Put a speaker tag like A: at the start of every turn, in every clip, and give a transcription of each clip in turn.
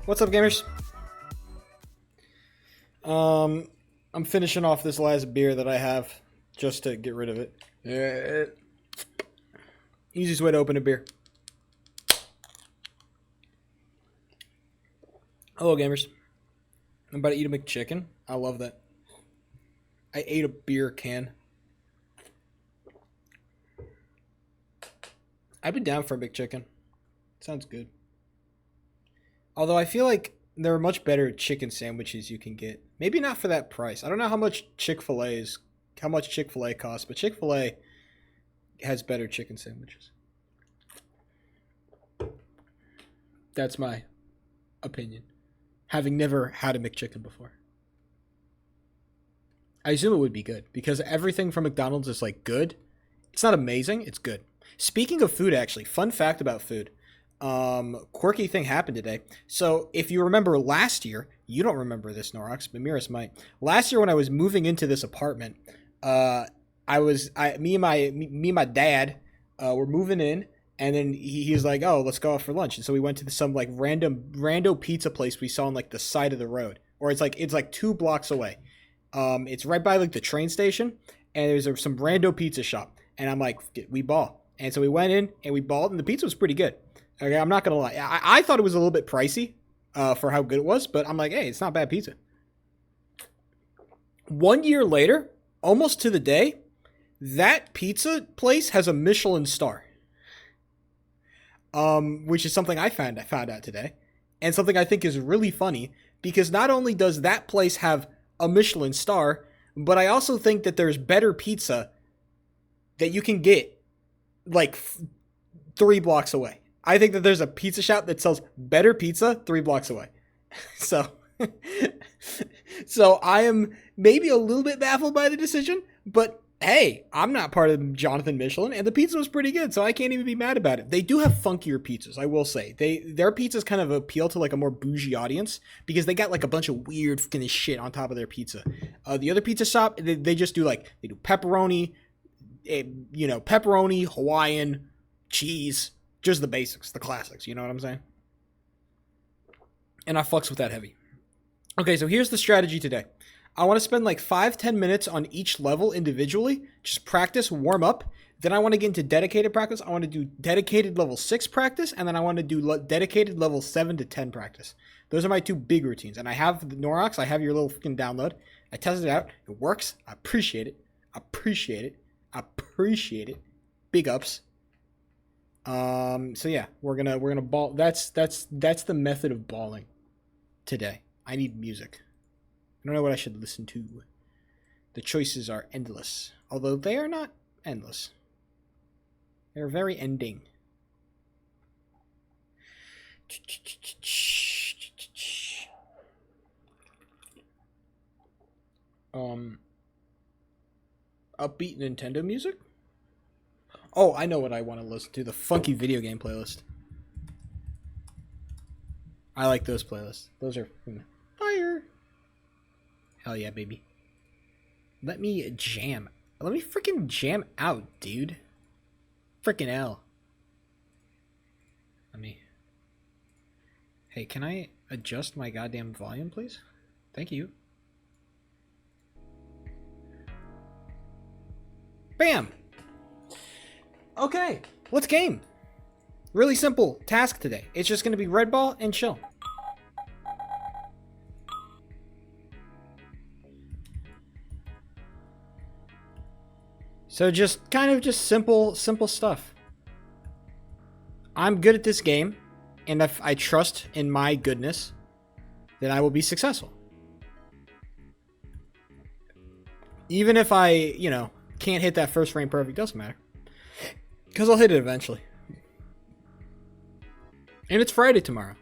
A: What's up, gamers? I'm finishing off this last beer that I have just to get rid of it. Easiest way to open a beer. Hello, gamers. I'm about to eat a McChicken. I love that. I ate a beer can. I'd be down for a McChicken. Sounds good. Although I feel like there are much better chicken sandwiches you can get. Maybe not for that price. I don't know how much how much Chick-fil-A costs, but Chick-fil-A has better chicken sandwiches. That's my opinion. Having never had a McChicken before. I assume it would be good because everything from McDonald's is like good. It's not amazing, it's good. Speaking of food, actually, fun fact about food. Quirky thing happened today. So if you remember last year, you don't remember this, Norox, but Miras might. Last year when I was moving into this apartment, me and my dad, were moving in, and then he was like, "Oh, let's go out for lunch." And so we went to some like rando pizza place we saw on like the side of the road, or it's like 2 blocks away. It's right by like the train station, and there's some rando pizza shop, and I'm like, we ball. And so we went in and we balled, and the pizza was pretty good. Okay, I'm not gonna lie. I thought it was a little bit pricey, for how good it was, but I'm like, hey, it's not bad pizza. 1 year later, almost to the day, that pizza place has a Michelin star. Which is something I found out today, and something I think is really funny because not only does that place have a Michelin star, but I also think that there's better pizza that you can get like 3 blocks away. I think that there's a pizza shop that sells better pizza 3 blocks away. So, so I am maybe a little bit baffled by the decision, but hey, I'm not part of Jonathan Michelin, and the pizza was pretty good, so I can't even be mad about it. They do have funkier pizzas, I will say. Their pizzas kind of appeal to like a more bougie audience because they got like a bunch of weird fucking shit on top of their pizza. The other pizza shop, they just do like they do pepperoni, pepperoni, Hawaiian, cheese, just the basics, the classics. You know what I'm saying? And I fucks with that heavy. Okay, so here's the strategy today. I want to spend like 5-10 minutes on each level individually. Just practice, warm up. Then I want to get into dedicated practice. I want to do dedicated level 6 practice. And then I want to do dedicated level 7 to 10 practice. Those are my 2 big routines. And I have the Norox. I have your little fucking download. I tested it out. It works. I appreciate it. Big ups. So yeah, we're gonna ball. That's the method of balling today. I need music. I don't know what I should listen to. The choices are endless. Although they are not endless. They're very ending. Upbeat Nintendo music? Oh, I know what I want to listen to. The funky video game playlist. I like those playlists. Those are fire. Hell yeah, baby. Let me jam. Let me freaking jam out, dude. Freaking hell. Hey, can I adjust my goddamn volume, please? Thank you. Bam! Okay, let's game. Really simple task today. It's just going to be red ball and chill. So just simple stuff. I'm good at this game, and if I trust in my goodness, then I will be successful. Even if I, can't hit that first frame perfect, doesn't matter. Because I'll hit it eventually. And it's Friday tomorrow,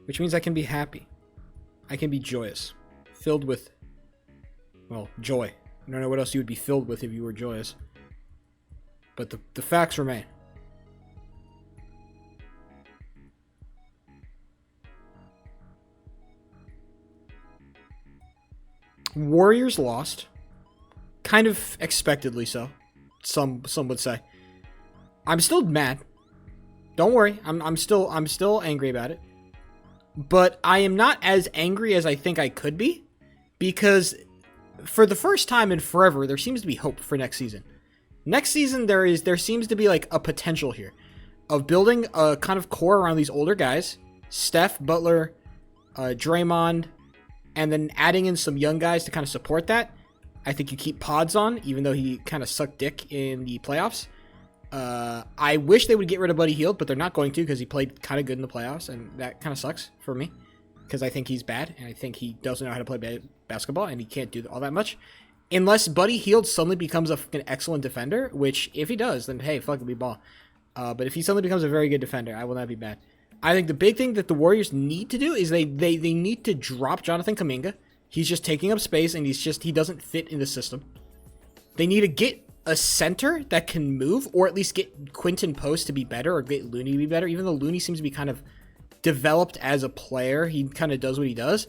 A: which means I can be happy. I can be joyous. Filled with, joy. I don't know what else you would be filled with if you were joyous. But the facts remain. Warriors lost. Kind of expectedly so. Some would say. I'm still mad. Don't worry. I'm still angry about it. but I am not as angry as I think I could be, because for the first time in forever, there seems to be hope for next season. Next season, there seems to be like a potential here of building a kind of core around these older guys, Steph, Butler, Draymond, and then adding in some young guys to kind of support that. I think you keep Pods on, even though he kind of sucked dick in the playoffs. I wish they would get rid of Buddy Hield, but they're not going to, because he played kind of good in the playoffs, and that kind of sucks for me, because I think he's bad, and I think he doesn't know how to play basketball, and he can't do all that much. Unless Buddy Hield suddenly becomes an excellent defender, which if he does, then hey, fuck it, we ball. But if he suddenly becomes a very good defender, I will not be mad. I think the big thing that the Warriors need to do is they need to drop Jonathan Kuminga. He's just taking up space, and he doesn't fit in the system. They need to get a center that can move, or at least get Quinton Post to be better, or get Looney to be better. Even though Looney seems to be kind of developed as a player, he kind of does what he does.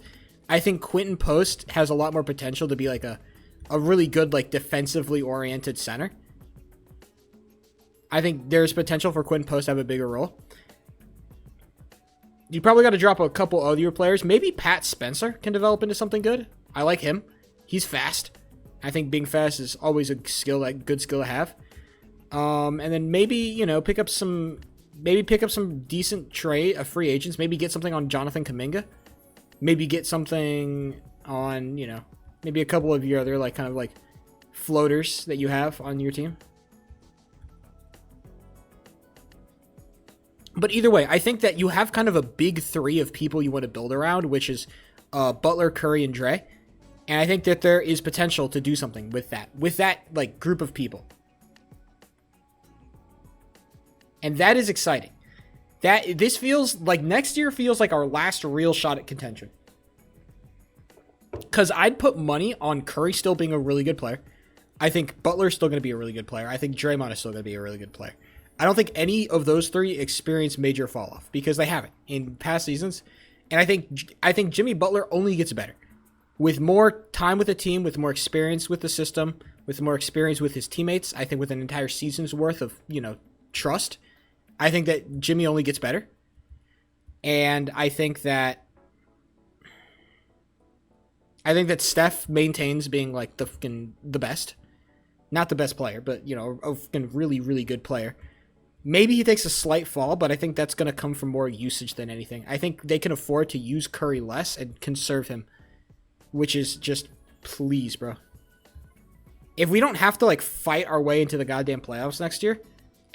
A: I think Quinton Post has a lot more potential to be like a really good, like, defensively oriented center. I think there's potential for Quinton Post to have a bigger role. You probably got to drop a couple other players. Maybe Pat Spencer can develop into something good. I like him. He's fast. I think being fast is always a skill, like good skill to have. And then maybe, pick up some decent free agents. Maybe get something on Jonathan Kuminga. Maybe get something on, maybe a couple of your other kind of floaters that you have on your team. But either way, I think that you have kind of a big three of people you want to build around, which is Butler, Curry, and Dre. And I think that there is potential to do something with that group of people. And that is exciting. This feels like next year feels like our last real shot at contention. Because I'd put money on Curry still being a really good player. I think Butler's still going to be a really good player. I think Draymond is still going to be a really good player. I don't think any of those three experience major fall off, because they haven't in past seasons. And I think Jimmy Butler only gets better with more time with the team, with more experience with the system, with more experience with his teammates. I think with an entire season's worth of, trust, I think that Jimmy only gets better. And I think that Steph maintains being like the best. Not the best player, but a really, really good player. Maybe he takes a slight fall, but I think that's going to come from more usage than anything. I think they can afford to use Curry less and conserve him, which is just, please, bro. If we don't have to fight our way into the goddamn playoffs next year,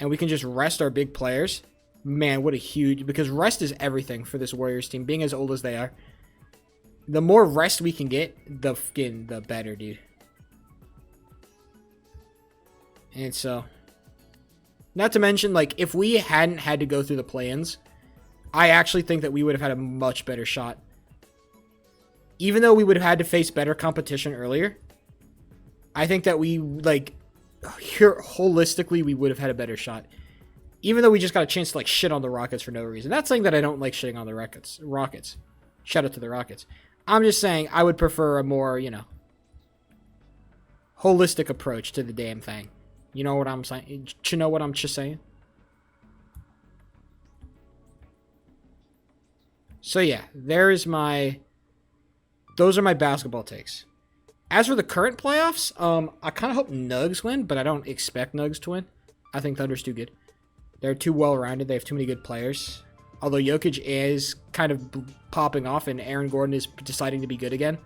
A: and we can just rest our big players, man, what a huge, because rest is everything for this Warriors team, being as old as they are. The more rest we can get, the better, dude. And so, not to mention, if we hadn't had to go through the play-ins, I actually think that we would have had a much better shot. Even though we would have had to face better competition earlier, I think that holistically, we would have had a better shot. Even though we just got a chance to, shit on the Rockets for no reason. Not saying that I don't like shitting on the Rockets. Shout out to the Rockets. I'm just saying I would prefer a more, holistic approach to the damn thing. You know what I'm saying? You know what I'm just saying? So yeah, those are my basketball takes. As for the current playoffs, I kind of hope Nuggets win, but I don't expect Nuggets to win. I think Thunder's too good. They're too well-rounded. They have too many good players. Although Jokic is kind of popping off and Aaron Gordon is deciding to be good again.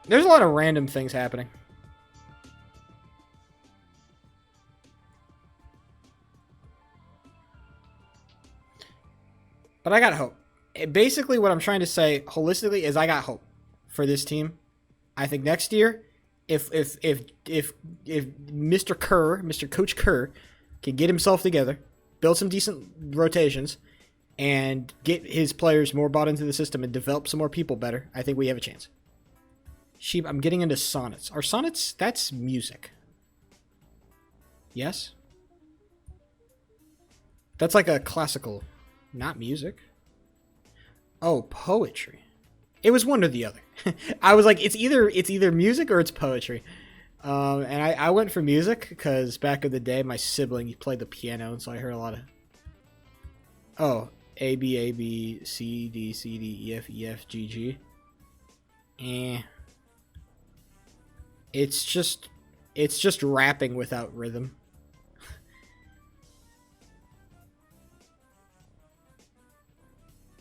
A: There's a lot of random things happening. But I got hope. Basically, what I'm trying to say holistically is I got hope for this team. I think next year, if Mr. Kerr, Mr. Coach Kerr, can get himself together, build some decent rotations, and get his players more bought into the system and develop some more people better, I think we have a chance. Sheep, I'm getting into sonnets. Are sonnets, that's music. Yes? That's like a classical, not music. Oh, poetry. It was one or the other. I was like, it's either music or it's poetry. And I went for music because back in the day, my sibling, he played the piano, and so I heard a lot of Oh, A B A B C D C D E F E F G G. Eh. It's just rapping without rhythm.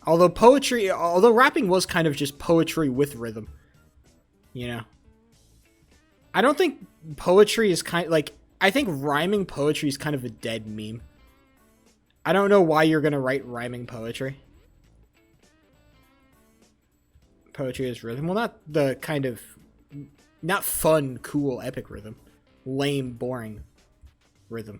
A: Although rapping was kind of just poetry with rhythm, you know. I don't think poetry is I think rhyming poetry is kind of a dead meme. I don't know why you're gonna write rhyming poetry. Poetry is rhythm. Well, not the kind of, not fun, cool, epic rhythm. Lame, boring rhythm.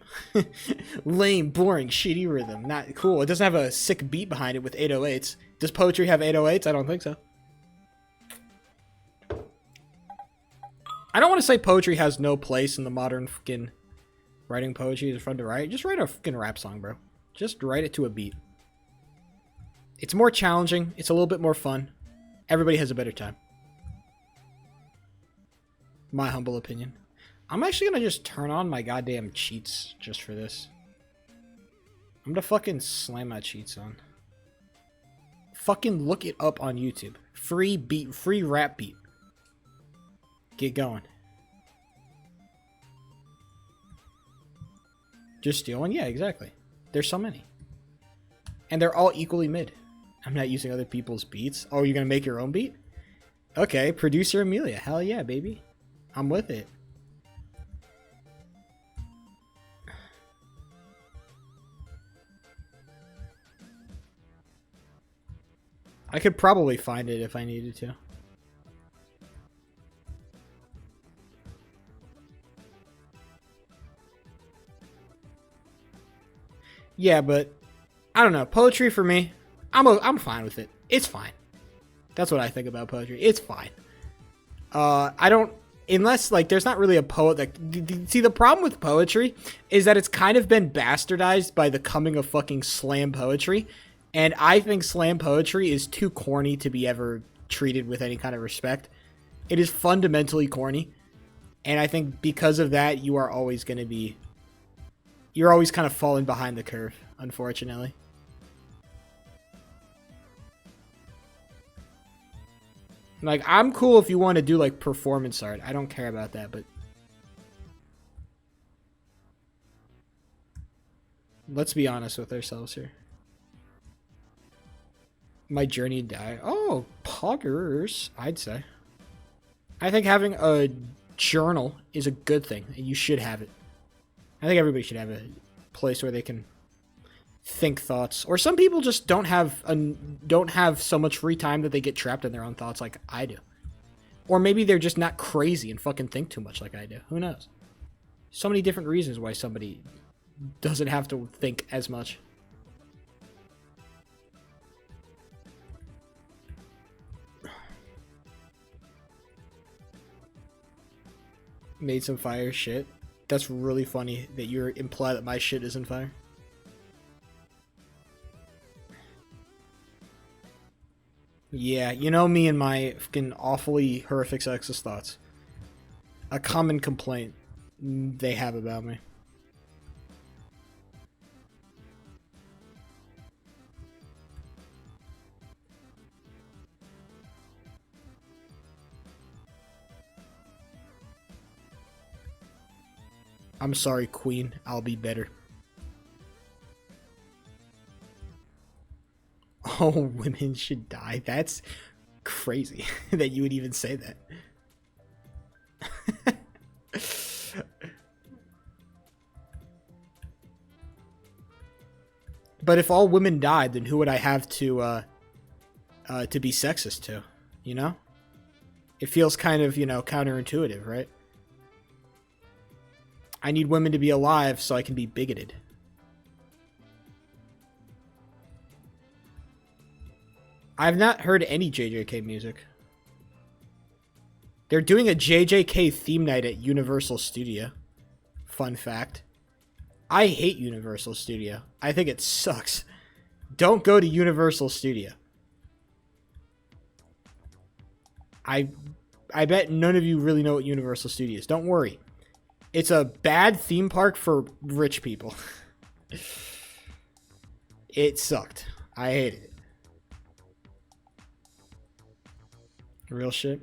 A: Lame, boring, shitty rhythm. Not cool. It doesn't have a sick beat behind it with 808s. Does poetry have 808s? I don't think so. I don't want to say poetry has no place in the modern fucking writing poetry is fun to write. Just write a fucking rap song, bro. Just write it to a beat. It's more challenging. It's a little bit more fun. Everybody has a better time. My humble opinion. I'm actually gonna just turn on my goddamn cheats just for this. I'm gonna fucking slam my cheats on. Fucking look it up on YouTube. Free beat, free rap beat. Get going. Just stealing? Yeah, exactly. There's so many. And they're all equally mid. I'm not using other people's beats. Oh, you're gonna make your own beat? Okay, producer Amelia. Hell yeah, baby. I'm with it. I could probably find it if I needed to. Yeah, but I don't know. Poetry for me, I'm fine with it. It's fine. That's what I think about poetry. It's fine. I don't, unless like there's not really a poet that, see, the problem with poetry is that it's kind of been bastardized by the coming of fucking slam poetry, and I think slam poetry is too corny to be ever treated with any kind of respect. It is fundamentally corny, and I think because of that, you're always kind of falling behind the curve, unfortunately. Like, I'm cool if you want to do, like, performance art. I don't care about that, but... let's be honest with ourselves here. My journey died. Oh, poggers, I'd say. I think having a journal is a good thing, and you should have it. I think everybody should have a place where they can think thoughts. Or some people just don't have so much free time that they get trapped in their own thoughts like I do. Or maybe they're just not crazy and fucking think too much like I do. Who knows? So many different reasons why somebody doesn't have to think as much. Made some fire shit. That's really funny that you imply that my shit isn't fire. Yeah, you know me and my fucking awfully horrific sexist thoughts. A common complaint they have about me. I'm sorry, Queen. I'll be better. Oh, women should die. That's crazy that you would even say that. But if all women died, then who would I have to be sexist to? You know? It feels kind of, you know, counterintuitive, right? I need women to be alive so I can be bigoted. I've not heard any JJK music. They're doing a JJK theme night at Universal Studio. Fun fact. I hate Universal Studio. I think it sucks. Don't go to Universal Studio. I bet none of you really know what Universal Studio is. Don't worry. It's a bad theme park for rich people. It sucked. I hated it. Real shit.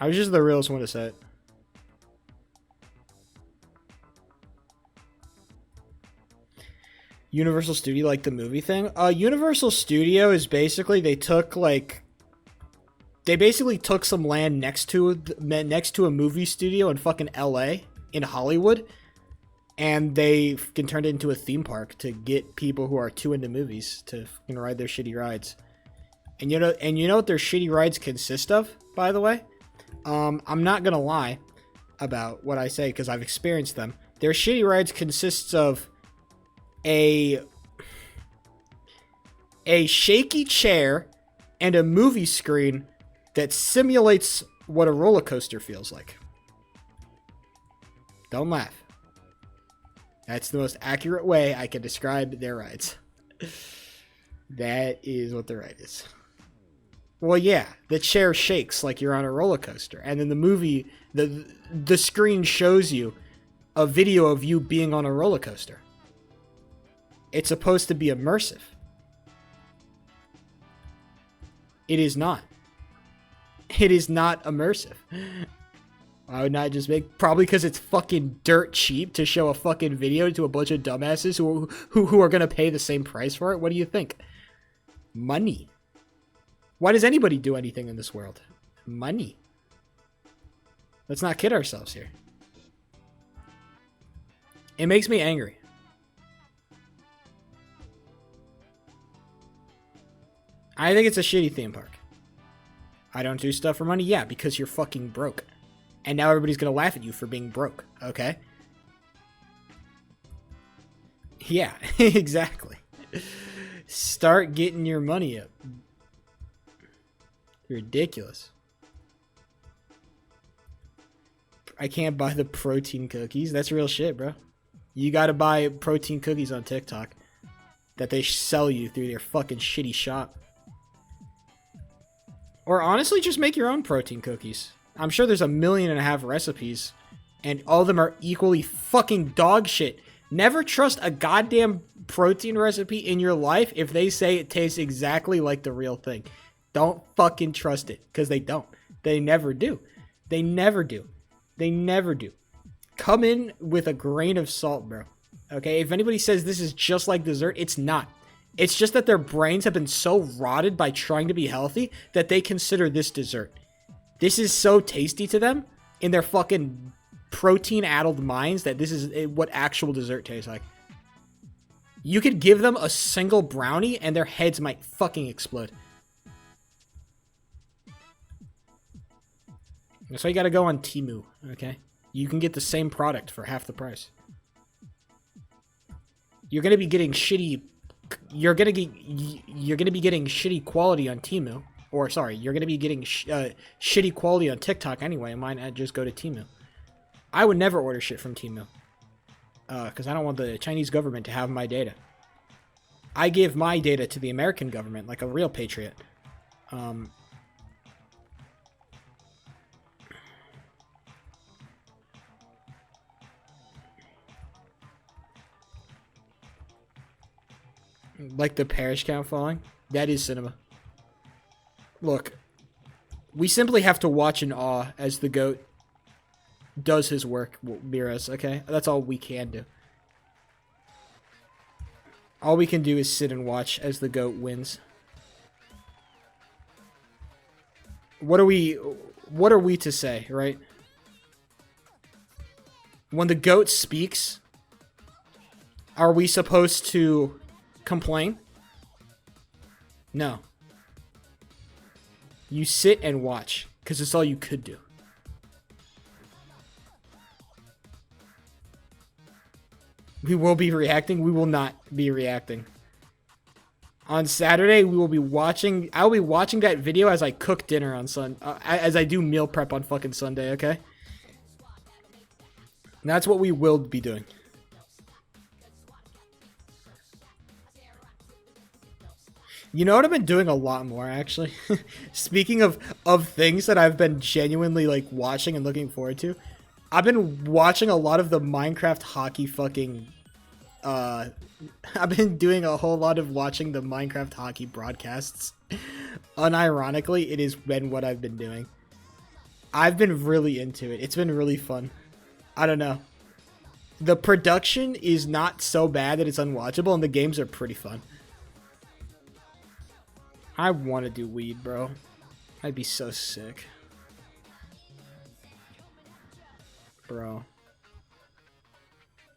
A: I was just the realest one to say it. Universal Studio, like the movie thing? Universal Studio is basically, they basically took some land next to a movie studio in fucking LA, in Hollywood, and they can turn it into a theme park to get people who are too into movies to fucking ride their shitty rides. And you know what their shitty rides consist of, by the way? I'm not gonna lie about what I say because I've experienced them. Their shitty rides consists of a shaky chair and a movie screen that simulates what a roller coaster feels like. Don't laugh. That's the most accurate way I can describe their rides. That is what the ride is. Well, yeah, the chair shakes like you're on a roller coaster, and then the movie, the screen shows you a video of you being on a roller coaster. It's supposed to be immersive. It is not. It is not immersive. I would not just make... Probably because it's fucking dirt cheap to show a fucking video to a bunch of dumbasses who are going to pay the same price for it. What do you think? Money. Why does anybody do anything in this world? Money. Let's not kid ourselves here. It makes me angry. I think it's a shitty theme park. I don't do stuff for money? Yeah, because you're fucking broke. And now everybody's gonna laugh at you for being broke, okay? Yeah, exactly. Start getting your money up. Ridiculous. I can't buy the protein cookies. That's real shit, bro. You gotta buy protein cookies on TikTok that they sell you through their fucking shitty shop. Or honestly, just make your own protein cookies. I'm sure there's 1.5 million recipes, and all of them are equally fucking dog shit. Never trust a goddamn protein recipe in your life if they say it tastes exactly like the real thing. Don't fucking trust it, because they don't. They never do. They never do. They never do. Come in with a grain of salt, bro. Okay? If anybody says this is just like dessert, it's not. It's just that their brains have been so rotted by trying to be healthy that they consider this dessert. This is so tasty to them in their fucking protein-addled minds that this is what actual dessert tastes like. You could give them a single brownie and their heads might fucking explode. That's why you gotta go on Temu, okay? You can get the same product for half the price. You're gonna be getting shitty... You're gonna be getting shitty quality on Temu. Or, sorry, you're gonna be getting shitty quality on TikTok anyway. Why not just go to Temu? I would never order shit from Temu. Because I don't want the Chinese government to have my data. I give my data to the American government like a real patriot. Like the parish count falling? That is cinema. Look, we simply have to watch in awe as the GOAT does his work, Miras, okay? That's all we can do. All we can do is sit and watch as the GOAT wins. What are we to say, right? When the GOAT speaks, are we supposed to complain? No. You sit and watch, because it's all you could do. We will be reacting. We will not be reacting. On Saturday, we will be watching... I will be watching that video as I cook dinner on as I do meal prep on fucking Sunday, okay? And that's what we will be doing. You know what I've been doing a lot more, actually? Speaking of things that I've been genuinely, like, watching and looking forward to. I've been watching a lot of the Minecraft hockey fucking I've been doing a whole lot of watching the Minecraft hockey broadcasts. Unironically, it has been what I've been doing. I've been really into it. It's been really fun. I don't know. The production is not so bad that it's unwatchable, and the games are pretty fun. I want to do weed, bro. I'd be so sick. Bro.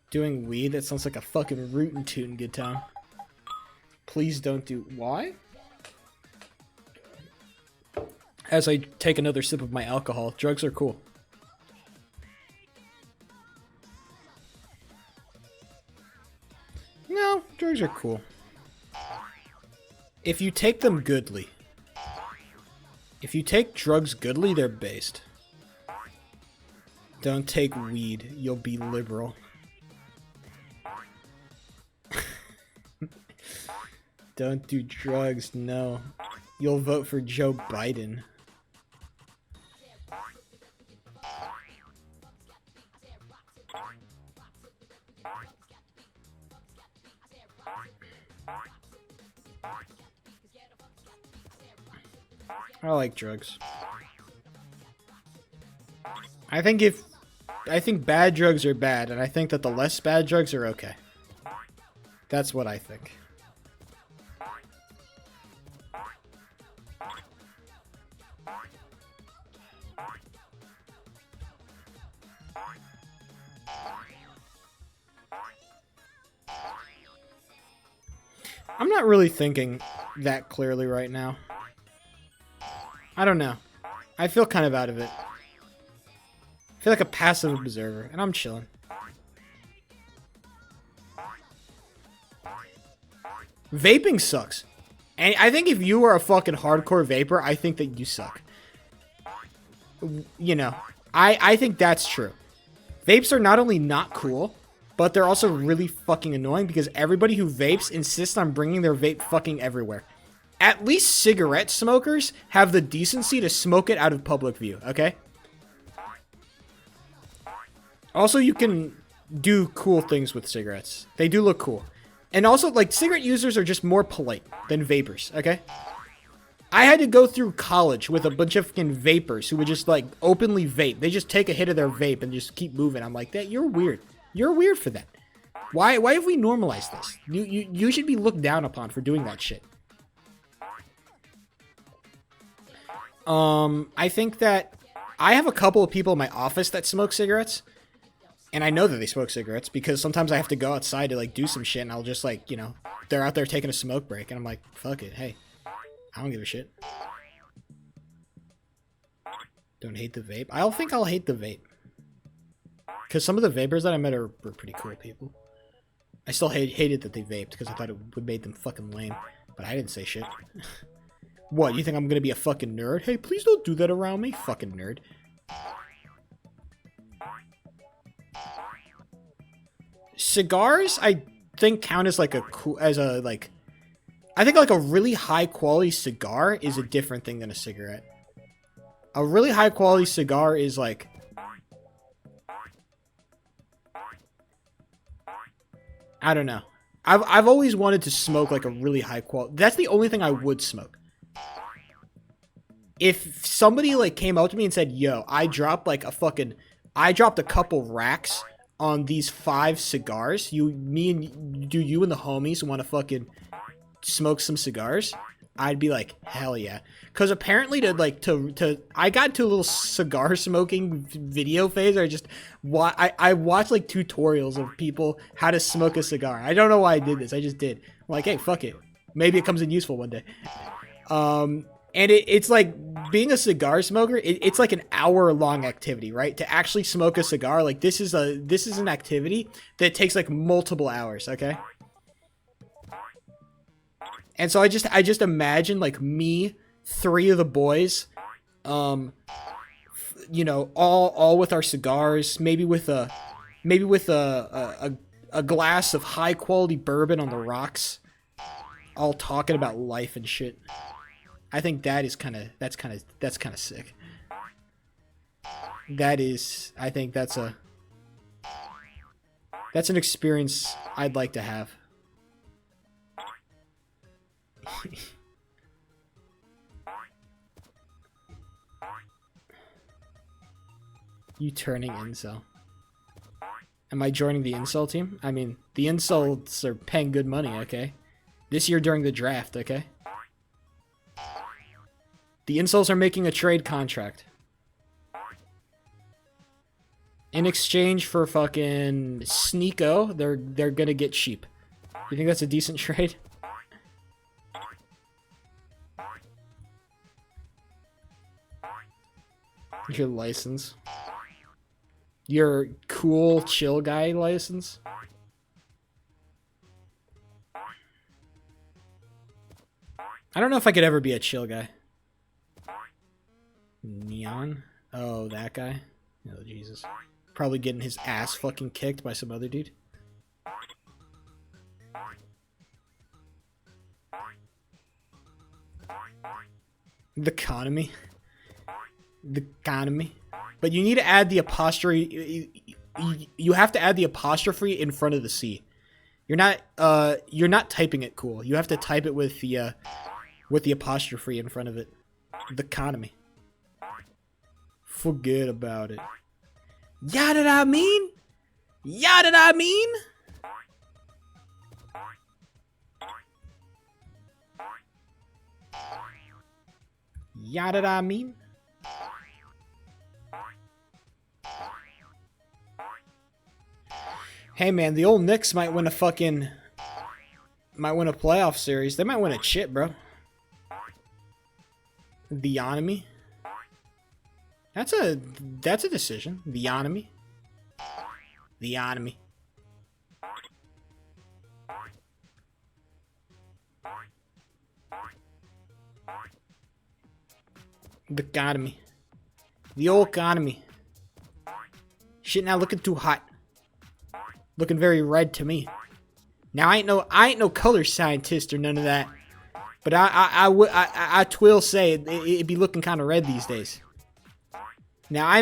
A: Doing weed? That sounds like a fucking rootin' tootin' good time. Please don't do... Why? As I take another sip of my alcohol, drugs are cool. No, drugs are cool. If you take them goodly. If you take drugs goodly, they're based. Don't take weed. You'll be liberal. Don't do drugs, no. You'll vote for Joe Biden. I like drugs. I think bad drugs are bad, and I think that the less bad drugs are okay. That's what I think. I'm not really thinking that clearly right now. I don't know. I feel kind of out of it. I feel like a passive observer, and I'm chilling. Vaping sucks. And I think if you are a fucking hardcore vapor, I think that you suck. You know, I think that's true. Vapes are not only not cool, but they're also really fucking annoying because everybody who vapes insists on bringing their vape fucking everywhere. At least cigarette smokers have the decency to smoke it out of public view, okay? Also, you can do cool things with cigarettes. They do look cool. And also, like, cigarette users are just more polite than vapors, okay? I had to go through college with a bunch of fucking vapors who would just, like, openly vape. They just take a hit of their vape and just keep moving. I'm like, that you're weird. You're weird for that. Why have we normalized this? You should be looked down upon for doing that shit. I think that I have a couple of people in my office that smoke cigarettes. And I know that they smoke cigarettes because sometimes I have to go outside to, like, do some shit. And I'll just, like, you know, they're out there taking a smoke break. And I'm like, fuck it. Hey, I don't give a shit. Don't hate the vape. I don't think I'll hate the vape. Because some of the vapors that I met were pretty cool people. I still hated that they vaped because I thought it would make them fucking lame. But I didn't say shit. What, you think I'm gonna be a fucking nerd? Hey, please don't do that around me, fucking nerd. Cigars, I think, count as like a cool, I think like a really high quality cigar is a different thing than a cigarette. A really high quality cigar is like, I don't know. I've always wanted to smoke like a really high quality. That's the only thing I would smoke. If somebody like came out to me and said, "Yo, I dropped a couple racks on these 5 cigars. You and the homies want to fucking smoke some cigars?" I'd be like, hell yeah. Because apparently I got into a little cigar smoking video phase where I watched like tutorials of people how to smoke a cigar. I don't know why I did this. I just did. I'm like, hey, fuck it. Maybe it comes in useful one day. And it's like being a cigar smoker. It's like an hour-long activity, right? To actually smoke a cigar, like this is an activity that takes like multiple hours. Okay. And so I just imagine like me, 3 of the boys, you know, all with our cigars, maybe with a glass of high quality bourbon on the rocks, all talking about life and shit. I think that's kind of sick. I think that's a That's an experience I'd like to have. You turning incel. Am I joining the incel team? I mean, the incels are paying good money, okay? This year during the draft, okay? The incels are making a trade contract. In exchange for fucking Sneeko, they're gonna get sheep. You think that's a decent trade? Your license. Your cool, chill guy license. I don't know if I could ever be a chill guy. Neon? Oh, that guy? Oh, Jesus. Probably getting his ass fucking kicked by some other dude. The economy. The economy. But you need to add the apostrophe. You have to add the apostrophe in front of the C. You're not typing it cool. You have to type it with the apostrophe in front of it. The economy. Forget about it. Yeah, did I mean? Yeah, did I mean? Yeah, did I mean? Hey man, the old Knicks might win a playoff series. They might win a chip, bro. The enemy. That's a decision. The enemy. The enemy. The economy. The old economy. Shit not looking too hot. Looking very red to me. Now I ain't no color scientist or none of that. But I twill say it'd be looking kind of red these days. Now I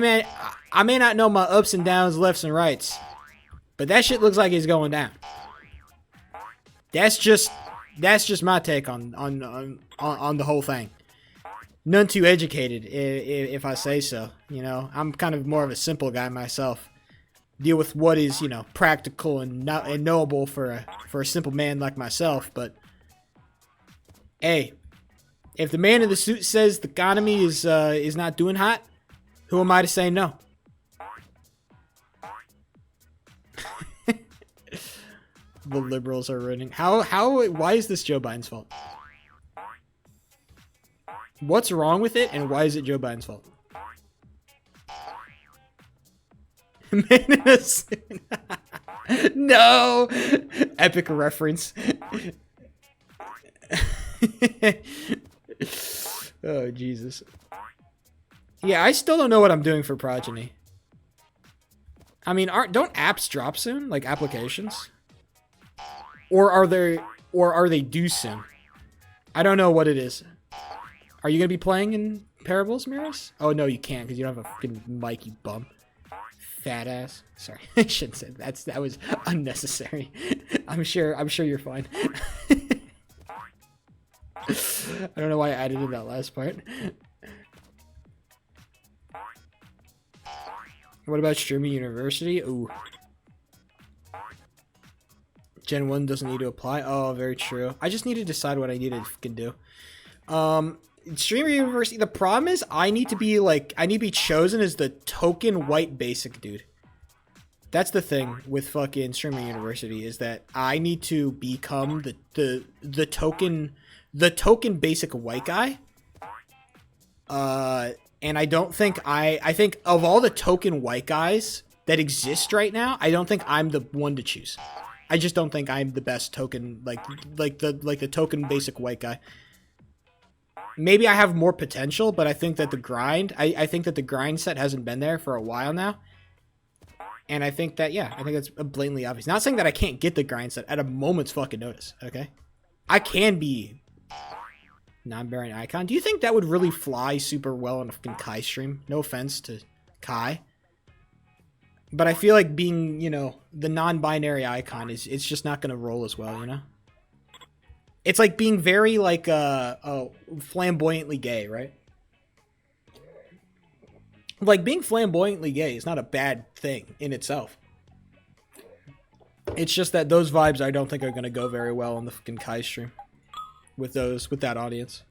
A: may not know my ups and downs, lefts and rights, but that shit looks like it's going down. That's just my take on the whole thing. None too educated, if I say so. You know, I'm kind of more of a simple guy myself. Deal with what is, you know, practical and knowable for a simple man like myself. But hey, if the man in the suit says the economy is not doing hot, who am I to say no? The liberals are ruining. Why is this Joe Biden's fault? What's wrong with it, and why is it Joe Biden's fault? Man in a suit. No! Epic reference. Oh, Jesus. Yeah, I still don't know what I'm doing for Progeny. I mean, don't apps drop soon? Like applications? Or are they due soon? I don't know what it is. Are you gonna be playing in Parables, Miras? Oh no, you can't because you don't have a fucking mic, you bum. Fat ass. Sorry, I shouldn't say that. That was unnecessary. I'm sure you're fine. I don't know why I added in that last part. What about Streaming University? Ooh. Gen 1 doesn't need to apply. Oh, very true. I just need to decide what I need to fucking do. Streamer University, the problem is I need to be chosen as the token white basic dude. That's the thing with fucking Streamer University, is that I need to become the token basic white guy. And I don't think I think of all the token white guys that exist right now, I don't think I'm the one to choose. I just don't think I'm the best token, like the token basic white guy. Maybe I have more potential, but I think that the grind, I think that the grind set hasn't been there for a while now. And I think that, yeah, I think that's blatantly obvious. Not saying that I can't get the grind set at a moment's fucking notice, okay? I can be non-bearing icon. Do you think that would really fly super well on a fucking Kai stream? No offense to Kai. But I feel like being, you know, the non-binary icon is it's just not gonna roll as well, you know? It's like being very like flamboyantly gay, right? Like being flamboyantly gay is not a bad thing in itself. It's just that those vibes I don't think are gonna go very well on the fucking Kai stream with that audience.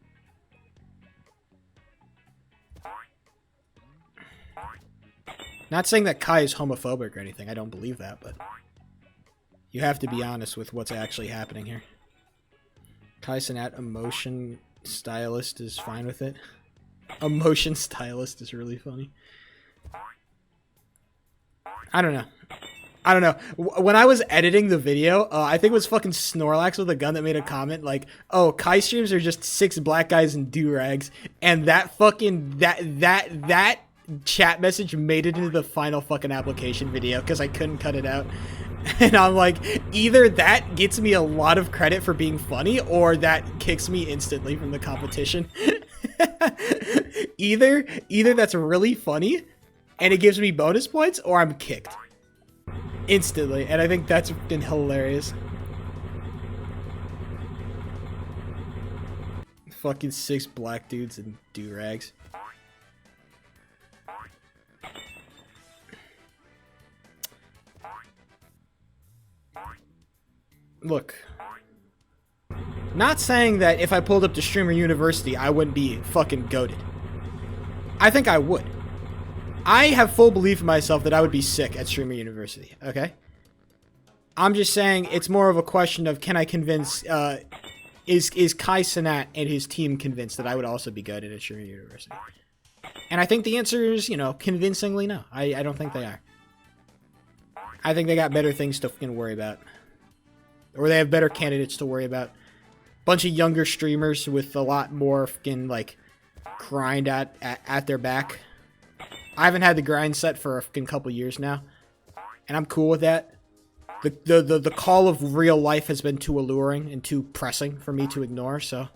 A: Not saying that Kai is homophobic or anything. I don't believe that, but you have to be honest with what's actually happening here. Kai Cenat, emotion stylist, is fine with it. Emotion stylist is really funny. I don't know. When I was editing the video, I think it was fucking Snorlax with a gun that made a comment like, "Oh, Kai streams are just 6 black guys in do-rags," and that fucking that chat message made it into the final fucking application video because I couldn't cut it out. And I'm like, either that gets me a lot of credit for being funny, or that kicks me instantly from the competition. either that's really funny and it gives me bonus points, or I'm kicked instantly. And I think that's been hilarious. Fucking 6 black dudes in do-rags. Look, not saying that if I pulled up to Streamer University, I wouldn't be fucking goated. I think I would. I have full belief in myself that I would be sick at Streamer University, okay? I'm just saying it's more of a question of, can I convince, is Kai Cenat and his team convinced that I would also be good at Streamer University? And I think the answer is, you know, convincingly no. I don't think they are. I think they got better things to fucking worry about. Or they have better candidates to worry about. Bunch of younger streamers with a lot more fucking, like, grind at their back. I haven't had the grind set for a fucking couple years now. And I'm cool with that. The call of real life has been too alluring and too pressing for me to ignore, so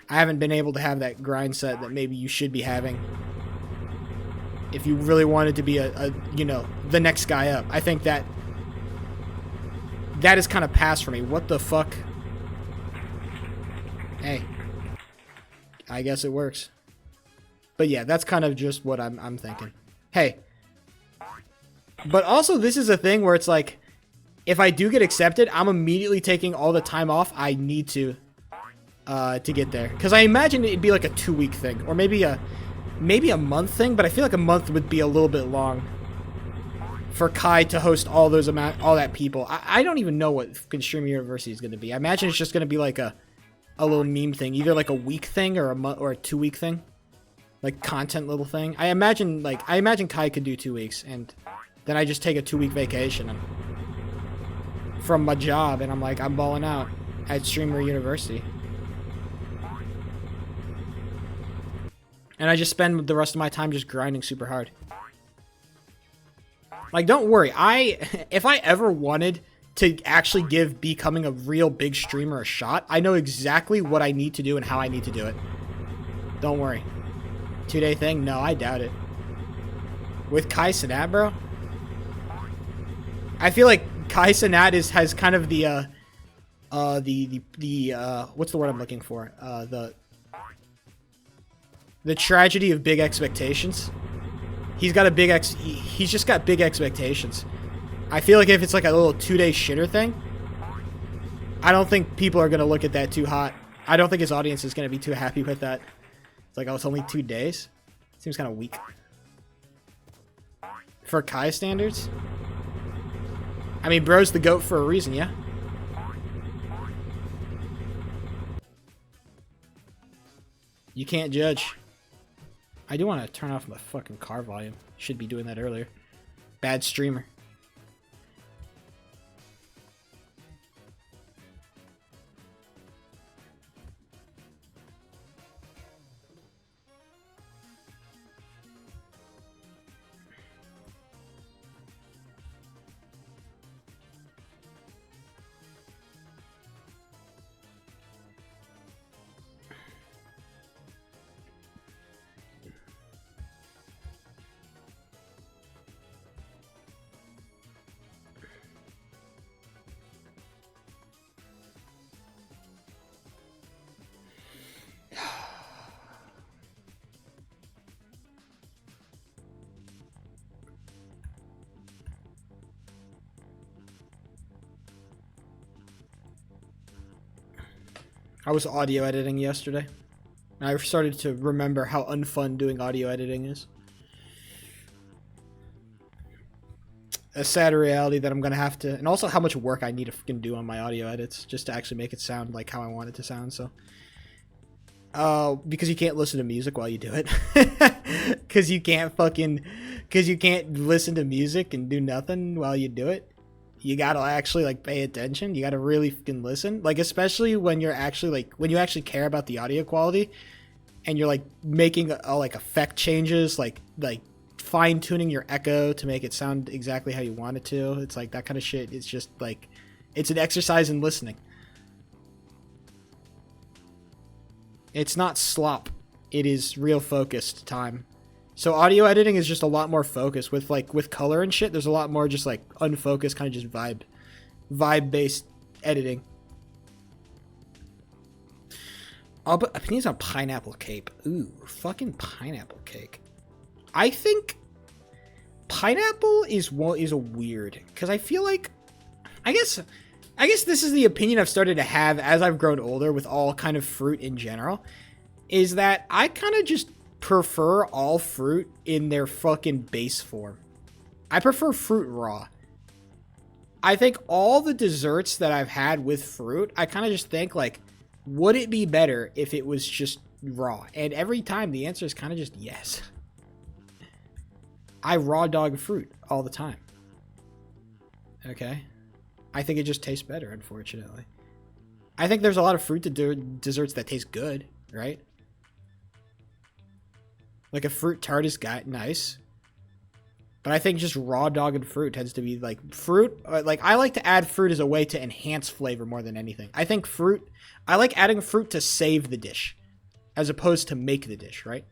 A: I haven't been able to have that grind set that maybe you should be having if you really wanted to be a you know, the next guy up. I think that is kind of past for me. What the fuck? Hey. I guess it works. But yeah, that's kind of just what I'm thinking. Hey. But also, this is a thing where it's like, if I do get accepted, I'm immediately taking all the time off I need to get there. Because I imagine it'd be like a 2-week thing. Or maybe a month thing, but I feel like a month would be a little bit long for Kai to host all that people. I don't even know what Streamer University is going to be. I imagine it's just going to be like a little meme thing, either like a week thing or a 2-week thing, like content little thing. I imagine Kai could do 2 weeks, and then I just take a 2-week vacation from my job, and I'm balling out at Streamer University, and I just spend the rest of my time just grinding super hard. Like, don't worry. If I ever wanted to actually give becoming a real big streamer a shot, I know exactly what I need to do and how I need to do it. Don't worry. 2-day thing? No, I doubt it. With Kai Cenat, bro? I feel like Kai Cenat has kind of the what's the word I'm looking for? The tragedy of big expectations. He's got he's just got big expectations. I feel like if it's like a little 2-day shitter thing, I don't think people are going to look at that too hot. I don't think his audience is going to be too happy with that. It's like, oh, it's only 2 days? Seems kind of weak. For Kai standards? I mean, bro's the GOAT for a reason, yeah? You can't judge. I do want to turn off my fucking car volume. Should be doing that earlier. Bad streamer. I was audio editing yesterday. I started to remember how unfun doing audio editing is. A sad reality that I'm gonna have to, and also how much work I need to fucking do on my audio edits just to actually make it sound like how I want it to sound. So, because you can't listen to music while you do it, because you can't listen to music and do nothing while you do it. You gotta actually like pay attention. You gotta really fucking listen, like especially when you're actually like when you actually care about the audio quality, and you're like making like effect changes, like fine tuning your echo to make it sound exactly how you want it to. It's like that kind of shit. It's just like it's an exercise in listening. It's not slop. It is real focused time. So audio editing is just a lot more focused with color and shit. There's a lot more just like unfocused kind of just vibe based editing. Oh, but opinions on pineapple cake. Ooh, fucking pineapple cake. I think pineapple is a weird, because I feel like I guess this is the opinion I've started to have as I've grown older with all kind of fruit in general, is that I kind of just prefer all fruit in their fucking base form. I prefer fruit raw. I think all the desserts that I've had with fruit, I kind of just think like, would it be better if it was just raw? And every time the answer is kind of just yes. I raw dog fruit all the time. Okay? I think it just tastes better, unfortunately. I think there's a lot of fruit desserts that taste good, right? Like a fruit tart is nice. But I think just raw dogged fruit tends to be like fruit. Like I like to add fruit as a way to enhance flavor more than anything. I think I like adding fruit to save the dish as opposed to make the dish, right?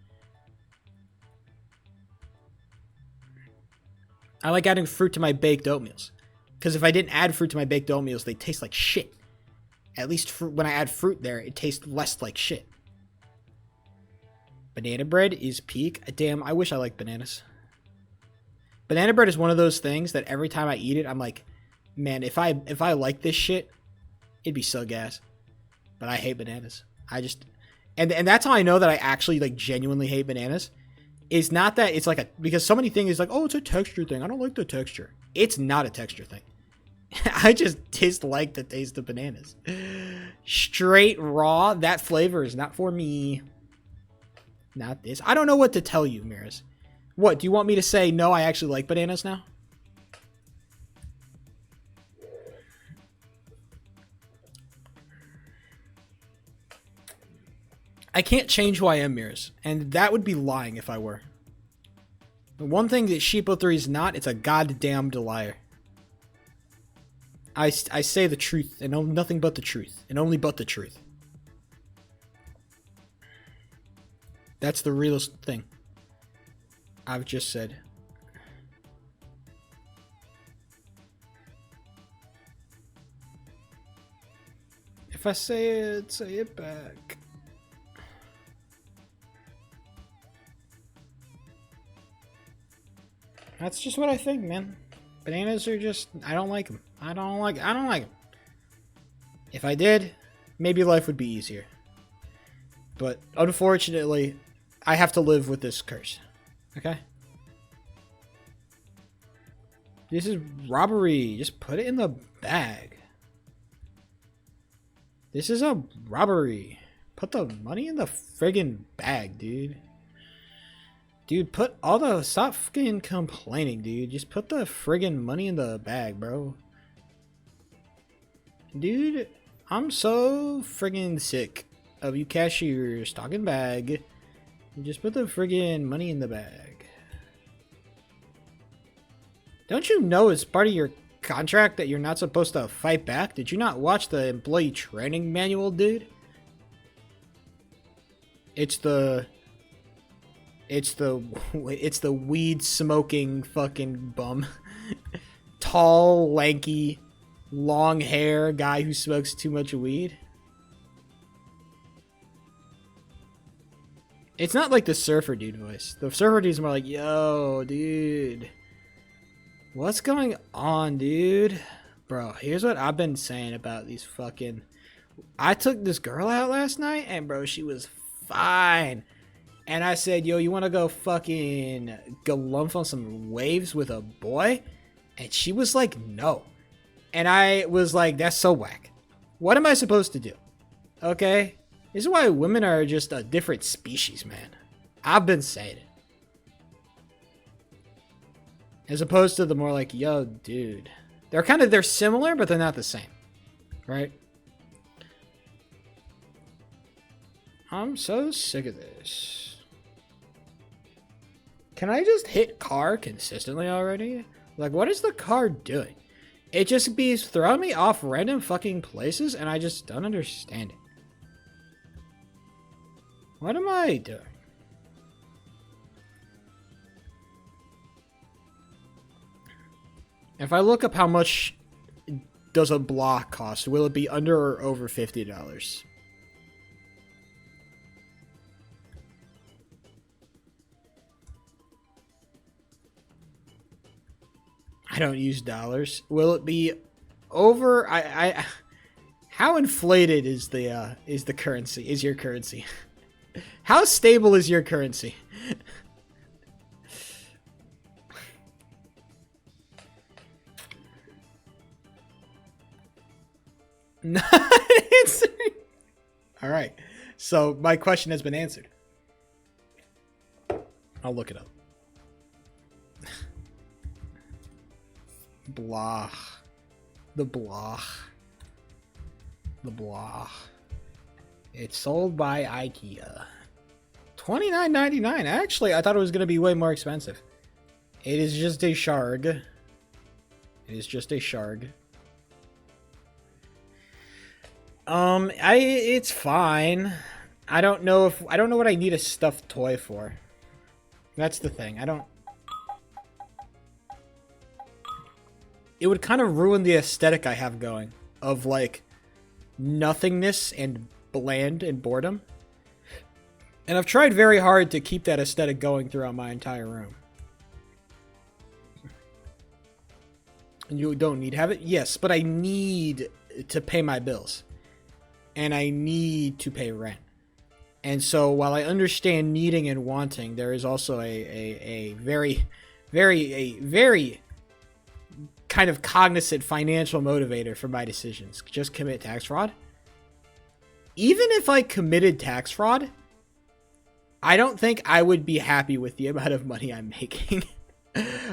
A: I like adding fruit to my baked oatmeals. Because if I didn't add fruit to my baked oatmeals, they taste like shit. At least when I add fruit there, it tastes less like shit. Banana bread is peak. Damn, I wish I liked bananas. Banana bread is one of those things that every time I eat it, I'm like, man, if I like this shit, it'd be so gas. But I hate bananas. And that's how I know that I actually like genuinely hate bananas. It's not that it's like because so many things is like, oh, it's a texture thing. I don't like the texture. It's not a texture thing. I just dislike the taste of bananas. Straight raw, that flavor is not for me. Not this. I don't know what to tell you, Miras. What, do you want me to say, no, I actually like bananas now? I can't change who I am, Miras. And that would be lying if I were. The one thing that Sheepo3 is not, it's a goddamned liar. I say the truth, and nothing but the truth. And only but the truth. That's the realest thing I've just said. If I say it back. That's just what I think, man. Bananas are just, I don't like them. I don't like them. If I did, maybe life would be easier. But unfortunately, I have to live with this curse. Okay? This is robbery. Just put it in the bag. This is a robbery. Put the money in the friggin' bag, dude. Dude, stop fucking complaining, dude. Just put the friggin' money in the bag, bro. Dude, I'm so friggin' sick of you cashiers talking bag. Just put the friggin' money in the bag. Don't you know it's part of your contract that you're not supposed to fight back? Did you not watch the employee training manual, dude? It's the weed smoking fucking bum. Tall, lanky, long hair guy who smokes too much weed. It's not like the surfer dude voice. The surfer dude's more like, yo, dude. What's going on, dude? Bro, here's what I've been saying about these fucking I took this girl out last night, and bro, she was fine. And I said, yo, you want to go fucking galump on some waves with a boy? And she was like, no. And I was like, that's so whack. What am I supposed to do? Okay? This is why women are just a different species, man. I've been saying it. As opposed to the more like, yo, dude. They're similar, but they're not the same. Right? I'm so sick of this. Can I just hit car consistently already? Like, what is the car doing? It just be throwing me off random fucking places, and I just don't understand it. What am I doing? If I look up how much does a block cost, will it be under or over $50? I don't use dollars. Will it be over? How inflated is the currency? Is your currency? How stable is your currency? Not answering. All right. So my question has been answered. I'll look it up. Blah. The blah. The blah. It's sold by IKEA. $29.99. Actually, I thought it was going to be way more expensive. It is just a sharg. It is just a sharg. It's fine. I don't know what I need a stuffed toy for. That's the thing. It would kind of ruin the aesthetic I have going of like nothingness and bland and boredom. And I've tried very hard to keep that aesthetic going throughout my entire room. And you don't need to have it? Yes, but I need to pay my bills. And I need to pay rent. And so while I understand needing and wanting, there is also a very kind of cognizant financial motivator for my decisions. Just commit tax fraud. Even if I committed tax fraud, I don't think I would be happy with the amount of money I'm making.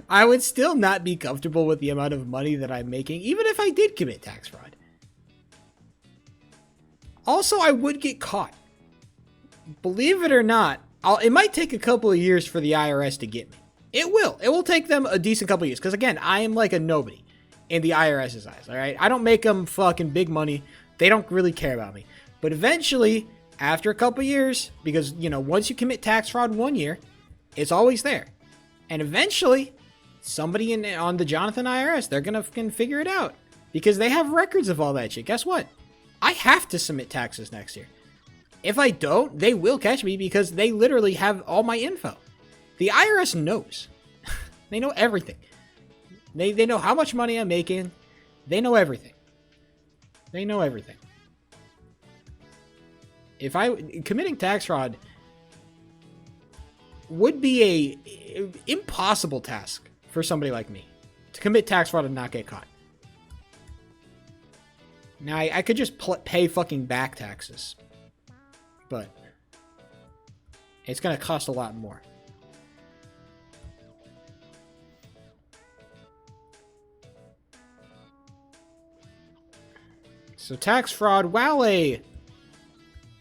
A: I would still not be comfortable with the amount of money that I'm making, even if I did commit tax fraud. Also, I would get caught. Believe it or not, it might take a couple of years for the IRS to get me. It will. It will take them a decent couple of years. Because, again, I am like a nobody in the IRS's eyes, all right? I don't make them fucking big money. They don't really care about me. But eventually, after a couple of years, because, you know, once you commit tax fraud 1 year, it's always there. And eventually, somebody on the Jonathan IRS, they're going to figure it out. Because they have records of all that shit. Guess what? I have to submit taxes next year. If I don't, they will catch me because they literally have all my info. The IRS knows. They know everything. They know how much money I'm making. They know everything. They know everything. Committing tax fraud would be a impossible task for somebody like me to commit tax fraud and not get caught. Now, I could just pay fucking back taxes. But it's going to cost a lot more. So tax fraud, while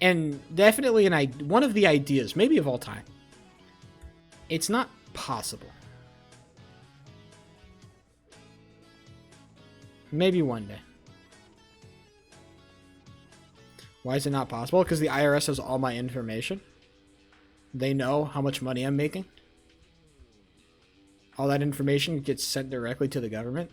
A: and definitely one of the ideas, maybe of all time, it's not possible. Maybe one day. Why is it not possible? Because the IRS has all my information. They know how much money I'm making. All that information gets sent directly to the government.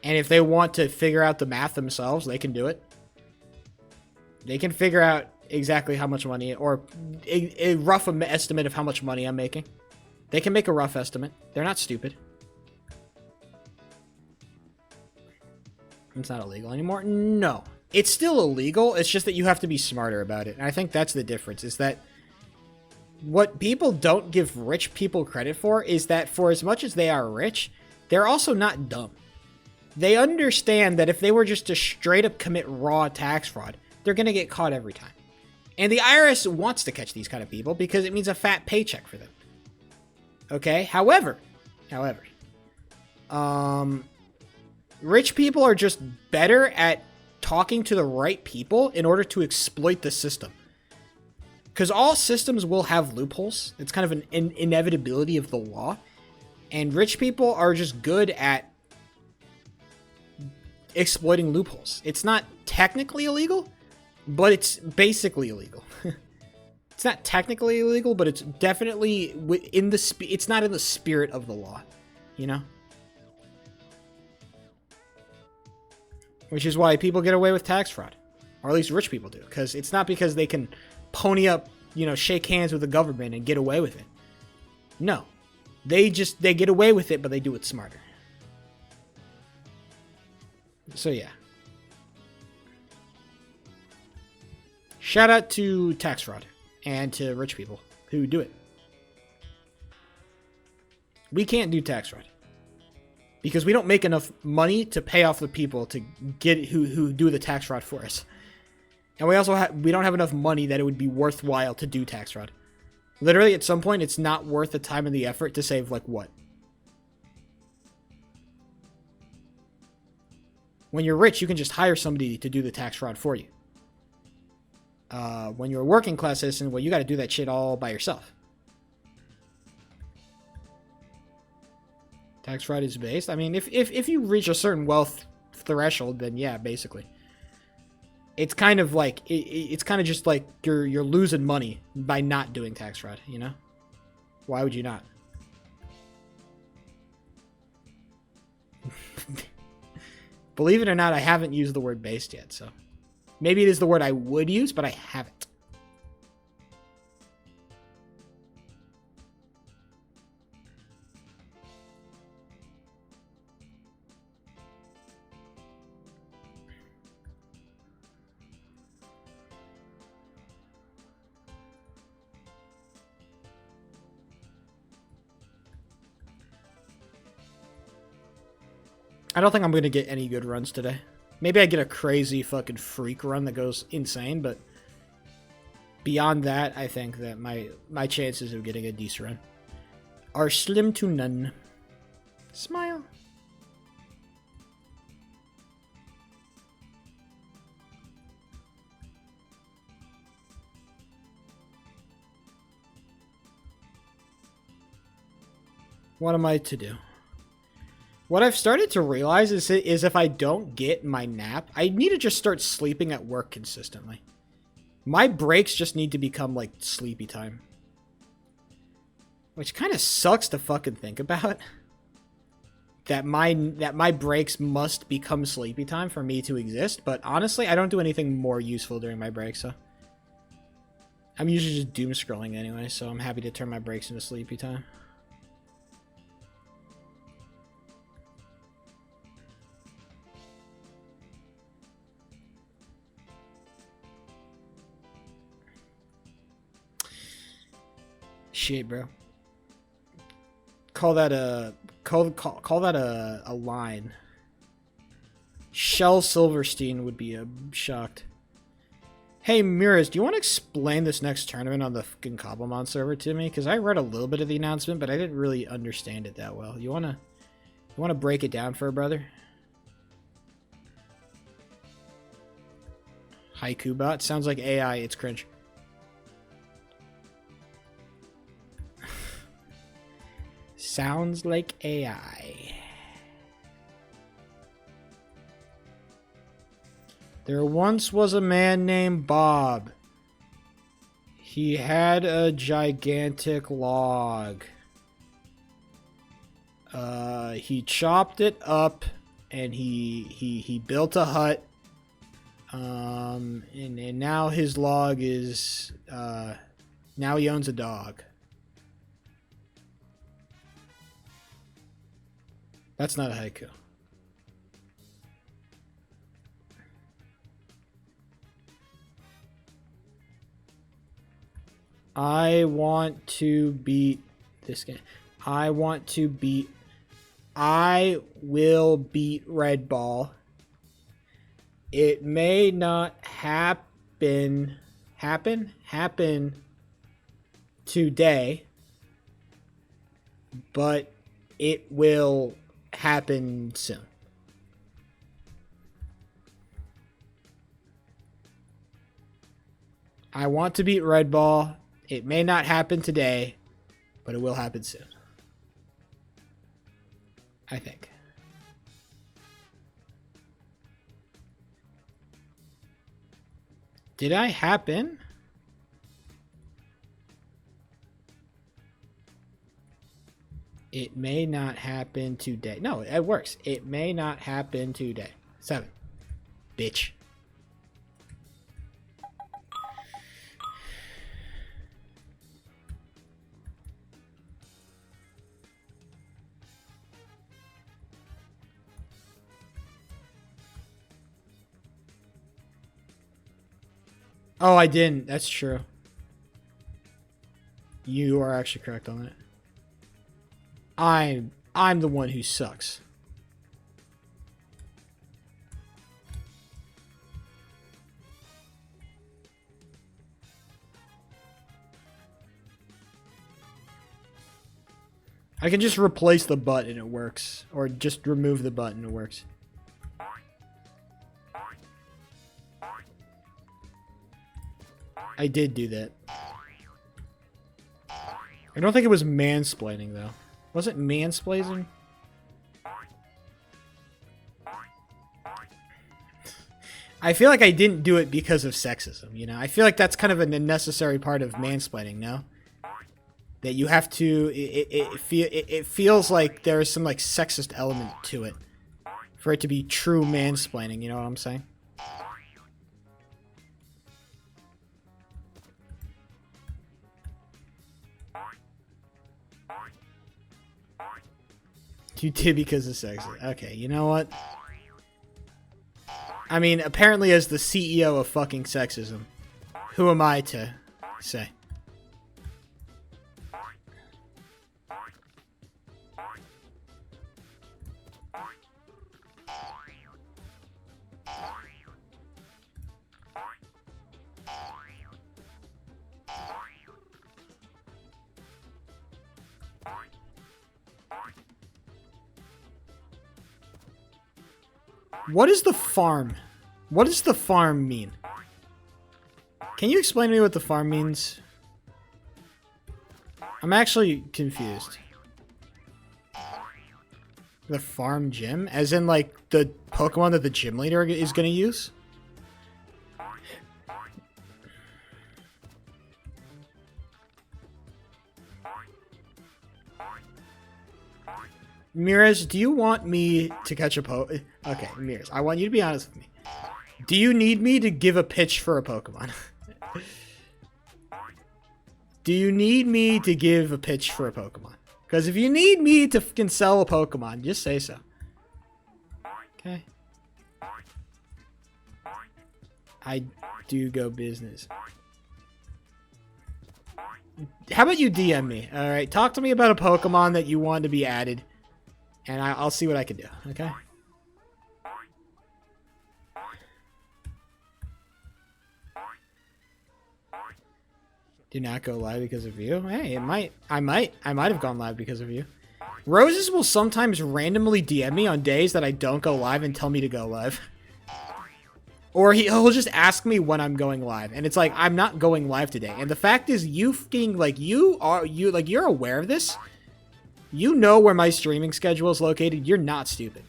A: And if they want to figure out the math themselves, they can do it. They can figure out exactly how much money, or a rough estimate of how much money I'm making. They can make a rough estimate. They're not stupid. It's not illegal anymore. No. It's still illegal. It's just that you have to be smarter about it. And I think that's the difference, is that what people don't give rich people credit for is that for as much as they are rich, they're also not dumb. They understand that if they were just to straight up commit raw tax fraud, they're going to get caught every time. And the IRS wants to catch these kind of people because it means a fat paycheck for them. Okay? However, rich people are just better at talking to the right people in order to exploit the system. Because all systems will have loopholes. It's kind of an inevitability of the law. And rich people are just good at exploiting loopholes. It's not technically illegal, but it's basically illegal. It's not technically illegal, but it's definitely in the it's not in the spirit of the law, you know? Which is why people get away with tax fraud, or at least rich people do, because it's not because they can pony up, you know, shake hands with the government and get away with it. No, they get away with it, but they do it smarter. So yeah, shout out to tax fraud and to rich people who do it. We can't do tax fraud because we don't make enough money to pay off the people to get who do the tax fraud for us. And we also we don't have enough money that it would be worthwhile to do tax fraud. Literally, at some point, it's not worth the time and the effort to save, like, what? When you're rich, you can just hire somebody to do the tax fraud for you. When you're a working class citizen, well, you got to do that shit all by yourself. Tax fraud is based. I mean, if you reach a certain wealth threshold, then yeah, basically. It's kind of like it's kind of just like you're losing money by not doing tax fraud, you know? Why would you not? Believe it or not, I haven't used the word based yet, so maybe it is the word I would use, but I haven't. I don't think I'm going to get any good runs today. Maybe I get a crazy fucking freak run that goes insane, but beyond that, I think that my chances of getting a decent run are slim to none. Smile. What am I to do? What I've started to realize is if I don't get my nap, I need to just start sleeping at work consistently. My breaks just need to become like sleepy time. Which kind of sucks to fucking think about. That my breaks must become sleepy time for me to exist, but honestly, I don't do anything more useful during my breaks, so I'm usually just doom scrolling anyway, so I'm happy to turn my breaks into sleepy time. Shit, bro. Call that a line. Shel Silverstein would be shocked. Hey, Miraz, do you want to explain this next tournament on the fucking Cobblemon server to me? Because I read a little bit of the announcement, but I didn't really understand it that well. You wanna break it down for a brother? Haiku bot sounds like AI. It's cringe. Sounds like AI. There once was a man named Bob. He had a gigantic log. He chopped it up and he built a hut. And now his log is now he owns a dog. That's not a haiku. I want to beat this game. I want to beat. I will beat Red Ball. It may not happen today, but it will happen soon. I want to beat Red Ball. It may not happen today, but it will happen soon. I think. Did I happen? It may not happen today. No, it works. It may not happen today. 7. Bitch. Oh, I didn't. That's true. You are actually correct on that. I'm the one who sucks. I can just replace the button and it works. Or just remove the button and it works. I did do that. I don't think it was mansplaining, though. Was it mansplaining? I feel like I didn't do it because of sexism, you know? I feel like that's kind of a necessary part of mansplaining, no? That you have to... It feels like there's some, like, sexist element to it. For it to be true mansplaining, you know what I'm saying? You did because of sexism. Okay, you know what? I mean, apparently as the CEO of fucking sexism, who am I to say? What is the farm? What does the farm mean? Can you explain to me what the farm means? I'm actually confused. The farm gym? As in, like, the Pokemon that the gym leader is going to use? Mirez, do you want me to catch a Okay, Mirez, I want you to be honest with me. Do you need me to give a pitch for a Pokemon? Do you need me to give a pitch for a Pokemon? Because if you need me to fucking sell a Pokemon, just say so. Okay. I do go business. How about you DM me? Alright, talk to me about a Pokemon that you want to be added. And I'll see what I can do, okay? Do not go live because of you? Hey, I might have gone live because of you. Roses will sometimes randomly DM me on days that I don't go live and tell me to go live. Or he'll just ask me when I'm going live. And it's like, I'm not going live today. And the fact is, you fucking, like, you're aware of this? You know where my streaming schedule is located. You're not stupid.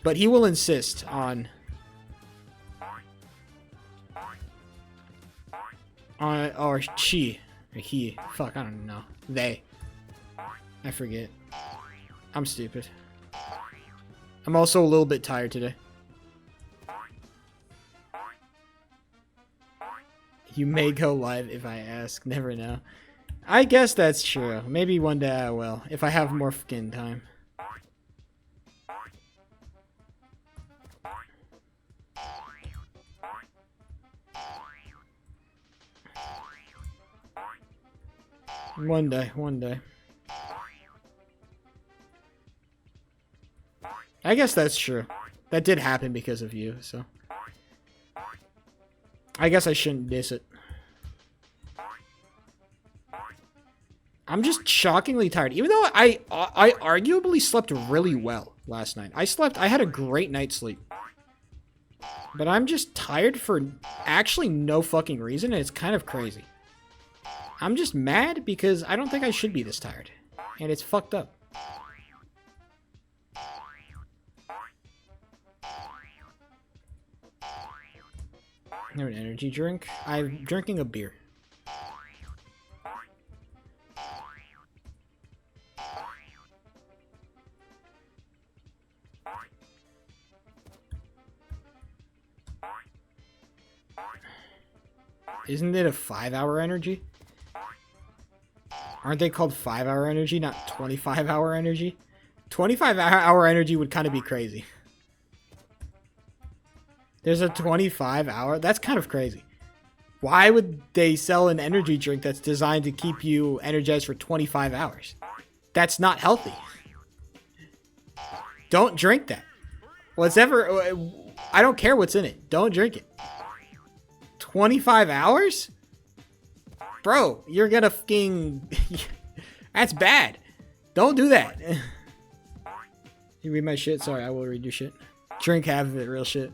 A: But he will insist on... or she. Or he. Fuck, I don't know. They. I forget. I'm stupid. I'm also a little bit tired today. You may go live if I ask. Never know. I guess that's true. Maybe one day I will, if I have more fucking time. One day, one day. I guess that's true. That did happen because of you, so. I guess I shouldn't diss it. I'm just shockingly tired. Even though I arguably slept really well last night. I had a great night's sleep. But I'm just tired for actually no fucking reason, and it's kind of crazy. I'm just mad because I don't think I should be this tired. And it's fucked up. I have an energy drink. I'm drinking a beer. Isn't it a 5-hour energy? Aren't they called 5-hour energy, not 25-hour energy? 25-hour energy would kind of be crazy. There's a 25-hour? That's kind of crazy. Why would they sell an energy drink that's designed to keep you energized for 25 hours? That's not healthy. Don't drink that. I don't care what's in it. Don't drink it. 25 hours? Bro, you're gonna fucking... That's bad. Don't do that. You read my shit? Sorry, I will read your shit. Drink half of it, real shit.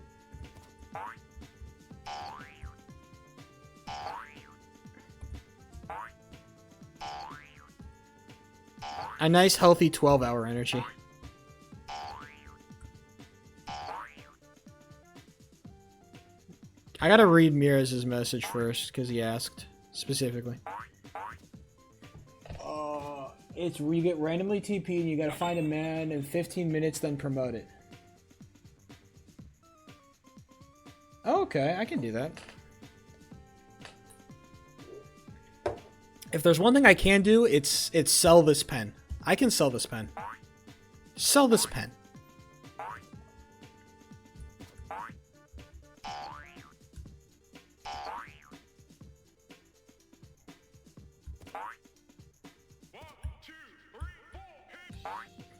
A: A nice, healthy 12-hour energy. I gotta read Miraz's message first, because he asked, specifically. It's where you get randomly TP and you gotta find a man in 15 minutes, then promote it. Okay, I can do that. If there's one thing I can do, it's sell this pen. I can sell this pen. Sell this pen.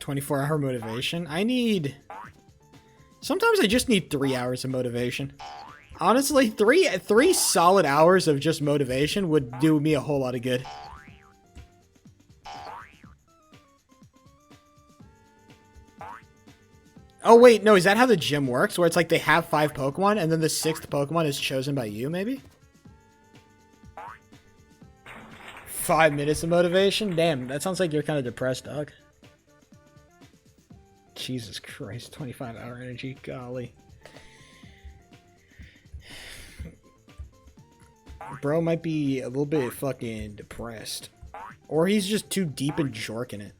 A: "24-hour motivation." Sometimes I just need 3 hours of motivation. Honestly, three solid hours of just motivation would do me a whole lot of good. Oh wait, no, is that how the gym works? Where it's like they have 5 Pokemon and then the 6th Pokemon is chosen by you, maybe? 5 minutes of motivation? Damn, that sounds like you're kind of depressed, dog. Jesus Christ, 25-hour energy, golly. Bro might be a little bit fucking depressed. Or he's just too deep in jorking it.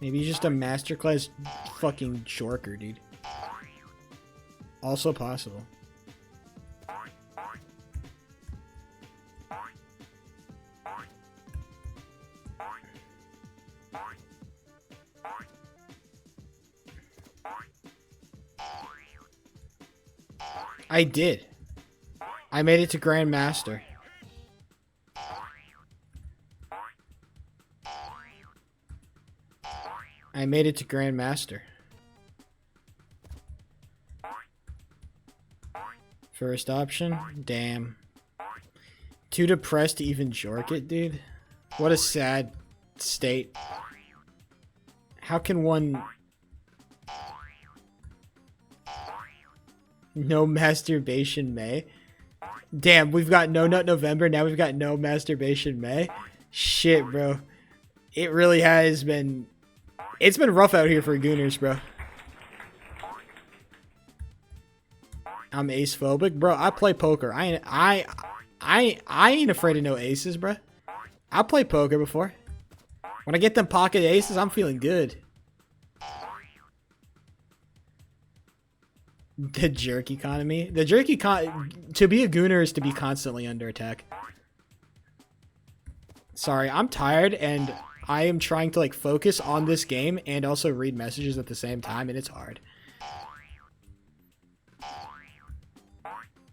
A: Maybe he's just a masterclass fucking jorker, dude. Also possible. I did. I made it to Grandmaster. I made it to Grandmaster. First option? Damn. Too depressed to even jork it, dude? What a sad state. How can one... No masturbation May? Damn, we've got No Nut November, now we've got no masturbation May? Shit, bro. It really has been... It's been rough out here for Gooners, bro. I'm ace phobic, bro. I play poker. I ain't afraid of no aces, bro. I play poker before. When I get them pocket aces, I'm feeling good. The jerk economy. The jerk to be a Gooner is to be constantly under attack. Sorry, I'm tired and I am trying to like focus on this game and also read messages at the same time, and it's hard.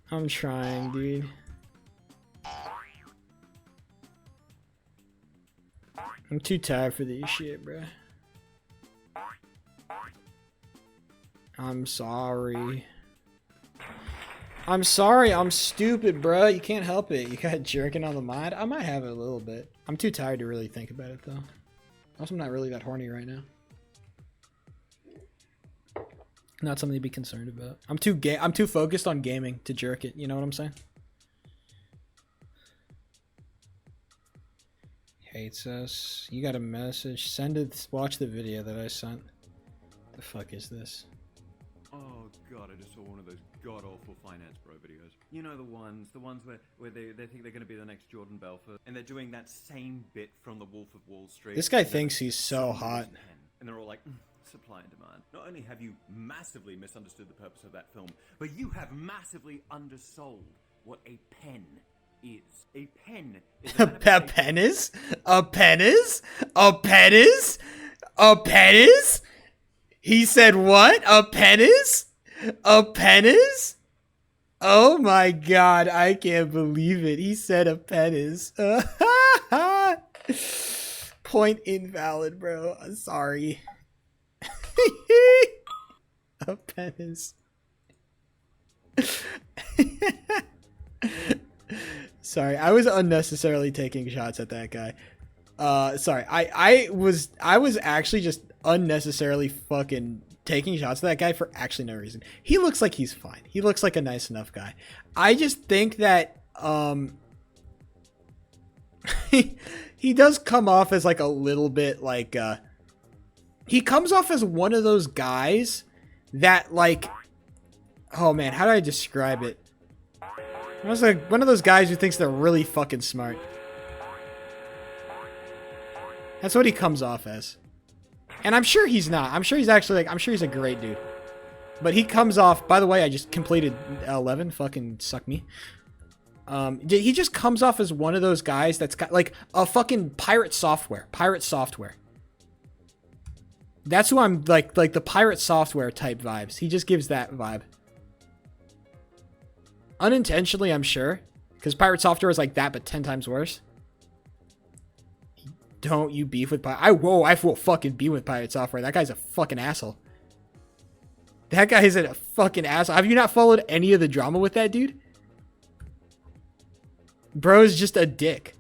A: I'm trying, dude. I'm too tired for this shit, bro. I'm sorry. I'm sorry, I'm stupid, bro. You can't help it. You got jerking on the mind. I might have it a little bit. I'm too tired to really think about it, though. Also, I'm not really that horny right now. Not something to be concerned about. I'm too focused on gaming to jerk it. You know what I'm saying? Hates us. You got a message. Send it. Watch the video that I sent. The fuck is this?
B: Oh god, I just saw one of those god-awful Finance Bro videos. You know the ones where they think they're going to be the next Jordan Belfort, and they're doing that same bit from The Wolf of Wall Street.
A: This guy thinks he's so hot.
B: And they're all like, supply and demand. Not only have you massively misunderstood the purpose of that film, but you have massively undersold what a pen is. A pen is
A: A pen is? A pen is? A pen is? A pen is? He said what? A pen is? A pen is? Oh my god, I can't believe it. He said a pen is. Point invalid, bro. I'm sorry. A pen is. Sorry, I was unnecessarily taking shots at that guy. Sorry, I was actually just unnecessarily fucking taking shots at that guy for actually no reason. He looks like he's fine. He looks like a nice enough guy. I just think that he does come off as like a little bit like he comes off as one of those guys that like, oh man, how do I describe it? I was like one of those guys who thinks they're really fucking smart. That's what he comes off as. And I'm sure he's not. I'm sure he's actually like, I'm sure he's a great dude. But he comes off, by the way, I just completed 11. Fucking suck me. He just comes off as one of those guys that's got like a fucking pirate software. Pirate software. That's who I'm like the pirate software type vibes. He just gives that vibe. Unintentionally, I'm sure. Because pirate software is like that, but 10 times worse. Don't you beef with pirate? I will fucking be with pirate software. That guy's a fucking asshole. That guy is a fucking asshole. Have you not followed any of the drama with that dude? Bro is just a dick.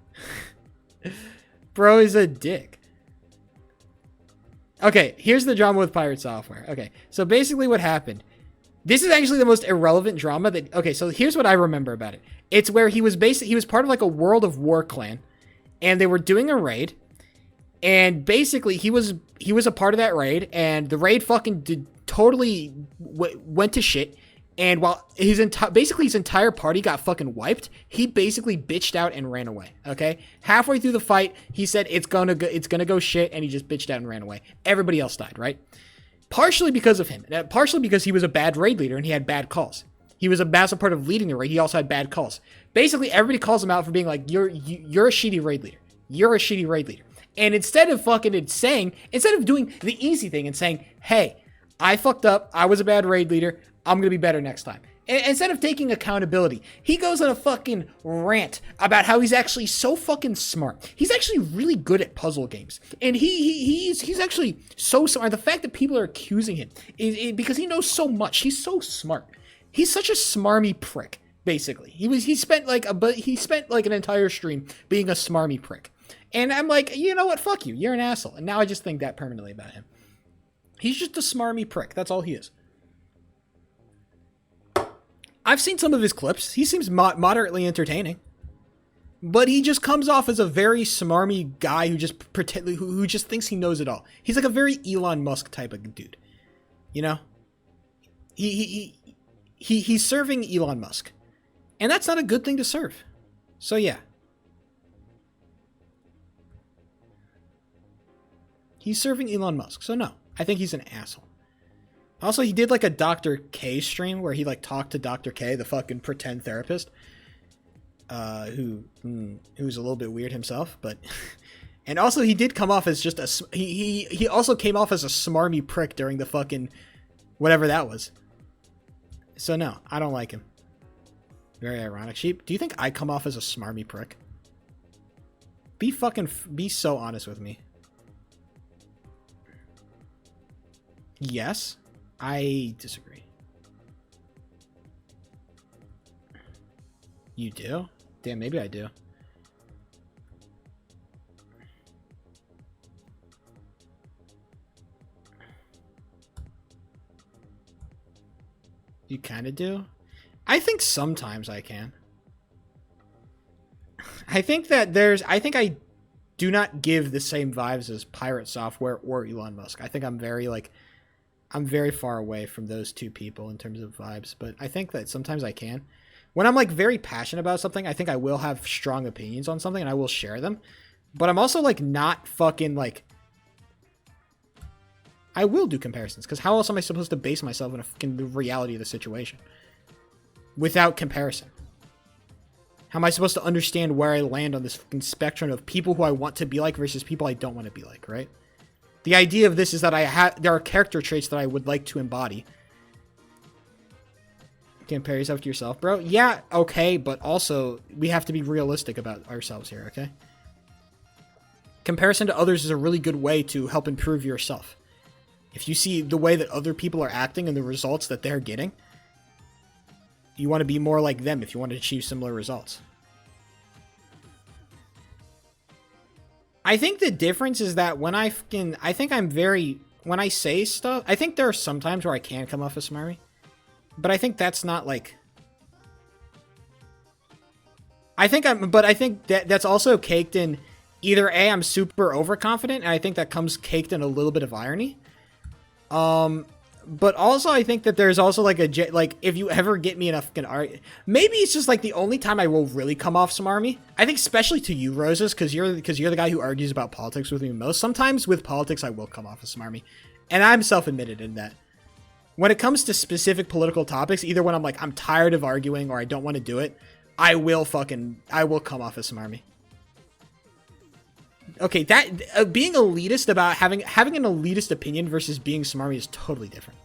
A: Bro is a dick. Okay, here's the drama with pirate software. Okay, so basically what happened. This is actually the most irrelevant drama that... Okay, so here's what I remember about it. It's where he was part of like a World of War clan. And they were doing a raid. And basically he was a part of that raid. And the raid fucking totally went to shit. And while his entire party got fucking wiped, he basically bitched out and ran away. Okay, halfway through the fight, he said it's gonna go shit, and he just bitched out and ran away. Everybody else died, right? Partially because of him, partially because he was a bad raid leader and he had bad calls. He was a massive part of leading the raid. He also had bad calls. Basically, everybody calls him out for being like, you're a shitty raid leader. You're a shitty raid leader. And instead of doing the easy thing and saying, hey, I fucked up. I was a bad raid leader. I'm going to be better next time. And instead of taking accountability, he goes on a fucking rant about how he's actually so fucking smart. He's actually really good at puzzle games. And he's actually so smart. The fact that people are accusing him is because he knows so much. He's so smart. He's such a smarmy prick, basically. He spent like an entire stream being a smarmy prick. And I'm like, you know what? Fuck you. You're an asshole. And now I just think that permanently about him. He's just a smarmy prick. That's all he is. I've seen some of his clips. He seems moderately entertaining. But he just comes off as a very smarmy guy who just thinks he knows it all. He's like a very Elon Musk type of dude. You know? He's serving Elon Musk. And that's not a good thing to serve. So yeah. He's serving Elon Musk. So no, I think he's an asshole. Also, he did like a Dr. K stream where he like talked to Dr. K, the fucking pretend therapist, who's a little bit weird himself, but and also he did come off as just he also came off as a smarmy prick during the fucking whatever that was. So no, I don't like him. Very ironic. Sheep, do you think I come off as a smarmy prick? Be so honest with me. Yes, I disagree. You do? Damn, maybe I do. You kind of do? I think sometimes I can. I think I do not give the same vibes as Pirate Software or Elon Musk. I think I'm very far away from those two people in terms of vibes, but I think that sometimes I can. When I'm like very passionate about something, I think I will have strong opinions on something and I will share them. But I'm also like not fucking like, I will do comparisons, because how else am I supposed to base myself in a fucking reality of the situation without comparison? How am I supposed to understand where I land on this fucking spectrum of people who I want to be like versus people I don't want to be like, right? The idea of this is that there are character traits that I would like to embody. Compare yourself to yourself, bro. Yeah, okay, but also we have to be realistic about ourselves here, okay? Comparison to others is a really good way to help improve yourself. If you see the way that other people are acting and the results that they're getting, you want to be more like them if you want to achieve similar results. I think the difference is that when I say stuff, I think there are some times where I can come off as smarmy, but I think that's not like, I think that's also caked in either A, I'm super overconfident, and I think that comes caked in a little bit of irony. But also I think that there's also like if you ever get me in a fucking art, maybe it's just like the only time I will really come off smarmy. I think especially to you, Roses, because you're the guy who argues about politics with me most. Sometimes with politics I will come off as smarmy, and I'm self-admitted in that. When it comes to specific political topics, either when I'm like I'm tired of arguing or I don't want to do it, I will come off as smarmy. Okay, that being elitist about having an elitist opinion versus being smarmy is totally different.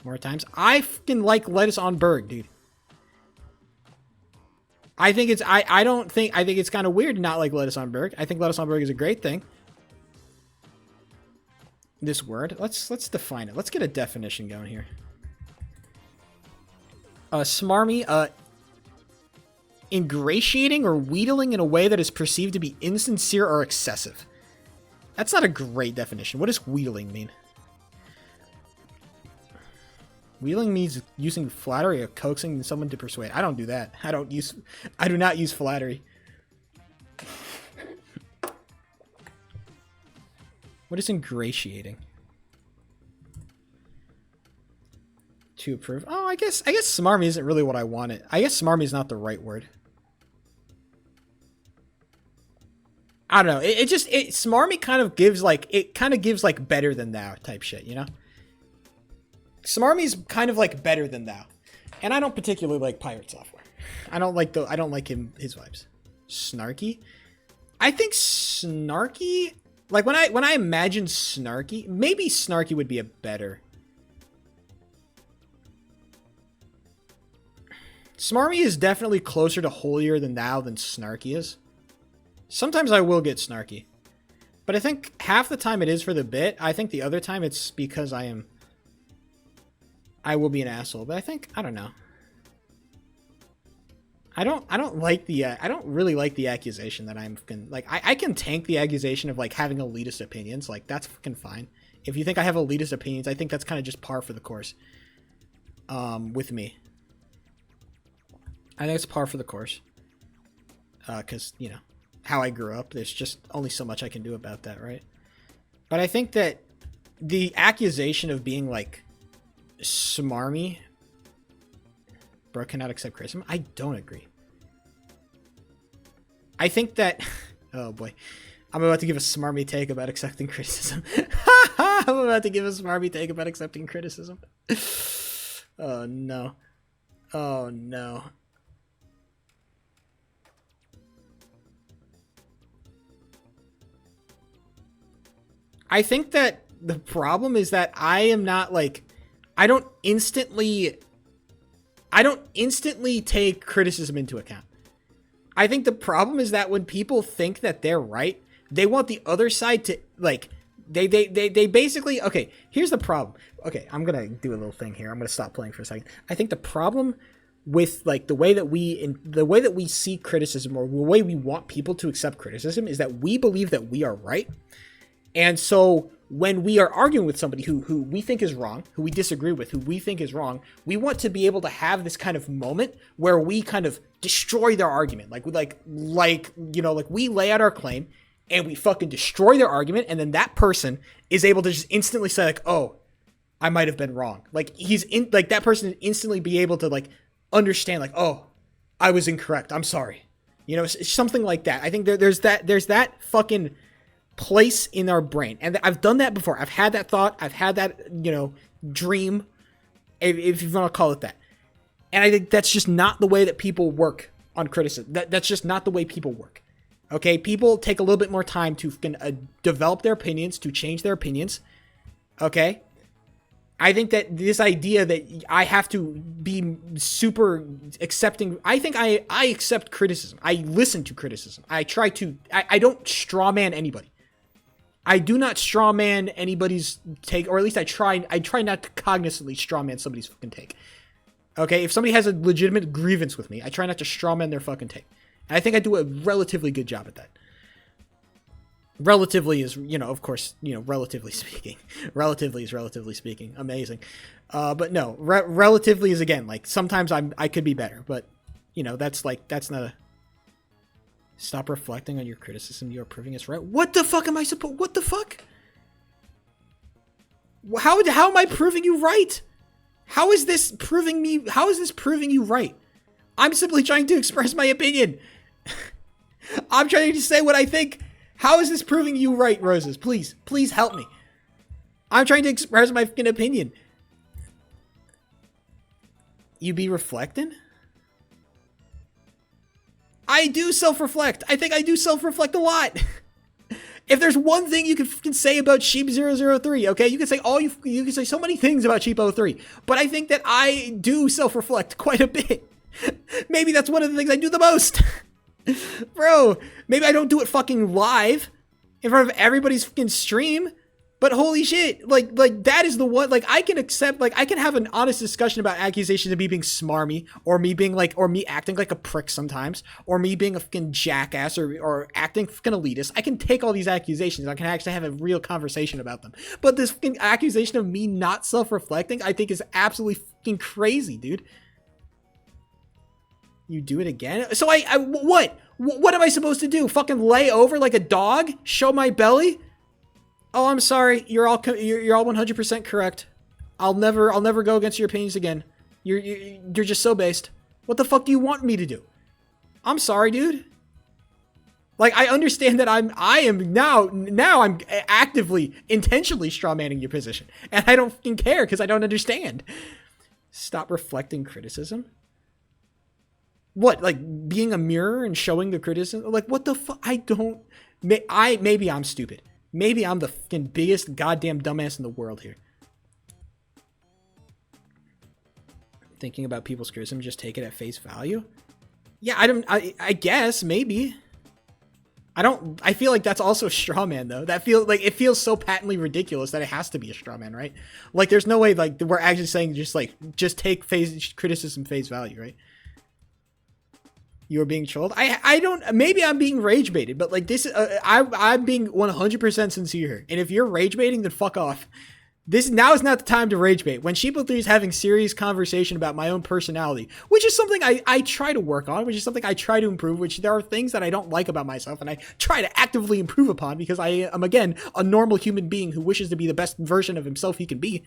A: More times, I fucking like Lettuce on Berg, dude. I think it's it's kind of weird to not like Lettuce on Berg. I think Lettuce on Berg is a great thing. This word, let's define it. Let's get a definition going here. Smarmy, ingratiating or wheedling in a way that is perceived to be insincere or excessive. That's not a great definition. What does wheedling mean? Wheedling means using flattery or coaxing someone to persuade. I don't do that. I do not use flattery. What is ingratiating? To approve. Oh, I guess smarmy isn't really what I wanted. I guess smarmy is not the right word. I don't know. Smarmy kind of gives like better than thou type shit, you know? Smarmy's kind of like better than thou. And I don't particularly like Pirate Software. I don't like his vibes. Snarky? I think snarky, like when I imagine snarky, maybe snarky would be a better. Smarmy is definitely closer to holier than thou than snarky is. Sometimes I will get snarky. But I think half the time it is for the bit. I think the other time it's because I will be an asshole. But I don't know. I don't really like the accusation that I'm fucking, like, I can tank the accusation of like having elitist opinions. Like, that's fucking fine. If you think I have elitist opinions, I think that's kind of just par for the course. With me. I think it's par for the course. Because, you know, how I grew up, there's just only so much I can do about that, right? But I think that the accusation of being, like, smarmy, bro cannot accept criticism, I don't agree. I think that... oh, boy. I'm about to give a smarmy take about accepting criticism. I'm about to give a smarmy take about accepting criticism. Oh, no. Oh, no. I think that the problem is that I am not like, I don't instantly take criticism into account. I think the problem is that when people think that they're right, they want the other side to like they basically okay, here's the problem. Okay, I'm gonna do a little thing here. I'm gonna stop playing for a second. I think the problem with like the way that we see criticism or the way we want people to accept criticism is that we believe that we are right. And so when we are arguing with somebody who we think is wrong, who we disagree with, who we think is wrong, we want to be able to have this kind of moment where we kind of destroy their argument. Like we lay out our claim and we fucking destroy their argument, and then that person is able to just instantly say like, oh, I might have been wrong. Like that person instantly be able to like understand like, oh, I was incorrect. I'm sorry. It's something like that. I think there's that fucking place in our brain. And I've done that before. I've had that thought. I've had that, dream, if you want to call it that. And I think that's just not the way that people work on criticism. That's just not the way people work. Okay? People take a little bit more time to develop their opinions, to change their opinions. Okay? I think that this idea that I have to be super accepting, I think I accept criticism. I listen to criticism. I don't straw man anybody. I do not straw man anybody's take, or at least I try not to cognizantly straw man somebody's fucking take. Okay, if somebody has a legitimate grievance with me, I try not to straw man their fucking take. And I think I do a relatively good job at that. Relatively is, of course, relatively speaking. Relatively is relatively speaking. Amazing. But no, relatively is, again, like, sometimes I could be better, but, that's not a... Stop reflecting on your criticism. You are proving it's right. What the fuck am I supposed... What the fuck? How am I proving you right? How is this proving you right? I'm simply trying to express my opinion. I'm trying to say what I think. How is this proving you right, Roses? Please help me. I'm trying to express my fucking opinion. You be reflecting? I do self-reflect. I think I do self-reflect a lot. If there's one thing you can say about Sheep003, okay, you can say you can say so many things about Sheep03, but I think that I do self-reflect quite a bit. Maybe that's one of the things I do the most. Bro, maybe I don't do it fucking live in front of everybody's fucking stream, but holy shit, like that is the one, like I can accept, like I can have an honest discussion about accusations of me being smarmy, or me being like, or me acting like a prick sometimes, or me being a fucking jackass, or acting fucking elitist. I can take all these accusations, I can actually have a real conversation about them. But this fucking accusation of me not self-reflecting, I think is absolutely fucking crazy, dude. You do it again? So what am I supposed to do? Fucking lay over like a dog? Show my belly? Oh, I'm sorry. You're all 100% correct. I'll never go against your opinions again. You're just so based. What the fuck do you want me to do? I'm sorry, dude. Like, I understand that I am now I'm actively, intentionally strawmanning your position, and I don't fucking care because I don't understand. Stop reflecting criticism. What, like being a mirror and showing the criticism? Like, what the fuck? Maybe I'm stupid. Maybe I'm the fucking biggest goddamn dumbass in the world here. Thinking about people's criticism, just take it at face value? Yeah, I guess, maybe. I feel like that's also a straw man, though. It feels so patently ridiculous that it has to be a straw man, right? Like, there's no way, like, we're actually saying just take criticism face value, right? You're being trolled. Maybe I'm being rage baited, but like this, I'm being 100% sincere here. And if you're rage baiting, then fuck off. Now is not the time to rage bait. When Sheep03 is having serious conversation about my own personality, which is something I try to work on, which is something I try to improve, which there are things that I don't like about myself and I try to actively improve upon because I am, again, a normal human being who wishes to be the best version of himself he can be.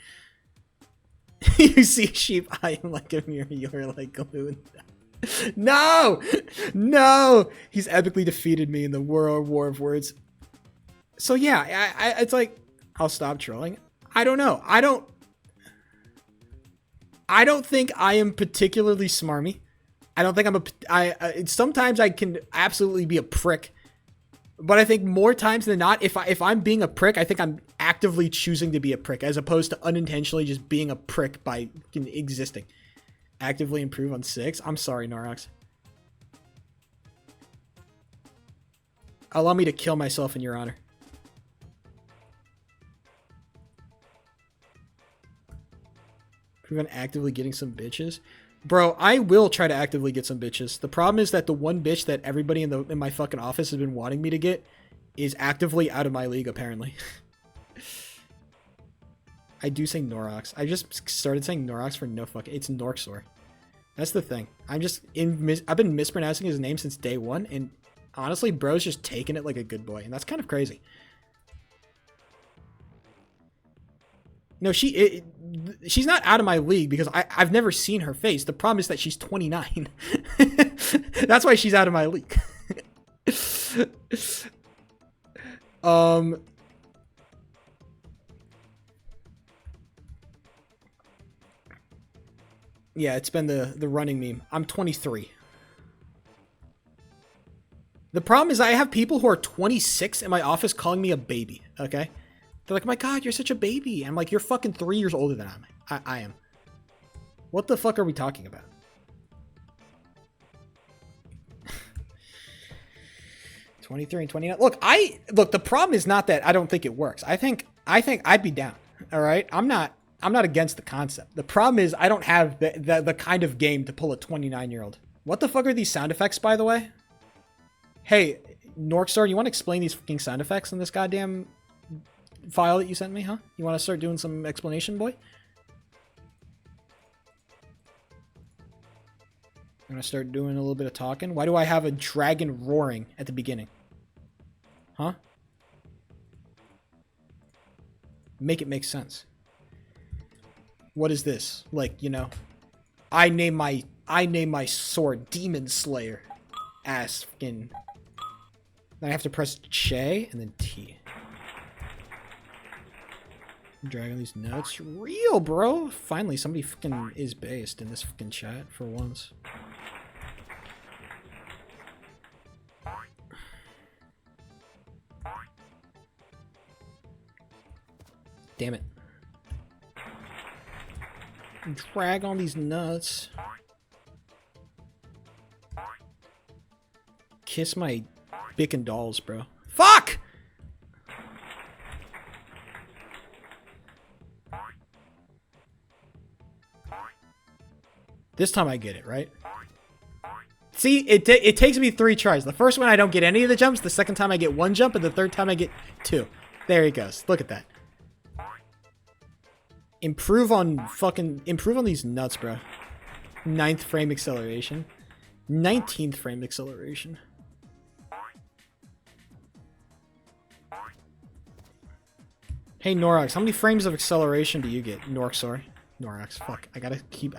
A: You see, Sheep, I am like a mirror, you're like glue. No! He's epically defeated me in the World War of Words. So yeah, it's like, I'll stop trolling. I don't know. I don't think I am particularly smarmy. I don't think sometimes I can absolutely be a prick. But I think more times than not, if I'm being a prick, I think I'm actively choosing to be a prick as opposed to unintentionally just being a prick by existing. Actively improve on 6. I'm sorry, Norox. Allow me to kill myself in your honor. Prevent actively getting some bitches. Bro, I will try to actively get some bitches. The problem is that the one bitch that everybody in my fucking office has been wanting me to get is actively out of my league, apparently. I do say Norox. I just started saying Norox for no fucking... It's Norxor. That's the thing. I've been mispronouncing his name since day one, and honestly, bro's just taking it like a good boy, and that's kind of crazy. No, she's not out of my league because I've never seen her face. The problem is that she's 29. That's why she's out of my league. Yeah, it's been the running meme. I'm 23. The problem is I have people who are 26 in my office calling me a baby, okay? They're like, my God, you're such a baby. I'm like, you're fucking 3 years older than I am. What the fuck are we talking about? 23 and 29. Look, the problem is not that I don't think it works. I think I'd be down. All right. I'm not against the concept. The problem is I don't have the kind of game to pull a 29-year-old. What the fuck are these sound effects, by the way? Hey, Norkstar, you want to explain these fucking sound effects in this goddamn file that you sent me, huh? You want to start doing some explanation, boy? I'm gonna start doing a little bit of talking. Why do I have a dragon roaring at the beginning? Huh? Make it make sense. What is this? Like, you know, I name my sword Demon Slayer. Ass fucking. Then I have to press J and then T. I'm dragging these notes. Real, bro. Finally, somebody fucking is based in this fucking chat for once. Damn it. Drag on these nuts. Kiss my Bic and dolls, bro. Fuck! This time I get it, right? See, it takes me 3 tries. The first one I don't get any of the jumps. The second time I get 1 jump, and the third time I get 2. There he goes. Look at that. Improve on these nuts, bro. 9th frame acceleration. 19th frame acceleration. Hey Norax, how many frames of acceleration do you get? Norxor. Norax, fuck. I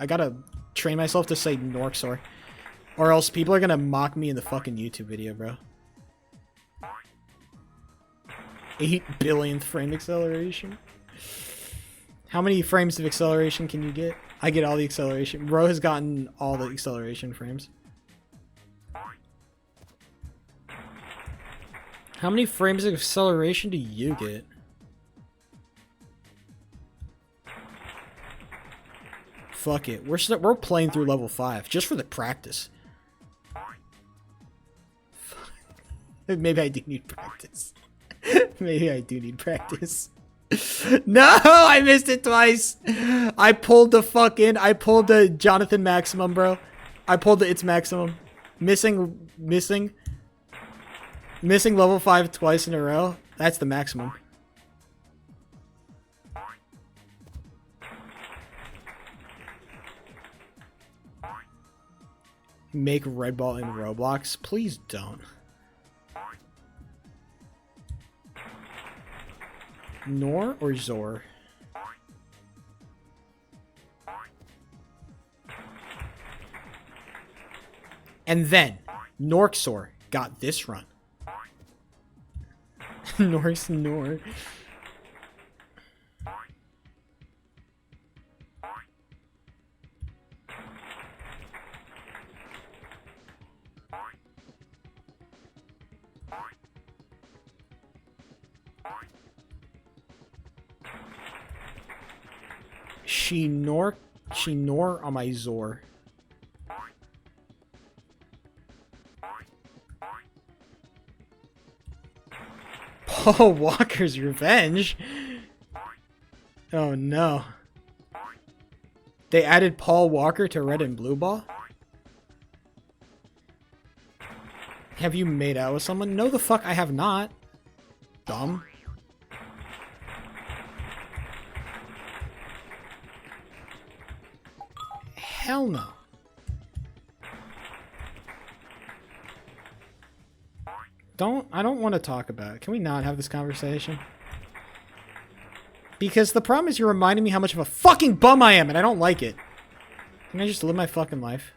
A: gotta train myself to say Norxor. Or else people are gonna mock me in the fucking YouTube video, bro. 8 billionth frame acceleration. How many frames of acceleration can you get? I get all the acceleration. Bro has gotten all the acceleration frames. How many frames of acceleration do you get? Fuck it. We're playing through level 5 just for the practice. Maybe I do need practice. Maybe I do need practice. No, I missed it twice. I pulled the Jonathan maximum, bro. I pulled the it's maximum. Missing level 5 twice in a row. That's the maximum. Make Red Ball in Roblox? Please don't. Nor or Zor? And then, Norxor got this run. Nor. She nor on my Zor. Paul Walker's Revenge? Oh no. They added Paul Walker to Red and Blue Ball? Have you made out with someone? No, the fuck I have not. Dumb. Hell no. I don't want to talk about it. Can we not have this conversation? Because the problem is you're reminding me how much of a fucking bum I am, and I don't like it. Can I just live my fucking life?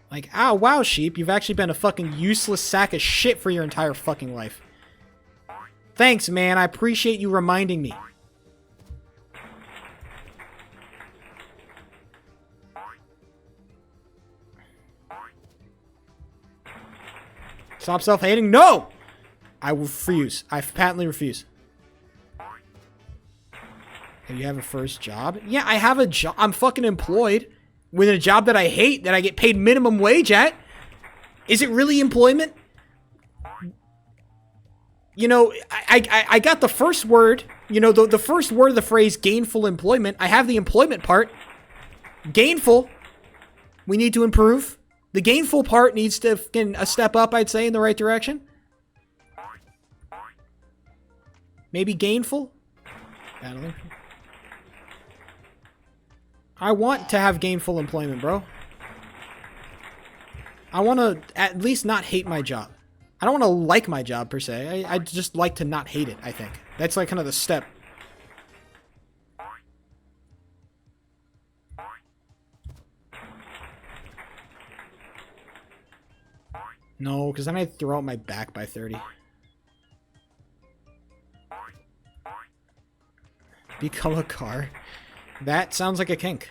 A: Like, ow, wow, sheep, you've actually been a fucking useless sack of shit for your entire fucking life. Thanks, man, I appreciate you reminding me. Stop self-hating? No! I refuse. I patently refuse. You have a first job? Yeah, I have a job. I'm fucking employed with a job that I hate, that I get paid minimum wage at. Is it really employment? You know, I got the first word, you know, the first word of the phrase gainful employment. I have the employment part. Gainful. We need to improve. The gainful part needs to step up, I'd say, in the right direction. Maybe gainful? Battling. I want to have gainful employment, bro. I want to at least not hate my job. I don't want to like my job, per se. I just like to not hate it, I think. That's like kind of the step. No, because then I'd throw out my back by 30. Become a car. That sounds like a kink.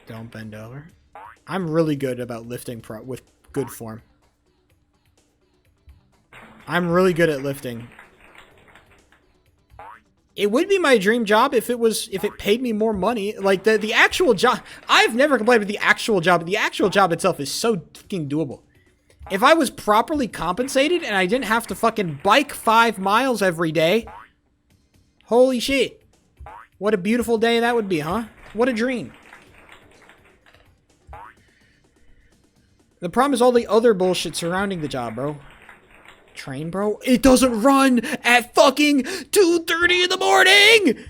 A: Don't bend over. I'm really good about lifting with good form. I'm really good at lifting. It would be my dream job if it paid me more money. Like the actual job. I've never complained with the actual job. The actual job itself is so fucking doable. If I was properly compensated and I didn't have to fucking bike 5 miles every day. Holy shit. What a beautiful day that would be, huh? What a dream. The problem is all the other bullshit surrounding the job, bro. Train, bro? It doesn't run at fucking 2:30 in the morning!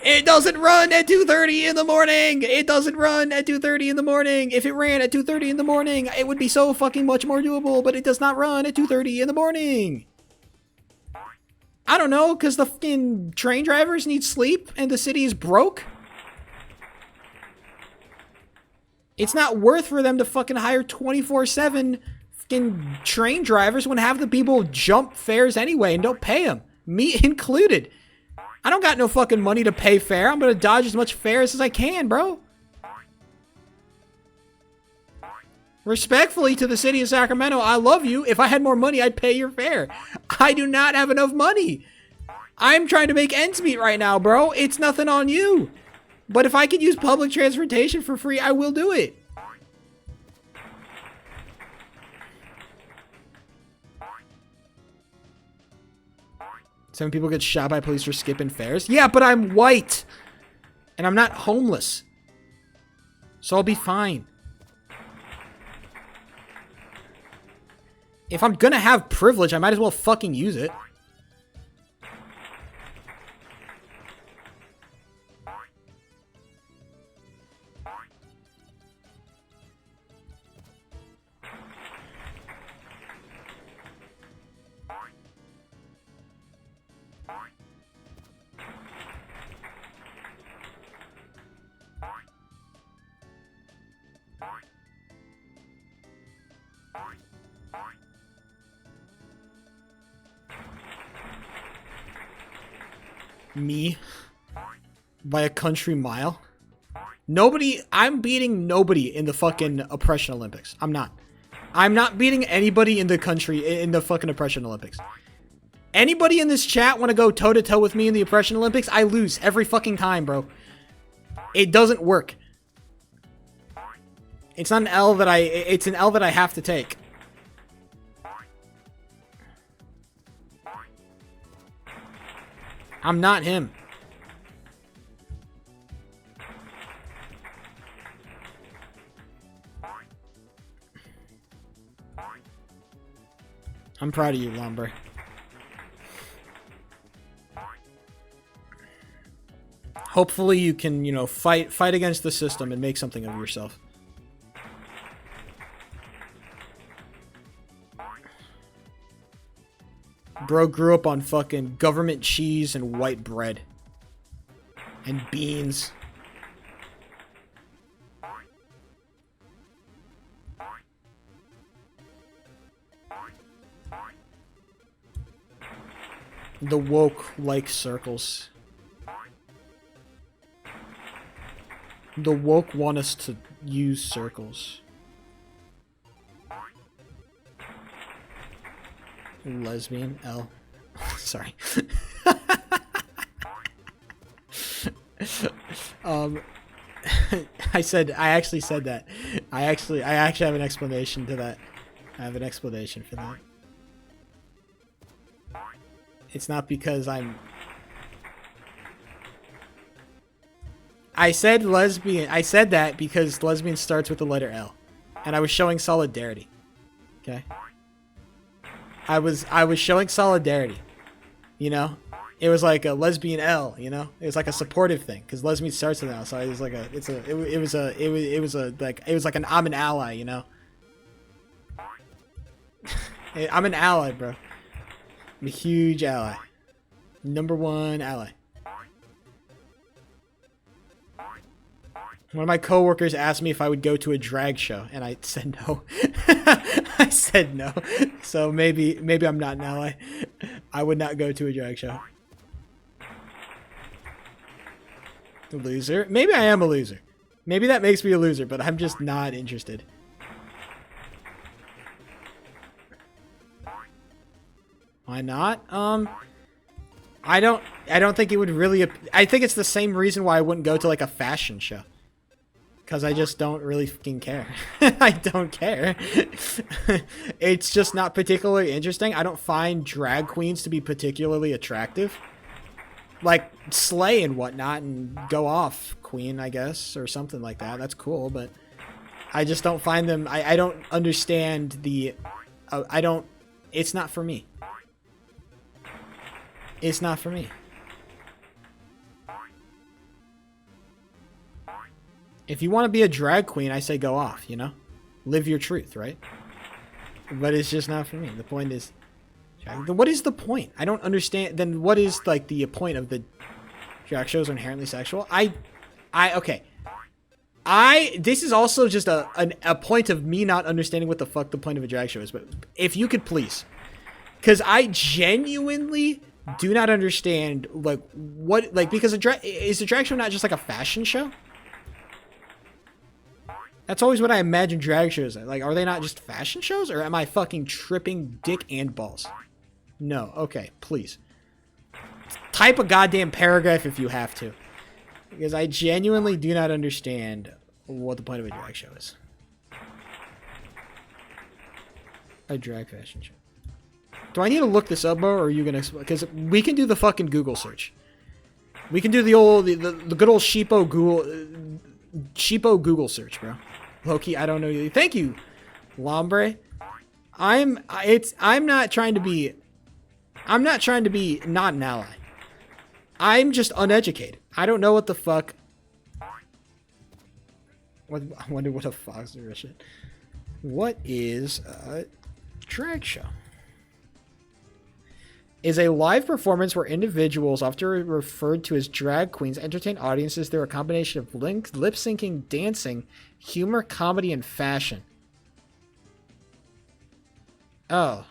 A: It doesn't run at 2:30 in the morning! It doesn't run at 2:30 in the morning! If it ran at 2:30 in the morning, it would be so fucking much more doable, but it does not run at 2:30 in the morning! I don't know, because the fucking train drivers need sleep and the city is broke? It's not worth for them to fucking hire 24/7 fucking train drivers when half the people jump fares anyway and don't pay them. Me included. I don't got no fucking money to pay fare. I'm gonna dodge as much fares as I can, bro. Respectfully to the city of Sacramento, I love you. If I had more money, I'd pay your fare. I do not have enough money. I'm trying to make ends meet right now, bro. It's nothing on you. But if I could use public transportation for free, I will do it. Some people get shot by police for skipping fares. Yeah, but I'm white. And I'm not homeless. So I'll be fine. If I'm gonna have privilege, I might as well fucking use it. Me by a country mile. I'm beating nobody in the fucking Oppression Olympics. I'm not beating anybody in the country in the fucking Oppression Olympics. Anybody in this chat want to go toe to toe with me in the Oppression Olympics? I lose every fucking time, bro. It doesn't work. It's not an L that it's an L that I have to take. I'm not him. I'm proud of you, Lombre. Hopefully you can, you know, fight against the system and make something of yourself. Bro grew up on fucking government cheese and white bread. And beans. The woke like circles. The woke want us to use circles. Lesbian L. Sorry. I actually said that. I actually have an explanation to that. I have an explanation for that. It's not because I said lesbian. I said that because lesbian starts with the letter L. And I was showing solidarity. Okay? I was showing solidarity. You know? It was like a lesbian L, you know? It was like a supportive thing cuz lesbian starts with L. So it was like it was like an I'm an ally, you know? I'm an ally, bro. I'm a huge ally. #1 ally. One of my coworkers asked me if I would go to a drag show, and I said no. I said no. So maybe I'm not an ally. I would not go to a drag show. A loser? Maybe I am a loser. Maybe that makes me a loser, but I'm just not interested. Why not? I don't think it would really. I think it's the same reason why I wouldn't go to like a fashion show. Because I just don't really fucking care. I don't care. It's just not particularly interesting. I don't find drag queens to be particularly attractive. Like, slay and whatnot and go off, queen, I guess, or something like that. That's cool, but I just don't find them. I don't understand the. I don't. It's not for me. It's not for me. If you want to be a drag queen, I say go off, you know? Live your truth, right? But it's just not for me. The point is... What is the point? I don't understand. Then what is, like, the point of the drag shows are inherently sexual? Okay. This is also just a point of me not understanding what the fuck the point of a drag show is. But if you could please. Because I genuinely do not understand, like, what... Like, because is a drag show not just, like, a fashion show? That's always what I imagine drag shows are. Like, are they not just fashion shows? Or am I fucking tripping dick and balls? No. Okay, please. Type a goddamn paragraph if you have to. Because I genuinely do not understand what the point of a drag show is. A drag fashion show. Do I need to look this up, Mo, or are you going to... Because we can do the fucking Google search. We can do the good old sheepo Google search, bro. Loki, I don't know you. Thank you, Lombre. I'm not trying to be not an ally. I'm just uneducated. I don't know what the fuck. I wonder what a fox or shit. What is a drag show? Is a live performance where individuals, often referred to as drag queens, entertain audiences through a combination of lip syncing, dancing, humor, comedy, and fashion. Oh.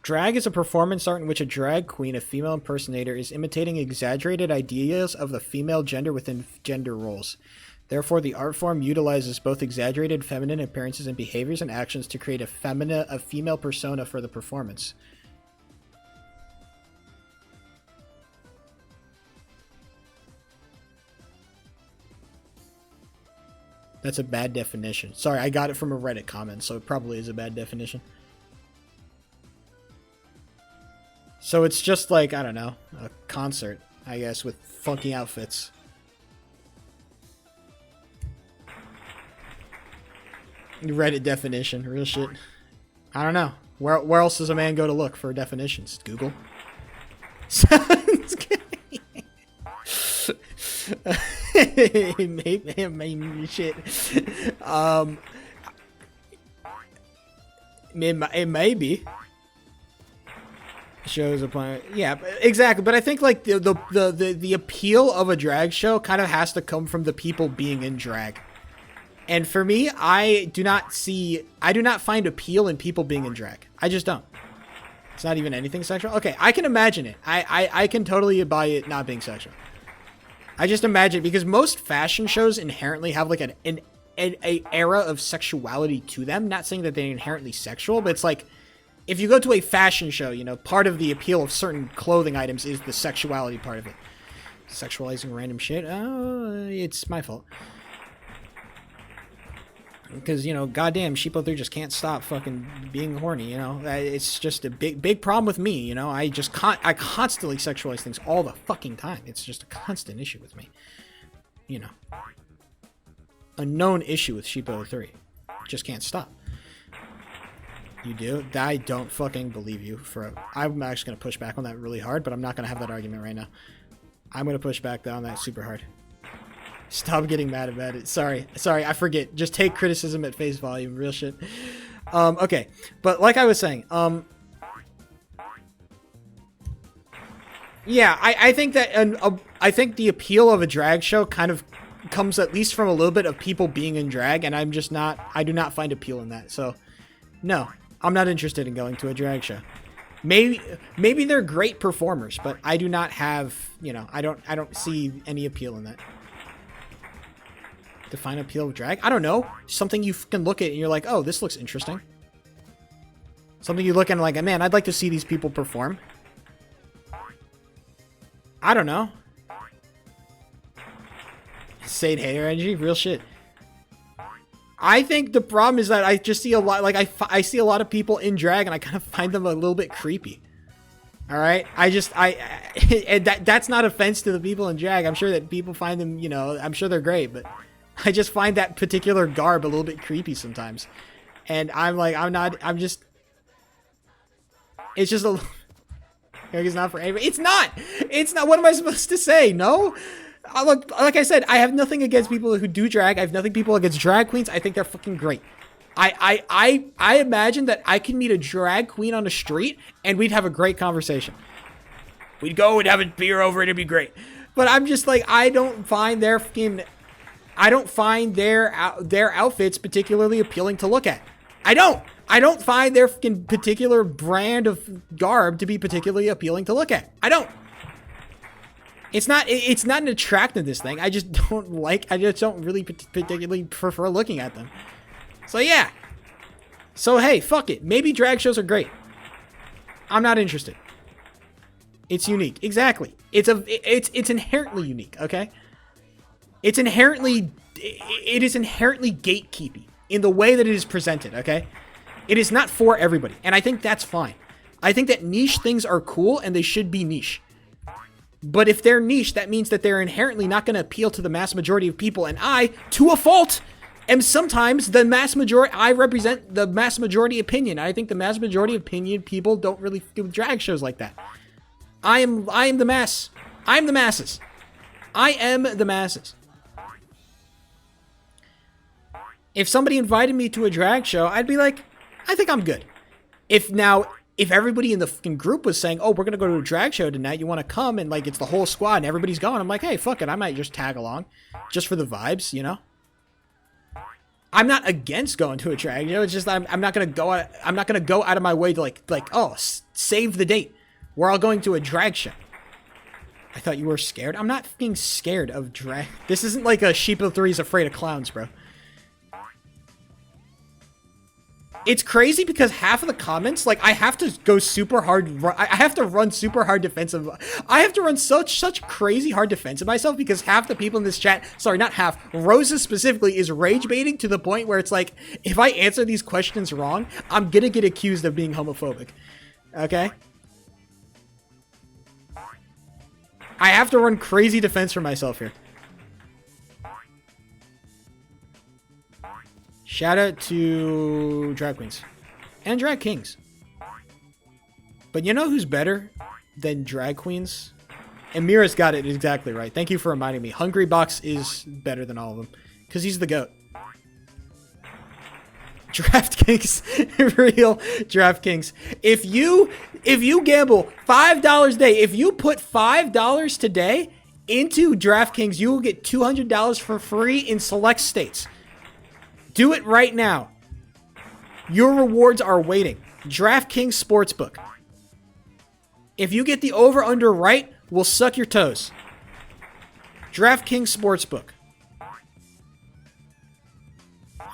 A: Drag is a performance art in which a drag queen, a female impersonator, is imitating exaggerated ideas of the female gender within gender roles. Therefore, the art form utilizes both exaggerated feminine appearances and behaviors and actions to create a female persona for the performance. That's a bad definition. Sorry, I got it from a Reddit comment, so it probably is a bad definition. So it's just like, I don't know, a concert, I guess, with funky outfits. Reddit definition, real shit. I don't know. Where else does a man go to look for definitions? Google? Sounds good. Maybe shit. It may be. Shows a point. Yeah, exactly. But I think like the appeal of a drag show kind of has to come from the people being in drag. And for me, I do not find appeal in people being in drag. I just don't. It's not even anything sexual. Okay, I can imagine it. I can totally buy it not being sexual. I just imagine, because most fashion shows inherently have like an era of sexuality to them. Not saying that they're inherently sexual, but it's like, if you go to a fashion show, you know, part of the appeal of certain clothing items is the sexuality part of it. Sexualizing random shit? Oh, it's my fault. Because, you know, goddamn, Sheepo 3 just can't stop fucking being horny, you know? It's just a big problem with me, you know? I constantly sexualize things all the fucking time. It's just a constant issue with me. You know. A known issue with Sheepo 3. Just can't stop. You do? I don't fucking believe you. I'm actually going to push back on that really hard, but I'm not going to have that argument right now. I'm going to push back on that super hard. Stop getting mad about it. Sorry, I forget. Just take criticism at face value. Real shit. Okay, but like I was saying, yeah, I think that I think the appeal of a drag show kind of comes at least from a little bit of people being in drag, and I do not find appeal in that. So, no, I'm not interested in going to a drag show. Maybe they're great performers, but I do not have, you know, I don't see any appeal in that. Define appeal of drag? I don't know. Something you can look at and you're like, oh, this looks interesting. Something you look at and like, man, I'd like to see these people perform. I don't know. Sade hater energy? Real shit. I think the problem is that I just see a lot, like I see a lot of people in drag and I kind of find them a little bit creepy. All right, and that's not offense to the people in drag. I'm sure that people find them, you know, I'm sure they're great, but I just find that particular garb a little bit creepy sometimes. And I'm like, it's just a, it's not for everybody. It's not, what am I supposed to say? No? Look, like I said, I have nothing against people who do drag. I have nothing against drag queens. I think they're fucking great. I imagine that I can meet a drag queen on the street and we'd have a great conversation. We'd go and have a beer over it. It'd be great. But I'm just like, I don't find their outfits particularly appealing to look at. I don't find their fucking particular brand of garb to be particularly appealing to look at. I don't. It's not an attractiveness thing. I just don't really particularly prefer looking at them. So yeah. So hey, fuck it. Maybe drag shows are great. I'm not interested. It's unique. Exactly. It's inherently unique, okay? It is inherently gatekeeping in the way that it is presented, okay? It is not for everybody, and I think that's fine. I think that niche things are cool and they should be niche. But if they're niche, that means that they're inherently not going to appeal to the mass majority of people, and I, to a fault, am sometimes the mass majority. I represent the mass majority opinion. I think the mass majority opinion people don't really do drag shows like that. I am the mass. I'm the masses. I am the masses. If somebody invited me to a drag show, I'd be like, I think I'm good. If everybody in the fucking group was saying, oh, we're going to go to a drag show tonight, you want to come, and like it's the whole squad and everybody's going, I'm like, hey, fuck it, I might just tag along just for the vibes, you know? I'm not against going to a drag show. It's just I'm not going to go out of my way to like save the date. We're all going to a drag show. I thought you were scared. I'm not fucking scared of drag. This isn't like a Sheepo 3's afraid of clowns, bro. It's crazy because half of the comments, like, I have to go super hard. I have to run super hard defensive. I have to run such crazy hard defense of myself because half the people in this chat, sorry, not half, Rosa specifically is rage baiting to the point where it's like, if I answer these questions wrong, I'm gonna get accused of being homophobic. Okay? I have to run crazy defense for myself here. Shout out to drag queens and drag kings. But you know who's better than drag queens? And Mira's got it exactly right. Thank you for reminding me. Hungry Box is better than all of them because he's the GOAT. DraftKings, real DraftKings. If you gamble $5 a day, if you put $5 today into DraftKings, you will get $200 for free in select states. Do it right now. Your rewards are waiting. DraftKings Sportsbook. If you get the over-under right, we'll suck your toes. DraftKings Sportsbook.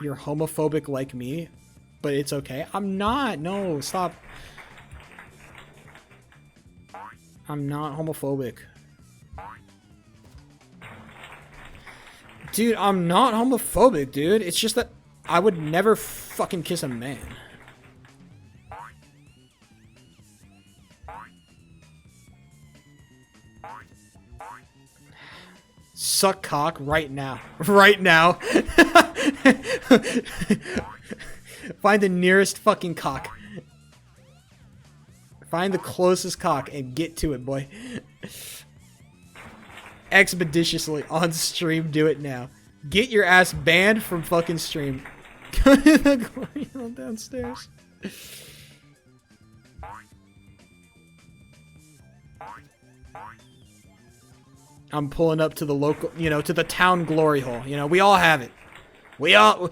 A: You're homophobic like me, but it's okay. I'm not. No, stop. I'm not homophobic. Dude, I'm not homophobic, dude. It's just that I would never fucking kiss a man. Suck cock right now. Right now. Find the nearest fucking cock. Find the closest cock and get to it, boy. Expeditiously on stream, do it now. Get your ass banned from fucking stream. Go to the glory hole downstairs. I'm pulling up to the local, to the town glory hole. We all have it. We all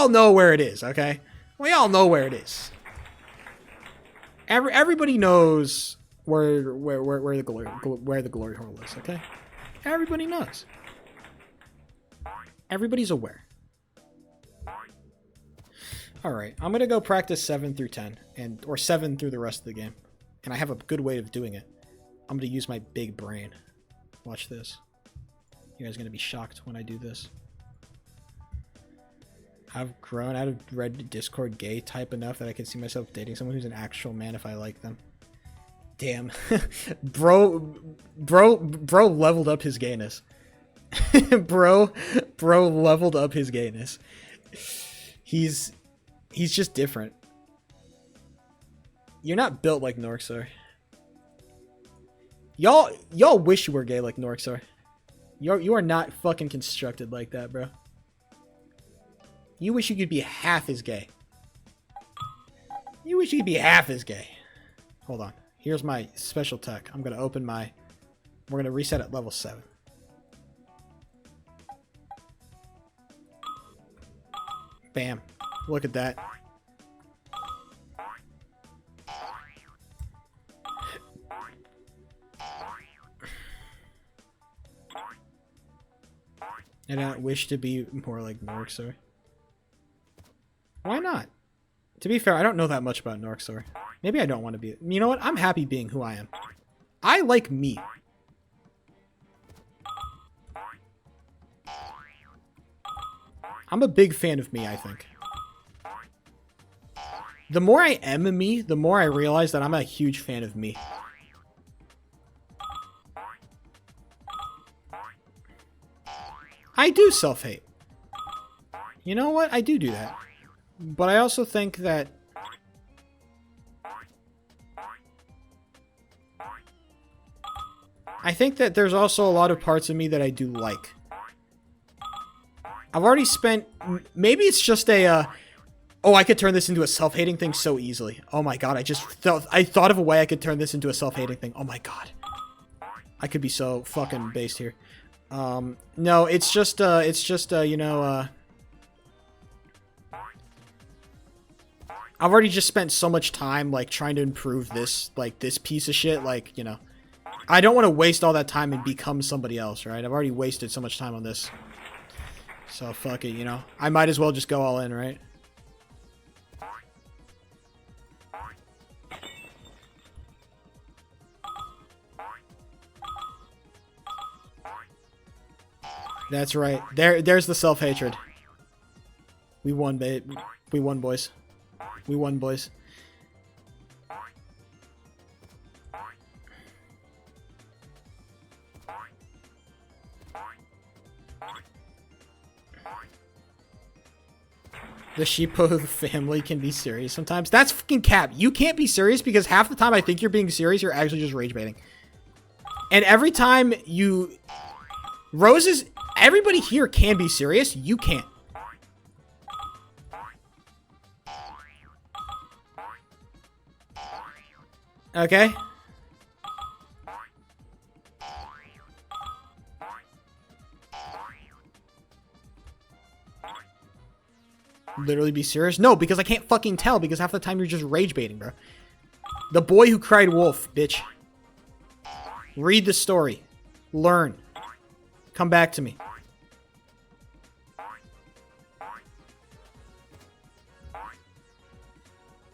A: know where it is, okay? We all know where it is. Everybody knows where the glory hole is, okay? Everybody knows. Everybody's aware. All right, I'm gonna go practice 7 through 10, or 7 through the rest of the game, and I have a good way of doing it. I'm gonna use my big brain. Watch this. You guys are gonna be shocked when I do this. I've grown out of red Discord gay type enough that I can see myself dating someone who's an actual man if I like them. Damn. bro leveled up his gayness. bro leveled up his gayness. He's just different. You're not built like Norxor. Y'all wish you were gay like Norxor. You are not fucking constructed like that, bro. You wish you could be half as gay. You wish you could be half as gay. Hold on. Here's my special tech. I'm gonna open my... We're gonna reset at level 7. Bam. Look at that. I don't wish to be more like Norxor. Why not? To be fair, I don't know that much about Norxor. Maybe I don't want to be... You know what? I'm happy being who I am. I like me. I'm a big fan of me, I think. The more I am me, the more I realize that I'm a huge fan of me. I do self-hate. You know what? I do that. But I also think that... I think that there's also a lot of parts of me that I do like. I've already spent... Maybe it's just a... oh, I could turn this into a self-hating thing so easily. Oh my god, I thought of a way I could turn this into a self-hating thing. Oh my god. I could be so fucking based here. No, it's just, you know, I've already just spent so much time, like, trying to improve this, like, this piece of shit, like, you know. I don't want to waste all that time and become somebody else, right? I've already wasted so much time on this. So, fuck it, you know. I might as well just go all in, right? That's right. There's the self-hatred. We won, babe. We won, boys. We won, boys. The sheepo family can be serious sometimes. That's fucking cap. You can't be serious because half the time I think you're being serious, you're actually just rage baiting. And every time you... Roses... Everybody here can be serious. You can't. Okay? Literally be serious? No, because I can't fucking tell because half the time you're just rage baiting, bro. The boy who cried wolf, bitch. Read the story. Learn. Come back to me.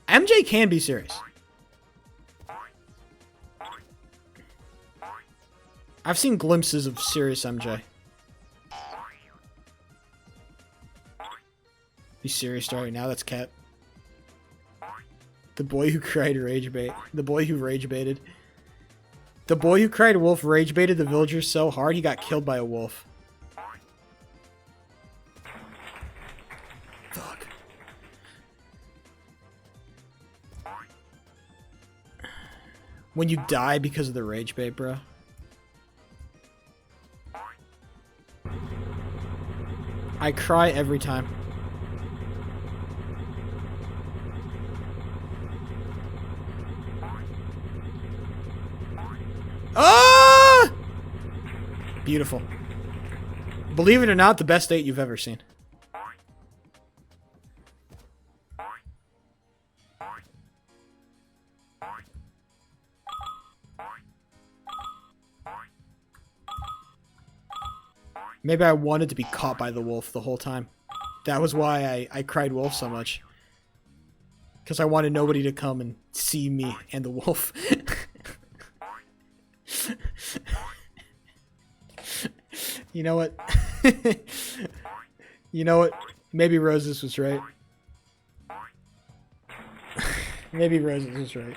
A: MJ can be serious. I've seen glimpses of serious MJ. Be serious right now, that's cat. The boy who cried rage bait. The boy who rage baited. The boy who cried wolf rage baited the villagers so hard he got killed by a wolf. Fuck. When you die because of the rage bait, bro. I cry every time. Ah! Beautiful. Believe it or not, the best date you've ever seen. Maybe I wanted to be caught by the wolf the whole time. That was why I cried wolf so much. Because I wanted nobody to come and see me and the wolf. You know what? You know what? Maybe Roses was right. Maybe Roses was right.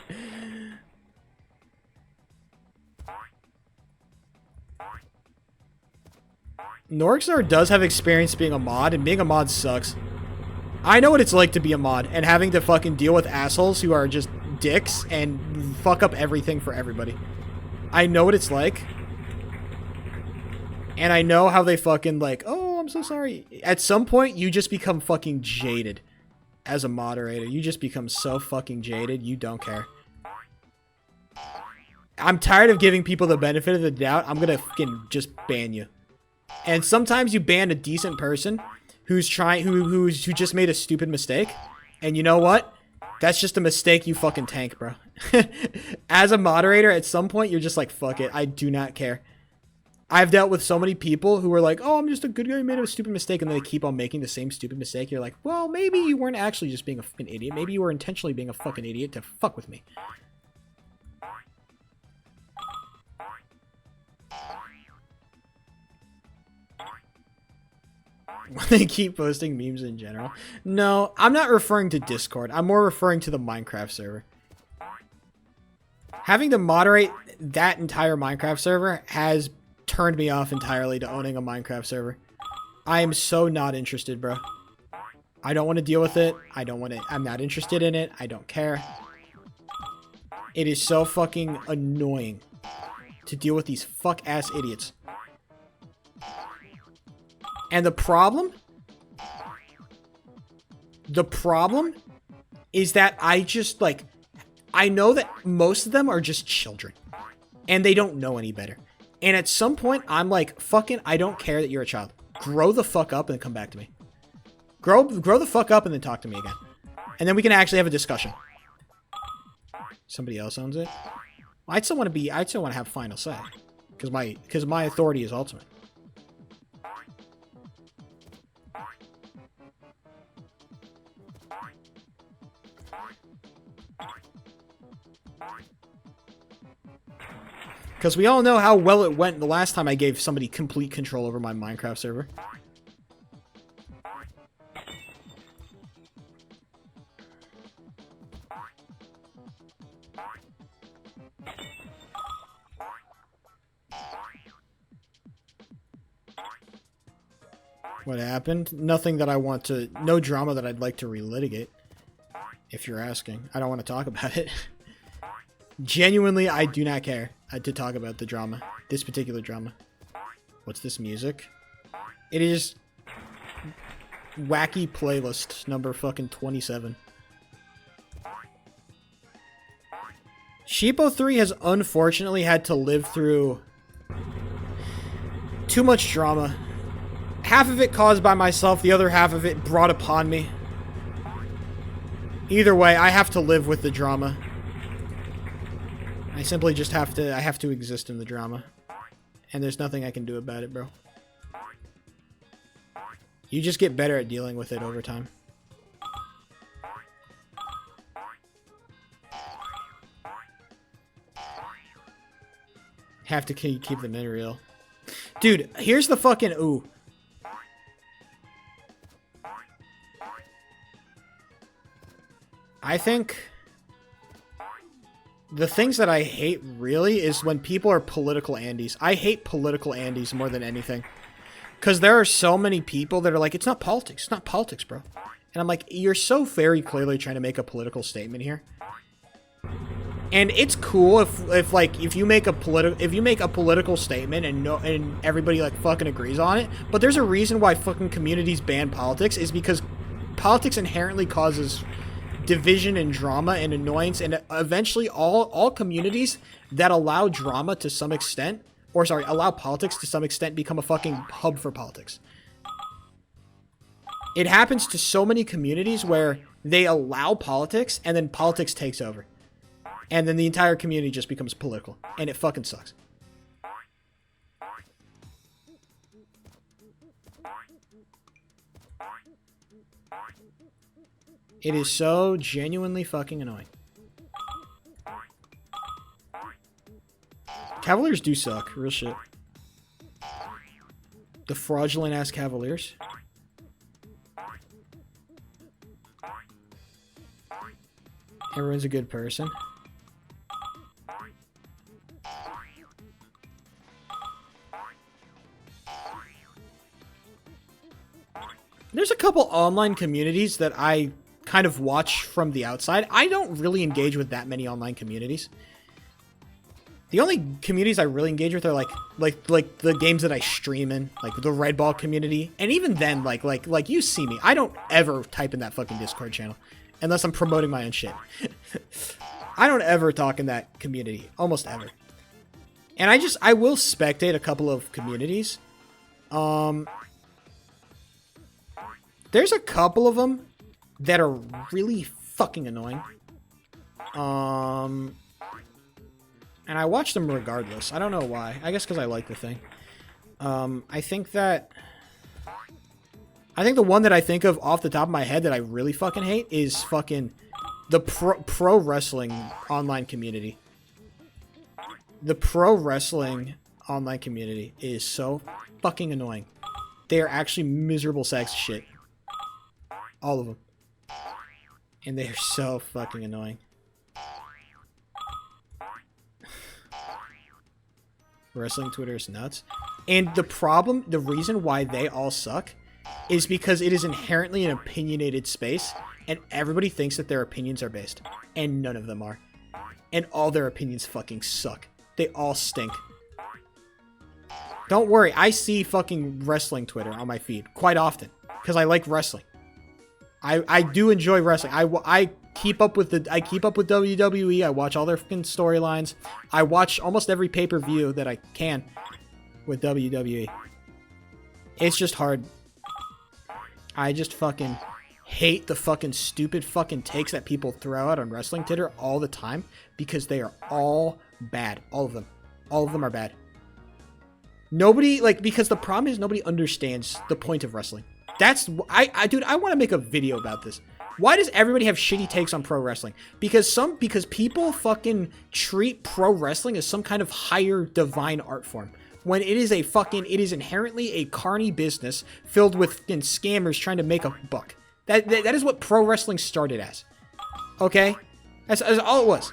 A: Norixar does have experience being a mod, and being a mod sucks. I know what it's like to be a mod, and having to fucking deal with assholes who are just dicks and fuck up everything for everybody. I know what it's like. And I know how they fucking like, oh, I'm so sorry. At some point, you just become fucking jaded as a moderator. You just become so fucking jaded, you don't care. I'm tired of giving people the benefit of the doubt. I'm gonna fucking just ban you. And sometimes you ban a decent person who's trying, who just made a stupid mistake. And you know what? That's just a mistake you fucking tank, bro. As a moderator, at some point, you're just like, fuck it. I do not care. I've dealt with so many people who are like, oh, I'm just a good guy who made a stupid mistake. And then they keep on making the same stupid mistake. You're like, well, maybe you weren't actually just being a fucking idiot. Maybe you were intentionally being a fucking idiot to fuck with me. They keep posting memes in general. No, I'm not referring to Discord. I'm more referring to the Minecraft server. Having to moderate that entire Minecraft server has turned me off entirely to owning a Minecraft server. I am so not interested, bro. I don't want to deal with it. I'm not interested in it. I don't care. It is so fucking annoying to deal with these fuck-ass idiots. And the problem is that I just, like, I know that most of them are just children. And they don't know any better. And at some point, I'm like, fucking, I don't care that you're a child. Grow the fuck up and then come back to me. Grow the fuck up and then talk to me again. And then we can actually have a discussion. Somebody else owns it? I'd still want to have final say. Because my authority is ultimate. Because we all know how well it went the last time I gave somebody complete control over my Minecraft server. What happened? Nothing that I want to... No drama that I'd like to relitigate. If you're asking. I don't want to talk about it. Genuinely, I do not care to talk about the drama. This particular drama. What's this music? It is... Wacky playlist number fucking 27. Sheepo3 has unfortunately had to live through... too much drama. Half of it caused by myself, the other half of it brought upon me. Either way, I have to live with the drama. I simply just have to exist in the drama. And there's nothing I can do about it, bro. You just get better at dealing with it over time. Have to keep them in real. Dude, here's the fucking... Ooh. I think the things that I hate really is when people are political Andes. I hate political Andes more than anything. Because there are so many people that are like, it's not politics. It's not politics, bro. And I'm like, you're so very clearly trying to make a political statement here. And it's cool if you make a political statement and everybody like fucking agrees on it. But there's a reason why fucking communities ban politics is because politics inherently causes division and drama and annoyance, and eventually all communities that allow drama to some extent, or sorry, allow politics to some extent, become a fucking hub for politics. It happens to so many communities where they allow politics and then politics takes over. And then the entire community just becomes political. And it fucking sucks. It is so genuinely fucking annoying. Cavaliers do suck. Real shit. The fraudulent ass Cavaliers. Everyone's a good person. There's a couple online communities that I kind of watch from the outside. I don't really engage with that many online communities. The only communities I really engage with are like the games that I stream in, like the Red Ball community. And even then, like you see me, I don't ever type in that fucking Discord channel unless I'm promoting my own shit. I don't ever talk in that community, almost ever. And I will spectate a couple of communities. There's a couple of them that are really fucking annoying. And I watch them regardless. I don't know why. I guess because I like the thing. I think the one that I think of off the top of my head that I really fucking hate is fucking the pro wrestling online community. The pro wrestling online community is so fucking annoying. They are actually miserable sacks of shit. All of them. And they are so fucking annoying. Wrestling Twitter is nuts. And the reason why they all suck is because it is inherently an opinionated space, and everybody thinks that their opinions are based. And none of them are. And all their opinions fucking suck. They all stink. Don't worry, I see fucking wrestling Twitter on my feed quite often. Because I like wrestling. I do enjoy wrestling. I keep up with WWE. I watch all their fucking storylines. I watch almost every pay-per-view that I can with WWE. It's just hard. I just fucking hate the fucking stupid fucking takes that people throw out on wrestling Twitter all the time because they are all bad. All of them. All of them are bad. Nobody, because the problem is nobody understands the point of wrestling. Dude, I want to make a video about this. Why does everybody have shitty takes on pro wrestling? Because people fucking treat pro wrestling as some kind of higher divine art form. When it is inherently a carny business filled with fucking scammers trying to make a buck. That is what pro wrestling started as. Okay? That's all it was.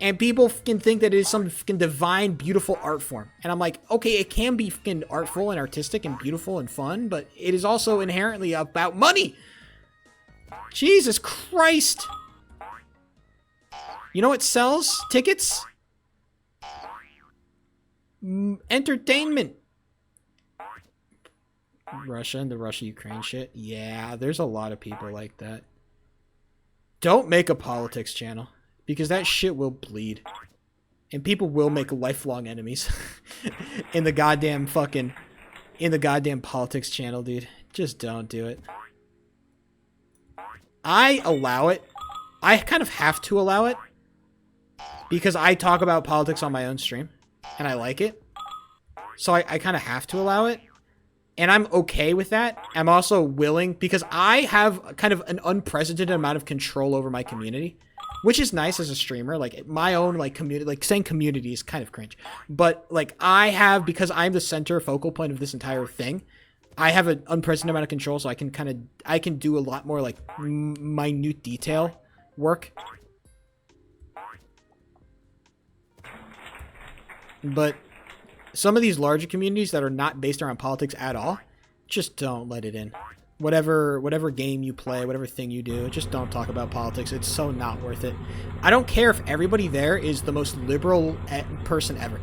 A: And people fucking think that it is some fucking divine, beautiful art form. And I'm like, okay, it can be fucking artful and artistic and beautiful and fun, but it is also inherently about money. Jesus Christ. You know what sells tickets? Entertainment. Russia and the Russia-Ukraine shit. Yeah, there's a lot of people like that. Don't make a politics channel. Because that shit will bleed. And people will make lifelong enemies. in the goddamn politics channel, dude. Just don't do it. I allow it. I kind of have to allow it. Because I talk about politics on my own stream. And I like it. So I kind of have to allow it. And I'm okay with that. I'm also willing, because I have kind of an unprecedented amount of control over my community. Which is nice as a streamer. Like, my own, like, community, like, saying community is kind of cringe. But, like, I have, because I'm the center focal point of this entire thing, I have an unprecedented amount of control, so I can do a lot more, like, minute detail work. But some of these larger communities that are not based around politics at all, just don't let it in. Whatever game you play, whatever thing you do, just don't talk about politics. It's so not worth it. I don't care if everybody there is the most liberal person ever.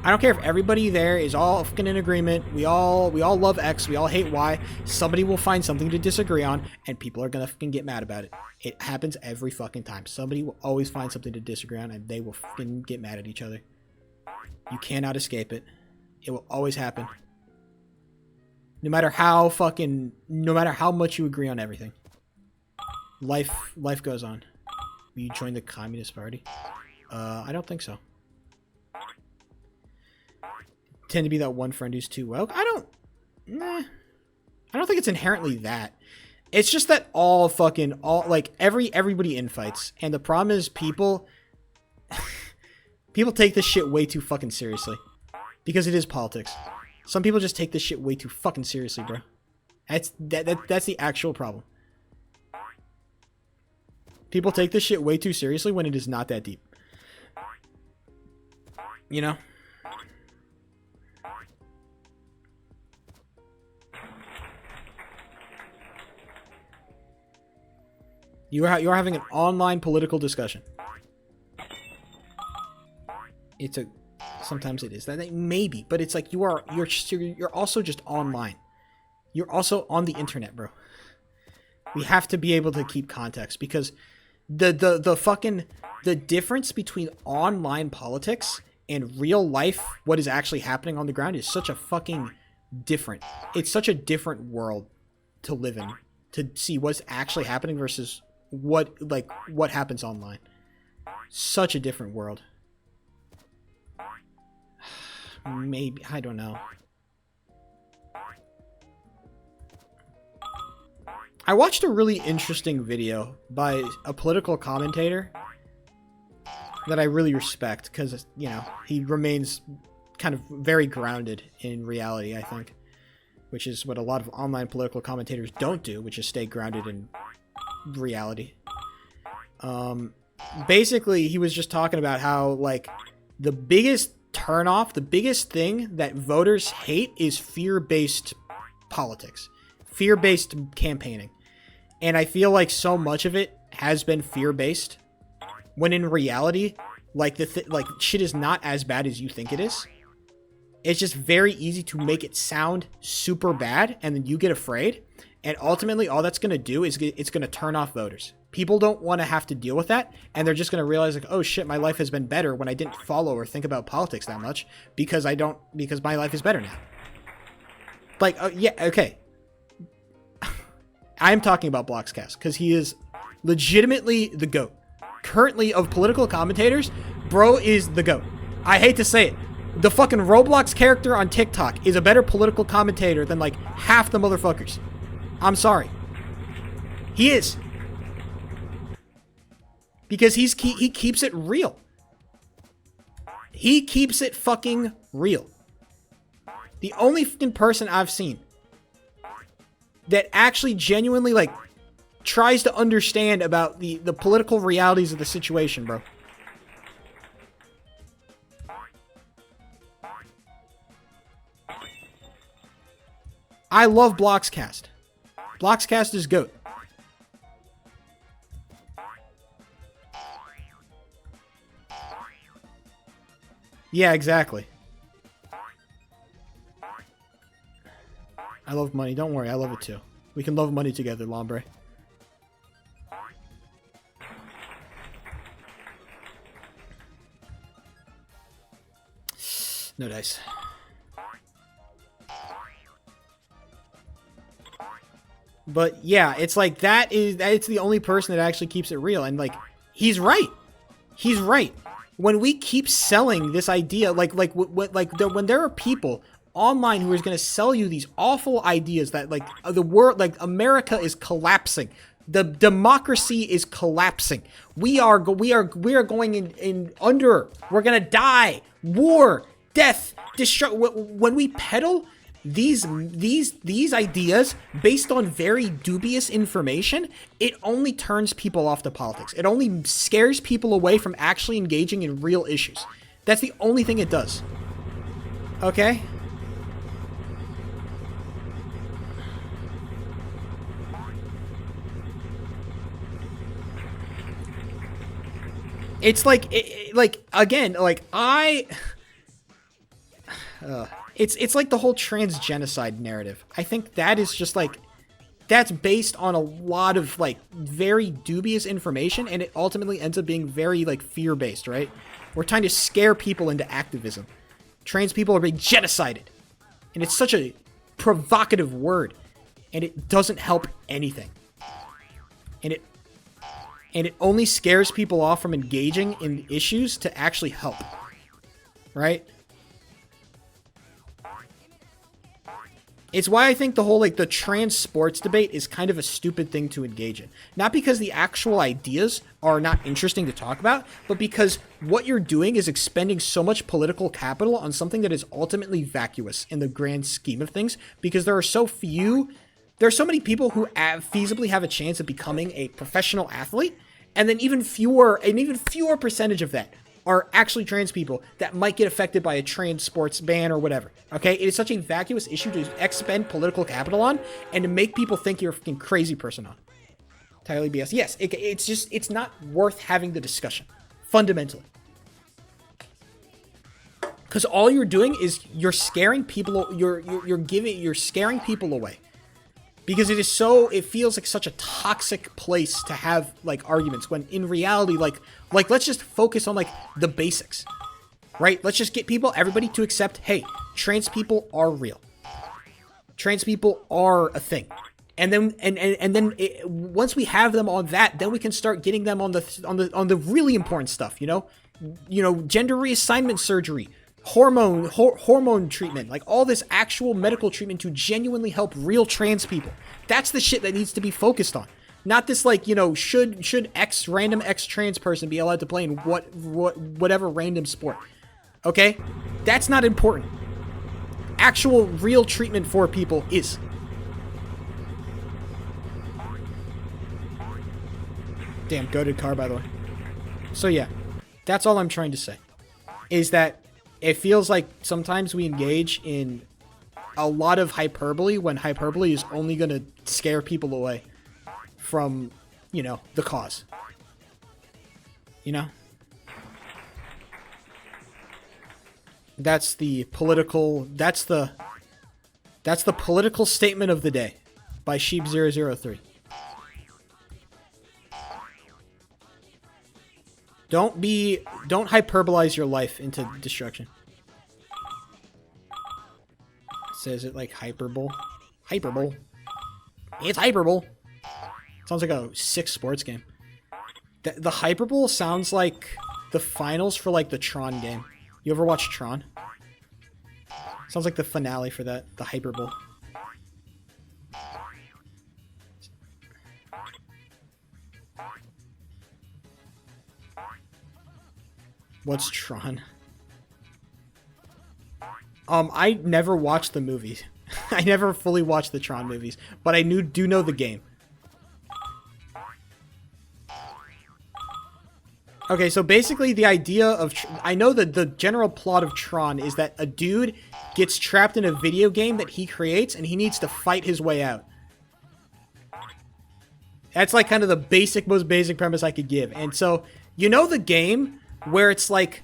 A: I don't care if everybody there is all fucking in agreement. We all love X, we all hate Y. Somebody will find something to disagree on, and people are gonna fucking get mad about it. It happens every fucking time. Somebody will always find something to disagree on, and they will fucking get mad at each other. You cannot escape it. It will always happen. No matter how much you agree on everything. Life goes on. You join the Communist Party? I don't think so. Tend to be that one friend who's too woke. I don't think it's inherently that. It's just that everybody infights. And the problem is people take this shit way too fucking seriously. Because it is politics. Some people just take this shit way too fucking seriously, bro. That's the actual problem. People take this shit way too seriously when it is not that deep. You know? You are having an online political discussion. Sometimes it is that maybe, but it's like you're also just online. You're also on the internet, bro. We have to be able to keep context, because the difference between online politics and real life, what is actually happening on the ground, is such a fucking different. It's such a different world to live in, to see what's actually happening versus what happens online. Such a different world. Maybe, I don't know. I watched a really interesting video by a political commentator that I really respect, because, you know, he remains kind of very grounded in reality, I think. Which is what a lot of online political commentators don't do, which is stay grounded in reality. Basically, he was just talking about how, like, the biggest turnoff, the biggest thing that voters hate is fear-based politics, fear-based campaigning. And I feel like so much of it has been fear-based, when in reality, like, shit is not as bad as you think it is. It's just very easy to make it sound super bad, and then you get afraid, and ultimately all that's going to do is it's going to turn off voters. People don't want to have to deal with that, and they're just going to realize, like, oh shit, my life has been better when I didn't follow or think about politics that much, because my life is better now. Like, yeah, okay. I'm talking about Bloxcast, because he is legitimately the GOAT. Currently, of political commentators, bro is the GOAT. I hate to say it. The fucking Roblox character on TikTok is a better political commentator than, like, half the motherfuckers. I'm sorry. He is. Because he keeps it real. He keeps it fucking real. The only fucking person I've seen that actually genuinely, like, tries to understand about the political realities of the situation, bro. I love Bloxcast. Bloxcast is GOAT. Yeah, exactly. I love money. Don't worry, I love it too. We can love money together, Lombre. No dice. But yeah, it's like it's the only person that actually keeps it real, and like he's right. He's right. When we keep selling this idea, when there are people online who is going to sell you these awful ideas that like the world, like America is collapsing, the democracy is collapsing. We are going in under. We're gonna die. War, death, destruction. When we peddle these ideas based on very dubious information, it only turns people off to politics. It only scares people away from actually engaging in real issues. That's the only thing it does. Okay? It's like, again, like it's like the whole transgenocide narrative. I think that is just like, that's based on a lot of like very dubious information, and it ultimately ends up being very like fear-based, right? We're trying to scare people into activism. Trans people are being genocided. And it's such a provocative word, and it doesn't help anything. And it only scares people off from engaging in issues to actually help. Right? It's why I think the whole, like, the trans sports debate is kind of a stupid thing to engage in. Not because the actual ideas are not interesting to talk about, but because what you're doing is expending so much political capital on something that is ultimately vacuous in the grand scheme of things, because there are so many people who feasibly have a chance of becoming a professional athlete, and then an even fewer percentage of that are actually trans people that might get affected by a trans sports ban or whatever. Okay? It is such a vacuous issue to expend political capital on and to make people think you're a fucking crazy person on. Entirely BS. Yes, it's not worth having the discussion. Fundamentally. Because all you're doing is you're scaring people, you're scaring people away. Because it feels like such a toxic place to have, like, arguments, when in reality, like let's just focus on, like, the basics, right? Let's just get everybody to accept, hey, trans people are real. Trans people are a thing. And then once we have them on that, then we can start getting them on the really important stuff, you know, gender reassignment surgery, hormone treatment, like all this actual medical treatment to genuinely help real trans people. That's the shit that needs to be focused on. Not this, like, should random X trans person be allowed to play in whatever random sport. Okay? That's not important. Actual real treatment for people is. Damn, goated car, by the way. So yeah, that's all I'm trying to say. Is that it feels like sometimes we engage in a lot of hyperbole when hyperbole is only going to scare people away from, the cause. That's the political statement of the day by Sheep003. Don't hyperbolize your life into destruction. Says it like hyperbole. Hyperbole. It's hyperbole. Sounds like a sick sports game. The hyperbole sounds like the finals for, like, the Tron game. You ever watch Tron? Sounds like the finale for that. The hyperbole. What's Tron? I never watched the movies. I never fully watched the Tron movies, but I do know the game. Okay, so basically the idea of... I know that the general plot of Tron is that a dude gets trapped in a video game that he creates, and he needs to fight his way out. That's like kind of the most basic premise I could give. And so, you know the game where it's like...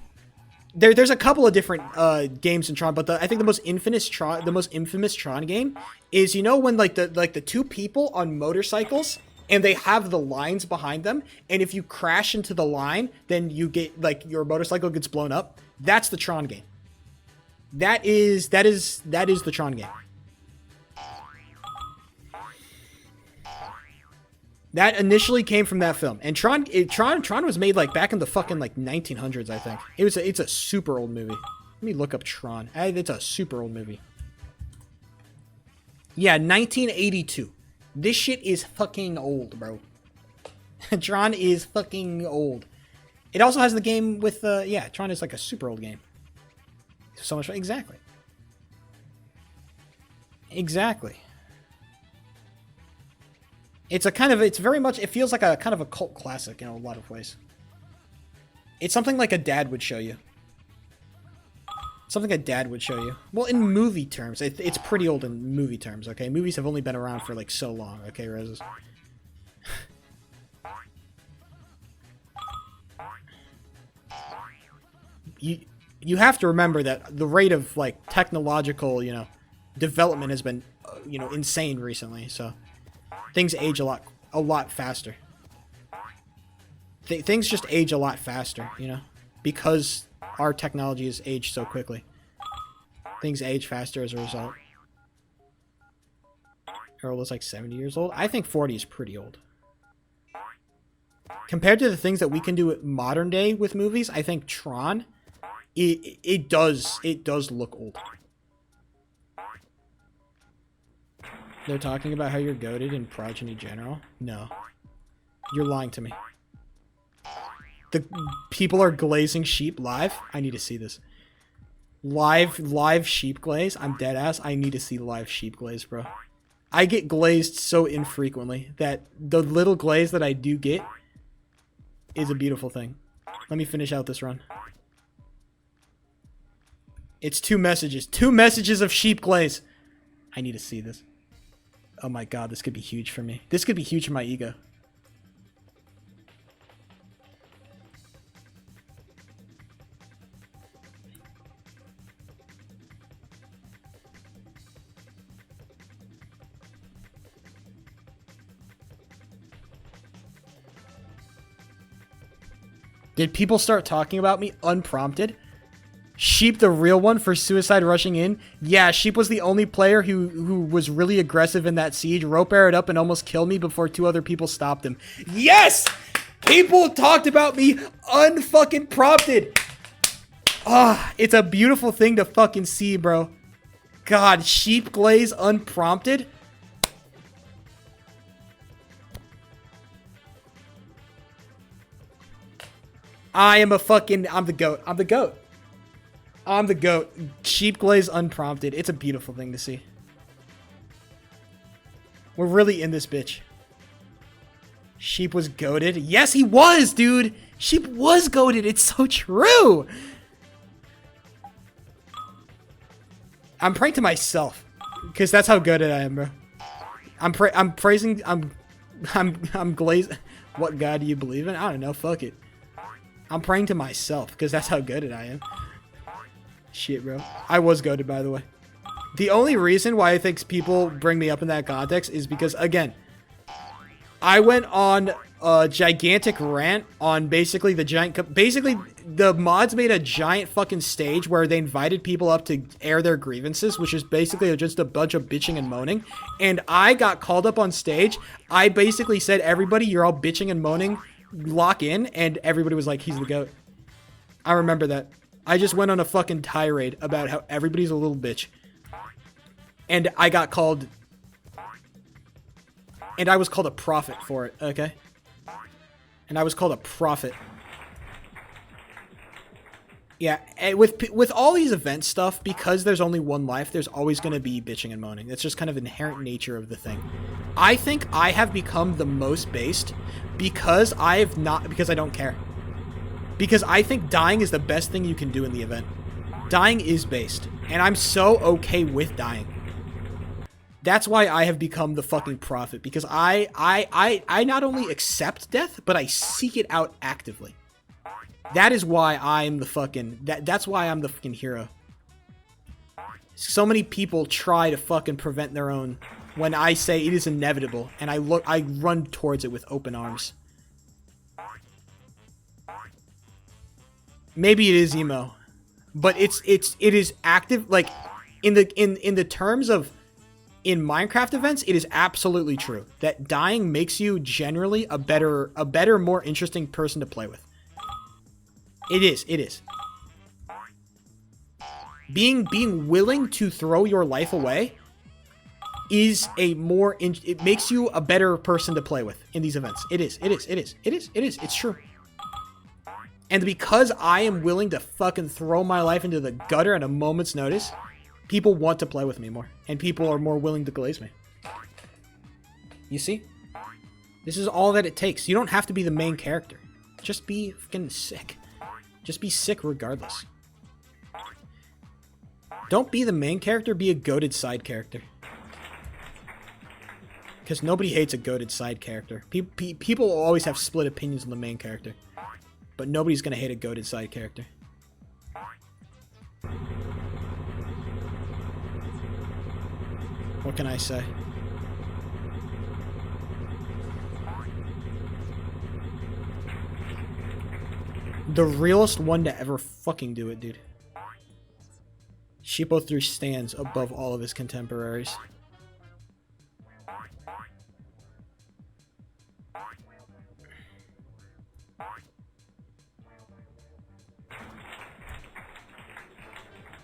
A: There's a couple of different games in Tron, but I think the most infamous Tron game is, you know, when like the two people on motorcycles and they have the lines behind them, and if you crash into the line, then you get like your motorcycle gets blown up. That's the Tron game. That is the Tron game. That initially came from that film, and Tron was made like back in the fucking like 1900s, I think. It's a super old movie. Let me look up Tron. It's a super old movie. Yeah, 1982. This shit is fucking old, bro. Tron is fucking old. It also has the game with yeah, Tron is like a super old game. So much fun. Exactly. Exactly. It's very much, it feels like a kind of a cult classic in a lot of ways. It's something like a dad would show you. Something a dad would show you. Well, in movie terms, it's pretty old in movie terms, okay? Movies have only been around for like so long, okay, Roses? You have to remember that the rate of like technological, you know, development has been, you know, insane recently, so... Things age a lot faster. Things just age a lot faster, you know? Because our technology has aged so quickly. Things age faster as a result. Earl was like 70 years old. I think 40 is pretty old. Compared to the things that we can do at modern day with movies, I think Tron, it does look old. They're talking about how you're goated in Progeny General? No. You're lying to me. The people are glazing sheep live? I need to see this. Live sheep glaze? I'm dead ass. I need to see live sheep glaze, bro. I get glazed so infrequently that the little glaze that I do get is a beautiful thing. Let me finish out this run. It's 2 messages. 2 messages of sheep glaze. I need to see this. Oh my god, this could be huge for me. This could be huge for my ego. Did people start talking about me unprompted? Sheep the real one for suicide rushing in? Yeah, Sheep was the only player who was really aggressive in that siege, rope arrowed up and almost killed me before 2 other people stopped him. Yes! People talked about me unfucking prompted. Ah, it's a beautiful thing to fucking see, bro. God, Sheep glaze unprompted? I'm the GOAT. I'm the GOAT. I'm the GOAT. Sheep glaze unprompted. It's a beautiful thing to see. We're really in this bitch. Sheep was goated. Yes, he was, dude. Sheep was goated. It's so true. I'm praying to myself because that's how good I am, bro. I'm praising. I'm glazed. What god do you believe in? I don't know. Fuck it. I'm praying to myself because that's how good I am. Shit, bro. I was goated, by the way. The only reason why I think people bring me up in that context is because, again, I went on a gigantic rant on basically the mods made a giant fucking stage where they invited people up to air their grievances, which is basically just a bunch of bitching and moaning. And I got called up on stage. I basically said, everybody, you're all bitching and moaning, lock in, and everybody was like, he's the GOAT. I remember that. I just went on a fucking tirade about how everybody's a little bitch. And I got called... And I was called a prophet for it, okay? And I was called a prophet. Yeah, and with all these event stuff, because there's only one life, there's always going to be bitching and moaning. That's just kind of inherent nature of the thing. I think I have become the most based because I don't care. Because I think dying is the best thing you can do in the event. Dying is based, and I'm so okay with dying. That's why I have become the fucking prophet, because I not only accept death, but I seek it out actively. That is why I'm the fucking... That's why I'm the fucking hero. So many people try to fucking prevent their own when I say it is inevitable, and I run towards it with open arms. Maybe it is emo, but it is active. Like in the terms of in Minecraft events, it is absolutely true that dying makes you generally a better, more interesting person to play with. It is. Being willing to throw your life away is it makes you a better person to play with in these events. It is. It's true. And because I am willing to fucking throw my life into the gutter at a moment's notice, people want to play with me more. And people are more willing to glaze me. You see? This is all that it takes. You don't have to be the main character. Just be fucking sick. Just be sick regardless. Don't be the main character, be a goated side character. Because nobody hates a goated side character. People will always have split opinions on the main character. But nobody's going to hate a goated side character. What can I say? The realest one to ever fucking do it, dude. Sheepo threw stands above all of his contemporaries.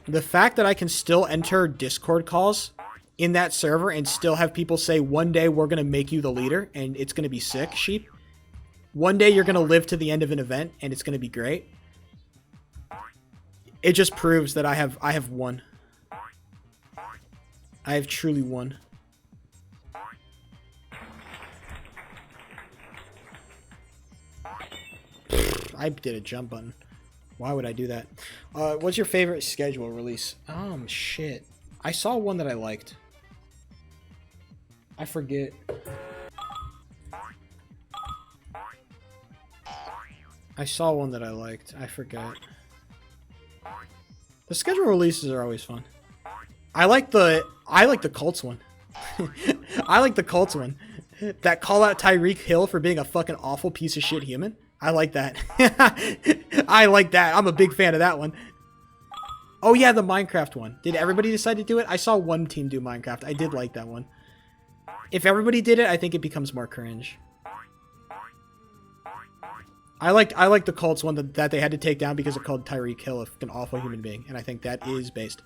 A: The fact that I can still enter Discord calls in that server and still have people say, one day we're going to make you the leader and it's going to be sick, Sheep. One day you're going to live to the end of an event and it's going to be great. It just proves that I have won. I have truly won. I did a jump button. Why would I do that? What's your favorite schedule release? Shit. I saw one that I liked. I forget. I saw one that I liked. I forget. The schedule releases are always fun. I like the Colts one. I like the Colts one. That call out Tyreek Hill for being a fucking awful piece of shit human. I like that. I like that. I'm a big fan of that one. Oh yeah, the Minecraft one. Did everybody decide to do it? I saw one team do Minecraft. I did like that one. If everybody did it, I think it becomes more cringe. I like the Colts one that they had to take down because it called Tyreek Hill an awful human being, and I think that is based.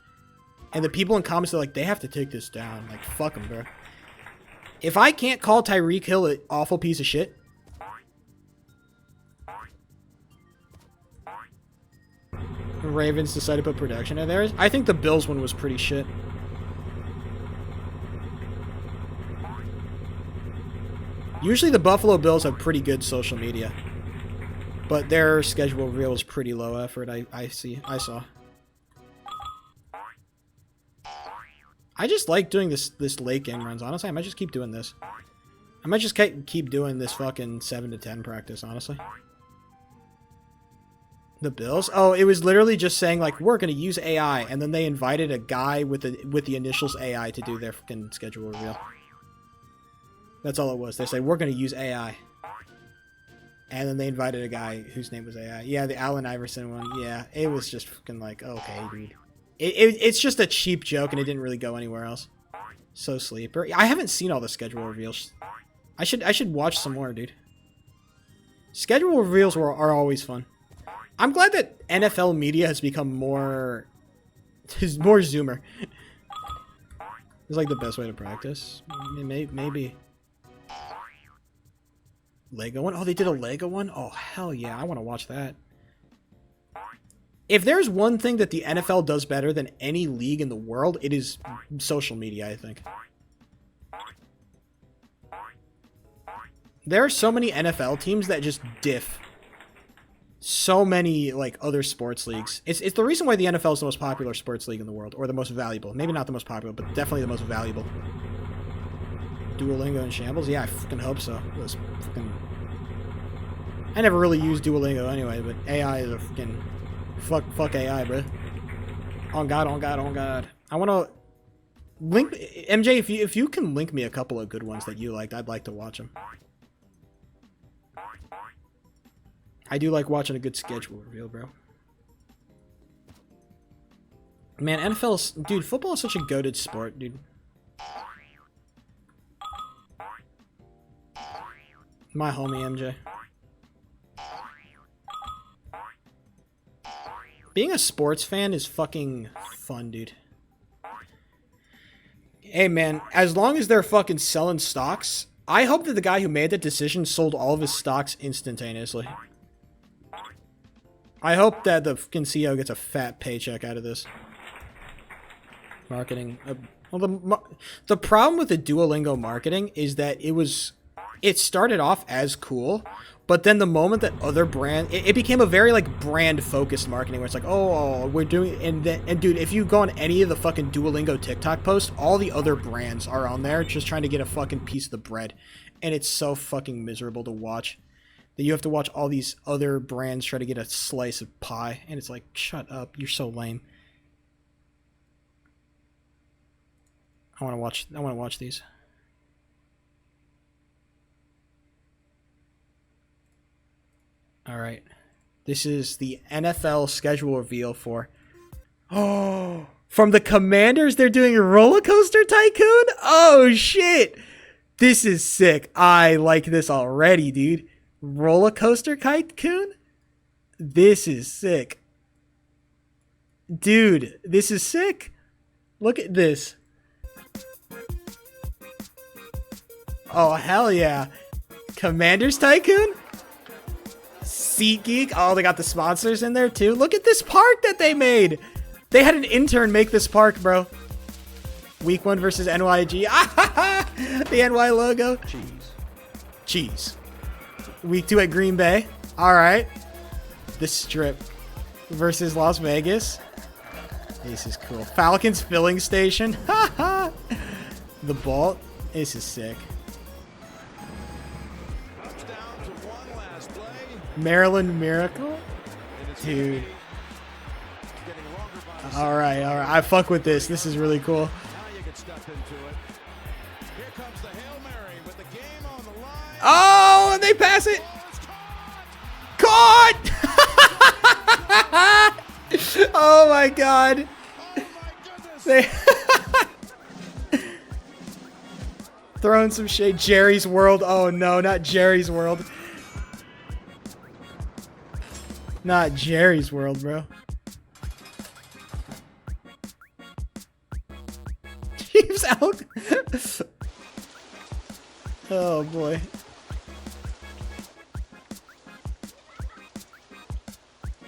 A: And the people in comments are like, they have to take this down. Like, fuck them, bro. If I can't call Tyreek Hill an awful piece of shit, the Ravens decided to put production in there. I think the Bills one was pretty shit. Usually the Buffalo Bills have pretty good social media. But their schedule reel is pretty low effort, I saw. I just like doing this late game runs, honestly. I might just keep doing this. I might just keep doing this fucking 7 to 10 practice, honestly. The Bills? Oh, it was literally just saying, like, we're going to use AI, and then they invited a guy with the initials AI to do their fucking schedule reveal. That's all it was. They say, we're going to use AI. And then they invited a guy whose name was AI. Yeah, the Allen Iverson one. Yeah, it was just fucking like, okay, dude. It's just a cheap joke, and it didn't really go anywhere else. So sleeper. I haven't seen all the schedule reveals. I should watch some more, dude. Schedule reveals are always fun. I'm glad that NFL media has become more Zoomer. It's like the best way to practice. Maybe. Lego one? Oh, they did a Lego one? Oh, hell yeah. I want to watch that. If there's one thing that the NFL does better than any league in the world, it is social media, I think. There are so many NFL teams that just diff so many like other sports leagues. It's the reason why the NFL is the most popular sports league in the world, or the most valuable. Maybe not the most popular, but definitely the most valuable. Duolingo in shambles? Yeah, I fucking hope so. Those fucking... I never really used Duolingo anyway, but AI is a fucking... Fuck AI, bro. On God, on God, on God. I want to link MJ. If you can link me a couple of good ones that you liked, I'd like to watch them. I do like watching a good schedule reveal, bro. Man, NFL's... Dude, football is such a goated sport, dude. My homie, MJ. Being a sports fan is fucking fun, dude. Hey, man, as long as they're fucking selling stocks, I hope that the guy who made that decision sold all of his stocks instantaneously. I hope that the fucking CEO gets a fat paycheck out of this. Marketing. Well, the problem with the Duolingo marketing is that it started off as cool, but then the moment that other it became a very like brand focused marketing where it's like, oh, we're doing, and dude, if you go on any of the fucking Duolingo TikTok posts, all the other brands are on there just trying to get a fucking piece of the bread, and it's so fucking miserable to watch that you have to watch all these other brands try to get a slice of pie, and it's like, shut up, you're so lame. I want to watch these. All right. This is the NFL schedule reveal for... Oh, from the Commanders, they're doing a Roller Coaster Tycoon? Oh, shit. This is sick. I like this already, dude. Roller Coaster Tycoon? This is sick. Dude, this is sick. Look at this. Oh, hell yeah. Commanders Tycoon? SeatGeek. Oh, they got the sponsors in there too. Look at this park that they made. They had an intern make this park, bro. Week 1 versus NYG. The NY logo. Cheese. Week 2 at Green Bay. All right. The Strip versus Las Vegas. This is cool. Falcons filling station. The Bolt. This is sick. Maryland Miracle? Dude. Alright. I fuck with this. This is really cool. Oh, and they pass it. Caught! Oh my god. They throwing some shade. Jerry's World. Oh no, not Jerry's World. Not Jerry's World, bro. Chiefs out. Oh boy.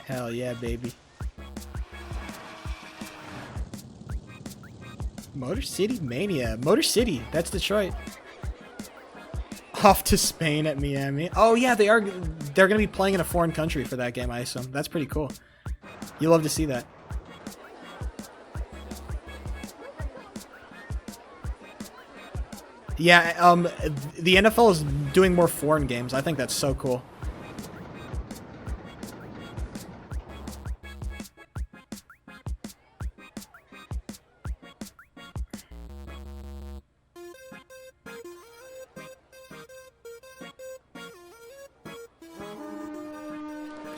A: Hell yeah, baby. Motor City Mania. Motor City. That's Detroit. Off to Spain at Miami. Oh yeah, they're gonna be playing in a foreign country for that game, I assume. That's pretty cool. You love to see that. Yeah, the NFL is doing more foreign games. I think that's so cool.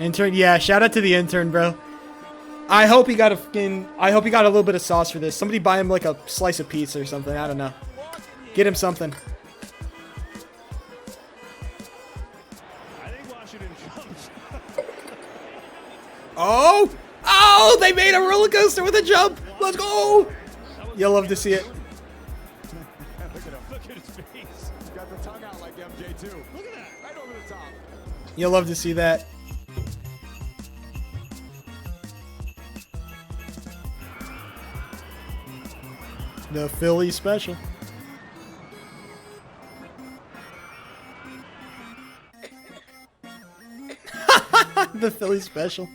A: Intern, yeah, shout out to the intern, bro. I hope he got a little bit of sauce for this. Somebody buy him like a slice of pizza or something. I don't know. Get him something. Oh! Oh! They made a roller coaster with a jump! Let's go! You'll love to see it.
C: Look at his face. He's got the tongue out like MJ too. Look at that. Right over the top.
A: You'll love to see that. The Philly special. The Philly special.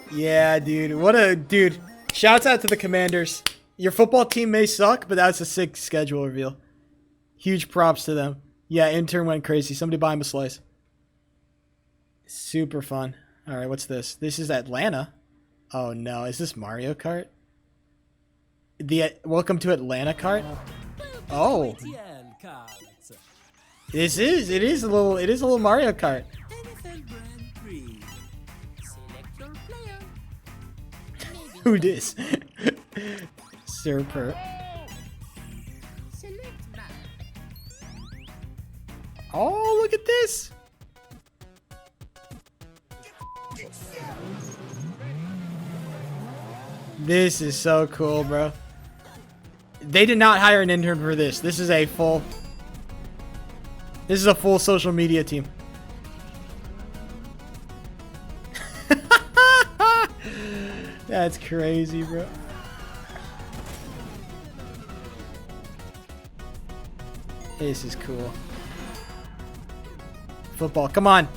A: Yeah, dude. What a dude. Shouts out to the Commanders. Your football team may suck, but that's a sick schedule reveal. Huge props to them. Yeah, intern went crazy. Somebody buy him a slice. Super fun. All right, what's this? This is Atlanta. Oh no, is this Mario Kart? Welcome to Atlanta Kart. Oh, it is a little Mario Kart. Who dis? Super. Oh, look at this. This is so cool, bro. They did not hire an intern for this. This is a full social media team. That's crazy, bro. This is cool. Football, come on.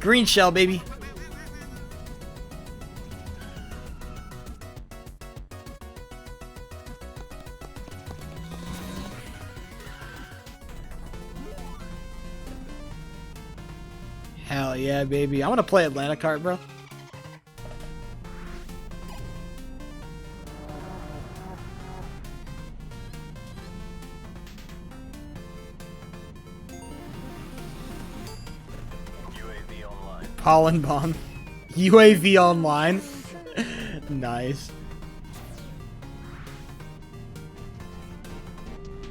A: Green shell, baby. Hell yeah, baby. I want to play Atlanta Kart, bro. Pollen bomb. UAV online. Nice.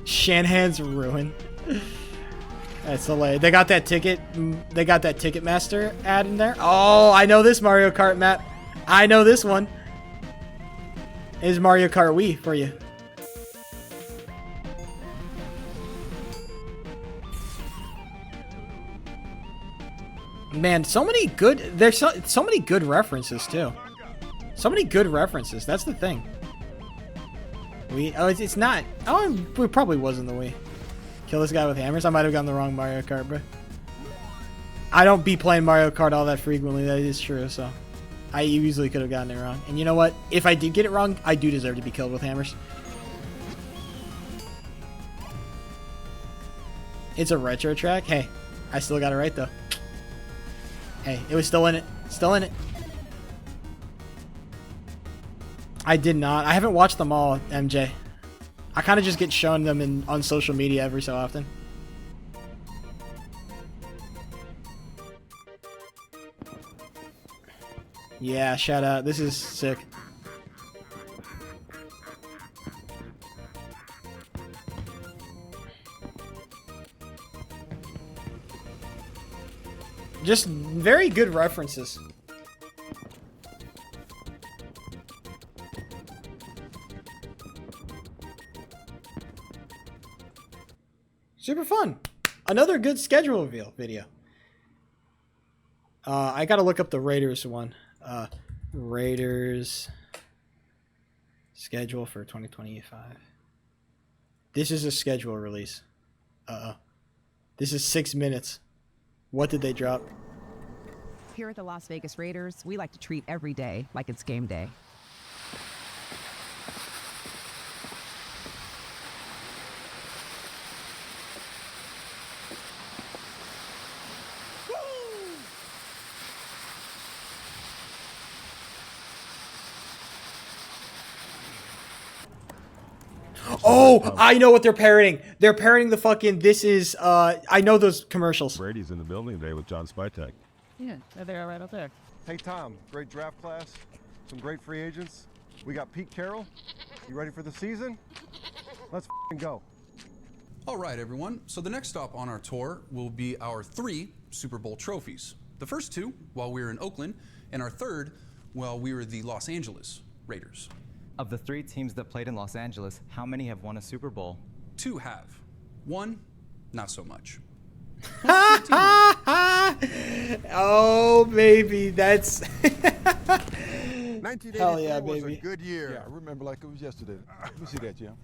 A: Shanahan's ruin. That's hilarious. They got that ticket. They got that Ticketmaster ad in there. Oh, I know this Mario Kart map. I know this one. Is Mario Kart Wii for you? Man, so many good. There's so many good references too. So many good references. That's the thing. It's not. Oh, it probably was in the Wii. Kill this guy with hammers. I might have gotten the wrong Mario Kart, bro. I don't be playing Mario Kart all that frequently. That is true. So I easily could have gotten it wrong. And you know what? If I did get it wrong, I do deserve to be killed with hammers. It's a retro track. Hey, I still got it right though. Hey, it was still in it. Still in it. I did not. I haven't watched them all, MJ. I kind of just get shown them on social media every so often. Yeah, shout out. This is sick. Just very good references. Super fun. Another good schedule reveal video. I gotta look up the Raiders one. Raiders schedule for 2025. This is a schedule release. This is 6 minutes. What did they drop?
D: Here at the Las Vegas Raiders, we like to treat every day like it's game day.
A: Oh, I know what they're parroting. They're parroting the fucking, this is, I know those commercials.
E: Brady's in the building today with John Spytek.
F: Yeah, there they are right up there.
C: Hey, Tom, great draft class, some great free agents. We got Pete Carroll. You ready for the season? Let's go.
G: All right, everyone. So the next stop on our tour will be our 3 Super Bowl trophies. The first 2 while we were in Oakland, and our third while we were the Los Angeles Raiders.
H: Of the 3 teams that played in Los Angeles, how many have won a Super Bowl?
G: 2 have. 1, not so much.
A: Oh, baby, that's
C: 1984
A: Hell yeah,
C: was
A: baby.
C: a good year.
E: Yeah, I remember like it was yesterday. Let me see that, Jim.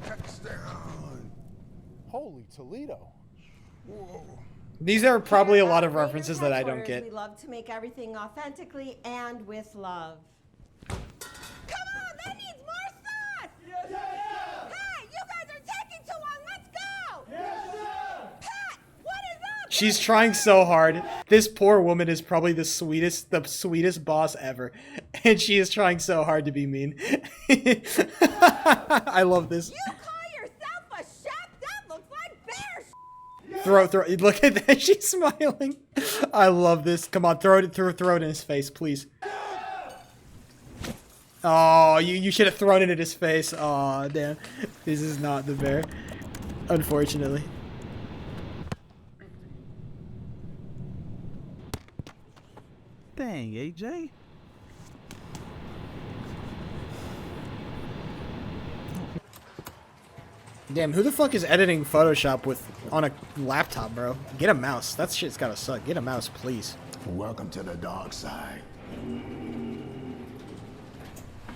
C: Touchdown.
E: Holy Toledo.
C: Whoa.
A: These are probably a lot of
I: Raiders
A: references that I don't
I: headquarters,
A: get.
I: We love to make everything authentically and with love. Come on, that needs more sauce! Hey, you guys are taking too long. Let's go! Pat, what is up?
A: She's trying so hard. This poor woman is probably the sweetest boss ever, and she is trying so hard to be mean. I love this.
I: You call yourself a chef? That looks like bear
A: Throw. Look at that. She's smiling. I love this. Come on, throw it in his face, please. Oh, you should have thrown it at his face. Oh, damn. This is not the bear, unfortunately.
F: Dang, AJ.
A: Damn, who the fuck is editing Photoshop on a laptop, bro? Get a mouse. That shit's gotta suck. Get a mouse, please.
J: Welcome to the dark side.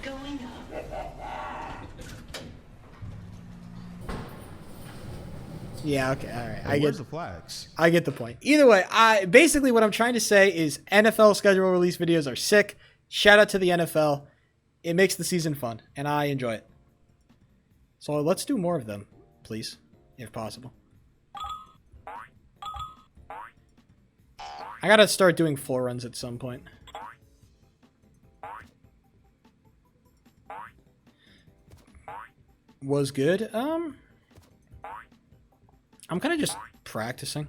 I: Going up.
A: Yeah, okay, all right.
E: Hey, where's the flags?
A: I get the point. Either way, basically what I'm trying to say is NFL schedule release videos are sick. Shout out to the NFL. It makes the season fun, and I enjoy it. So let's do more of them, please, if possible. I gotta start doing full runs at some point. Was good. I'm kind of just practicing.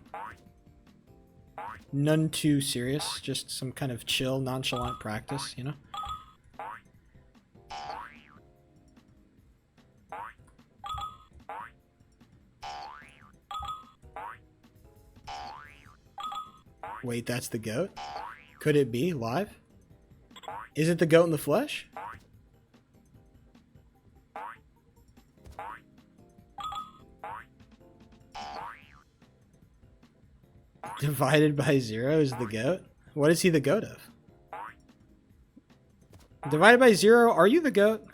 A: None too serious, just some kind of chill, nonchalant practice, you know? Wait, that's the goat? Could it be live? Is it the goat in the flesh? Divided by 0 is the goat? What is he the goat of? Divided by 0, are you the goat?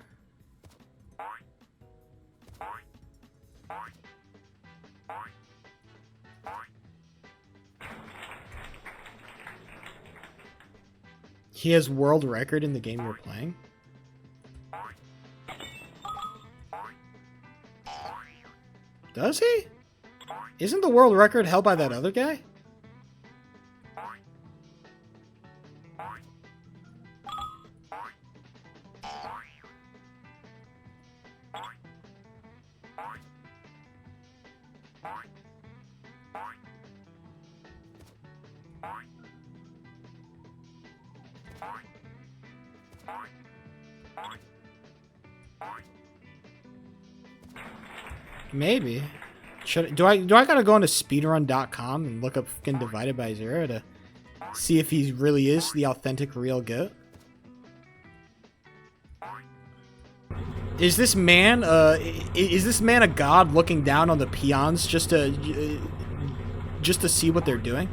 A: He has world record in the game you're playing? Does he? Isn't the world record held by that other guy? Maybe. Do I gotta go into speedrun.com and look up fucking Divided by 0 to see if he really is the authentic real goat? Is this man a god looking down on the peons just to see what they're doing?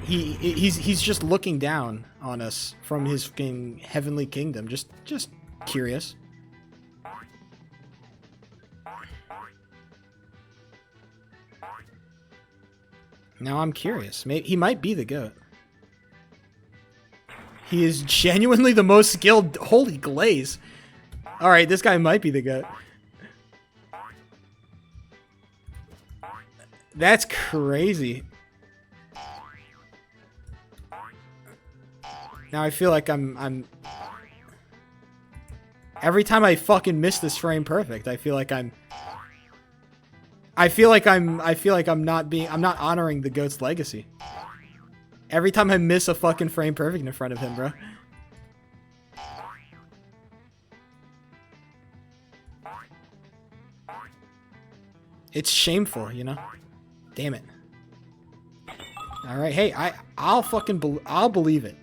A: He's just looking down on us from his fucking heavenly kingdom. Just curious. Now I'm curious. Maybe he might be the goat. He is genuinely the most skilled. Holy glaze. Alright, this guy might be the goat. That's crazy. Now I feel like I'm every time I fucking miss this frame perfect, I feel like I'm not honoring the GOAT's legacy. Every time I miss a fucking frame perfect in front of him, bro. It's shameful, you know? Damn it. Alright, hey, I'll believe it.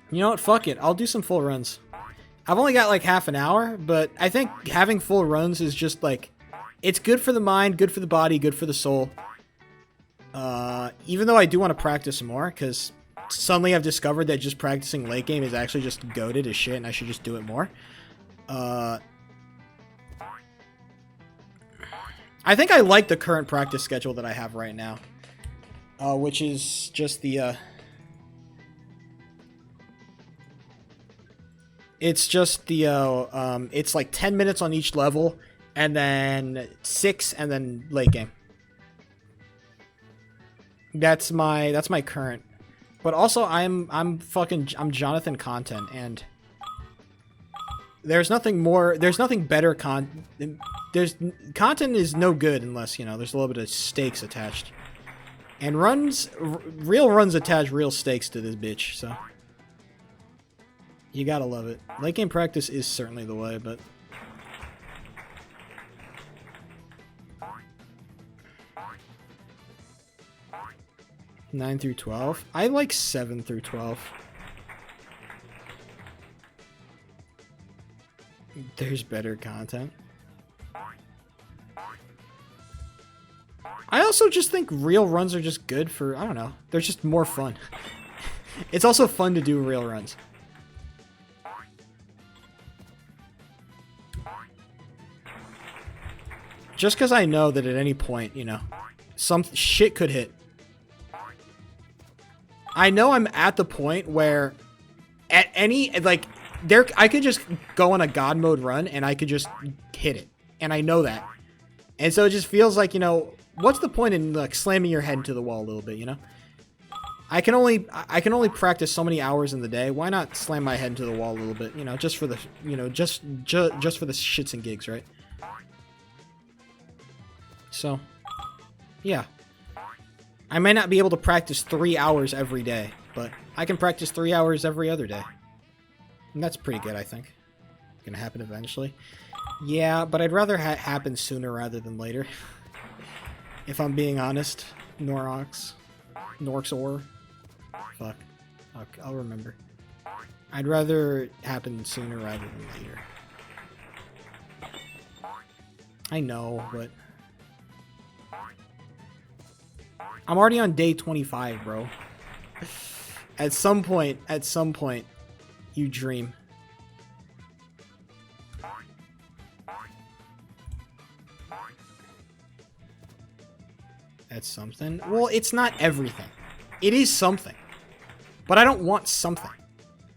A: You know what? Fuck it. I'll do some full runs. I've only got like half an hour, but I think having full runs is just like, it's good for the mind, good for the body, good for the soul. Even though I do want to practice more, because suddenly I've discovered that just practicing late game is actually just goated as shit, and I should just do it more. I think I like the current practice schedule that I have right now, which is just the, it's just the, it's like 10 minutes on each level, and then 6, and then late game. That's my current. But also, I'm Jonathan Content, and there's nothing better content is no good unless, you know, there's a little bit of stakes attached. And real runs attach real stakes to this bitch, so you gotta love it. Late game practice is certainly the way, but 9 through 12. I like 7 through 12. There's better content. I also just think real runs are just good for, I don't know, they're just more fun. It's also fun to do real runs. Just because I know that at any point, you know, some shit could hit. I know I'm at the point where at any, like, I could just go on a god mode run and I could just hit it. And I know that. And so it just feels like, you know, what's the point in like slamming your head into the wall a little bit, you know? I can only practice so many hours in the day. Why not slam my head into the wall a little bit, you know, just for the, you know, just for the shits and gigs, right? So, yeah. I may not be able to practice 3 hours every day, but I can practice 3 hours every other day. And that's pretty good, I think. Gonna happen eventually. Yeah, but I'd rather happen sooner rather than later. If I'm being honest. Norx or fuck. I'll remember. I'd rather it happen sooner rather than later. I know, but I'm already on day 25, bro. At some point, you dream. That's something. Well, it's not everything. It is something. But I don't want something.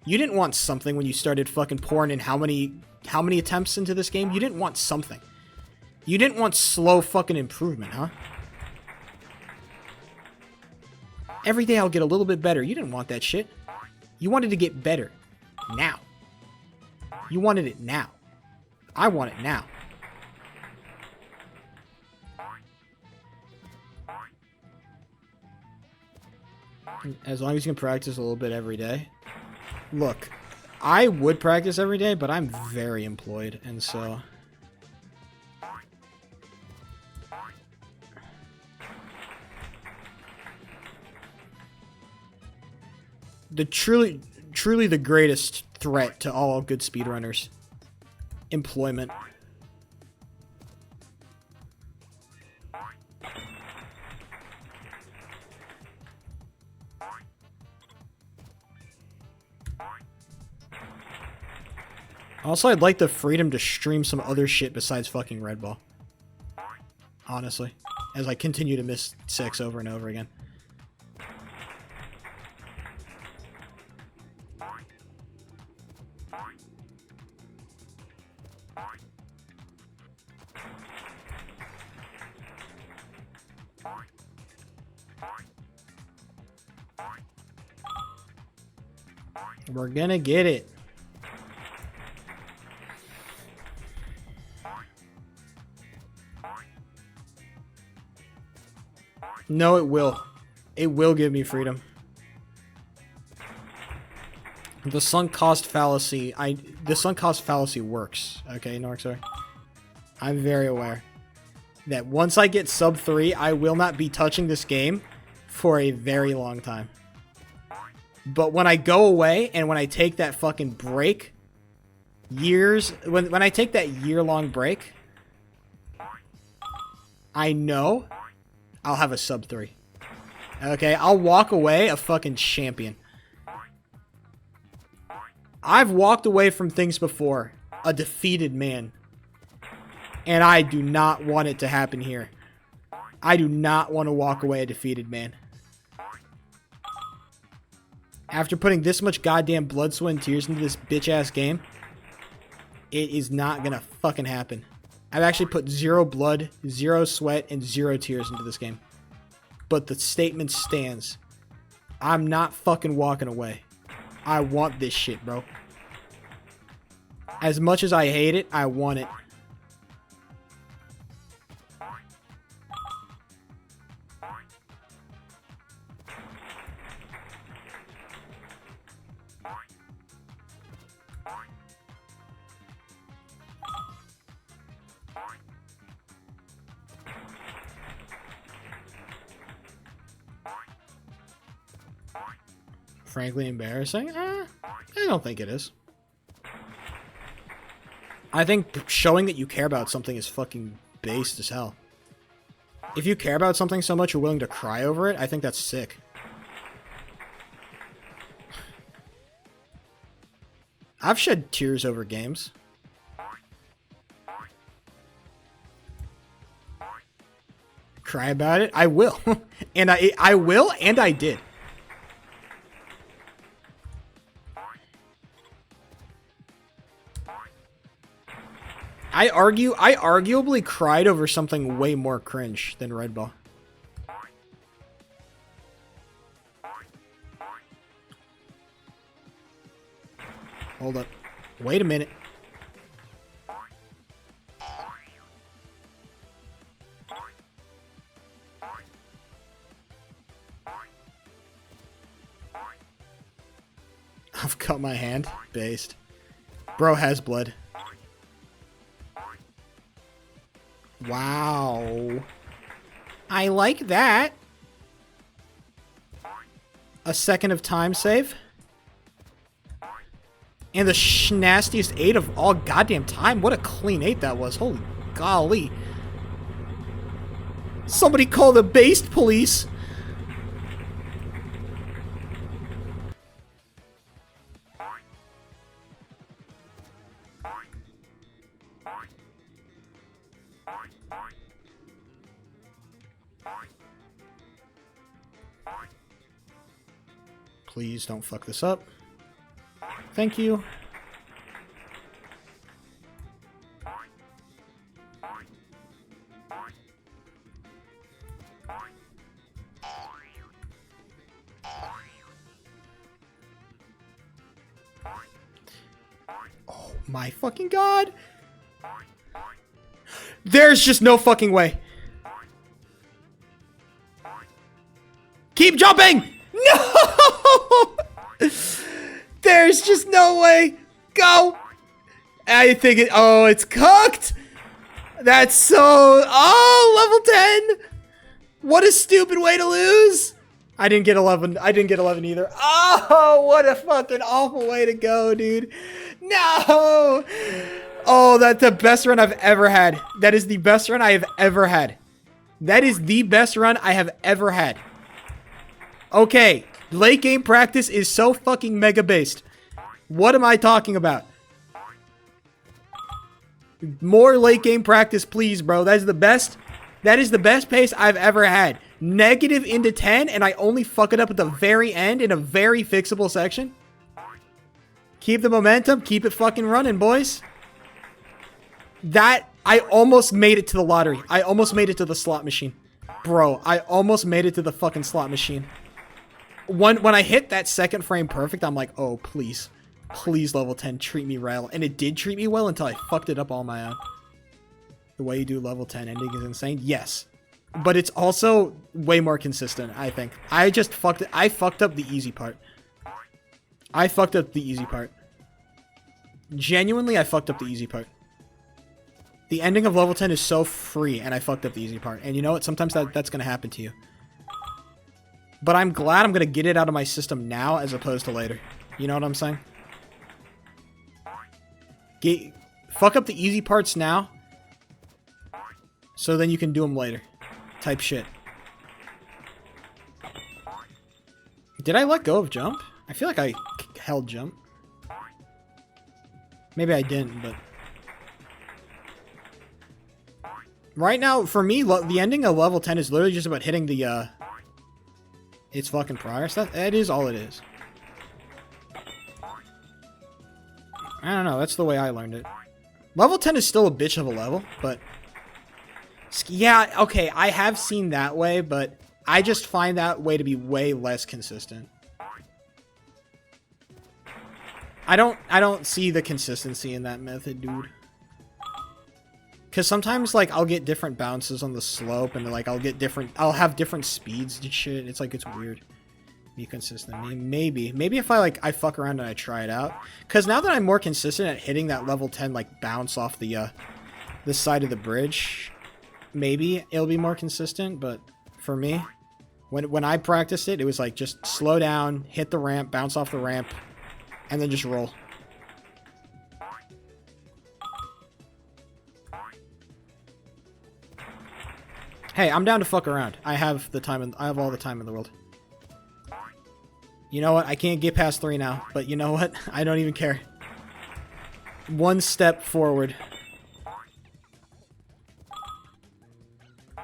A: You didn't want something when you started fucking pouring in how many attempts into this game? You didn't want something. You didn't want slow fucking improvement, huh? Every day I'll get a little bit better. You didn't want that shit. You wanted to get better. Now. You wanted it now. I want it now. As long as you can practice a little bit every day. Look, I would practice every day, but I'm very employed, and so the truly the greatest threat to all good speedrunners. Employment. Also, I'd like the freedom to stream some other shit besides fucking Red Ball. Honestly. As I continue to miss 6 over and over again. We're gonna get it. No, it will. It will give me freedom. The sunk cost fallacy. The sunk cost fallacy works. Okay, Norxor. I'm very aware that once I get sub 3, I will not be touching this game for a very long time. But when I go away and when I take that fucking break, years, when I take that year-long break, I know I'll have a sub 3. Okay, I'll walk away a fucking champion. I've walked away from things before, a defeated man. And I do not want it to happen here. I do not want to walk away a defeated man. After putting this much goddamn blood, sweat, and tears into this bitch-ass game, it is not gonna fucking happen. I've actually put 0 blood, 0 sweat, and 0 tears into this game. But the statement stands. I'm not fucking walking away. I want this shit, bro. As much as I hate it, I want it. Frankly embarrassing? I don't think it is. I think showing that you care about something is fucking based as hell. If you care about something so much you're willing to cry over it, I think that's sick. I've shed tears over games. Cry about it? I will. And I will, and I did. I arguably cried over something way more cringe than Red Ball. Hold up. Wait a minute. I've cut my hand. Based. Bro has blood. Wow. I like that. A second of time save. And the nastiest 8 of all goddamn time. What a clean 8 that was. Holy golly. Somebody call the based police. Please don't fuck this up. Thank you. Oh my fucking god. There's just no fucking way. Keep jumping! No! There's just no way. Go. I think it. Oh, it's cooked. That's so. Oh, level 10. What a stupid way to lose. I didn't get 11. I didn't get 11 either. Oh, what a fucking awful way to go, dude. No. Oh, that's the best run I've ever had. That is the best run I have ever had. That is the best run I have ever had. Okay. Late game practice is so fucking mega based. What am I talking about? More late game practice, please, bro. That is the best. That is the best pace I've ever had. Negative into 10, and I only fuck it up at the very end in a very fixable section. Keep the momentum. Keep it fucking running, boys. That, I almost made it to the lottery. I almost made it to the slot machine. Bro, I almost made it to the fucking slot machine. When I hit that second frame perfect, I'm like, oh, please. Please, level 10, treat me well. And it did treat me well until I fucked it up on my own. The way you do level 10 ending is insane. Yes. But it's also way more consistent, I think. I just fucked it. I fucked up the easy part. I fucked up the easy part. Genuinely, I fucked up the easy part. The ending of level 10 is so free, and I fucked up the easy part. And you know what? Sometimes that's going to happen to you. But I'm glad I'm going to get it out of my system now as opposed to later. You know what I'm saying? Fuck up the easy parts now, so then you can do them later. Type shit. Did I let go of jump? I feel like I held jump. Maybe I didn't, but... Right now, for me, the ending of level 10 is literally just about hitting the, its fucking progress. That is all it is. I don't know, that's the way I learned it. Level 10 is still a bitch of a level, but... Yeah, okay, I have seen that way, but I just find that way to be way less consistent. I don't see the consistency in that method, dude. Because sometimes, like, I'll get different bounces on the slope, and, like, I'll have different speeds and shit. It's like, it's weird. Be consistent. Maybe if I fuck around and I try it out. Because now that I'm more consistent at hitting that level 10, like, bounce off the side of the bridge, maybe it'll be more consistent, but for me, when I practiced it, it was like, just slow down, hit the ramp, bounce off the ramp, and then just roll. Hey, I'm down to fuck around. I have all the time in the world. You know what? I can't get past 3 now, but you know what? I don't even care. One step forward.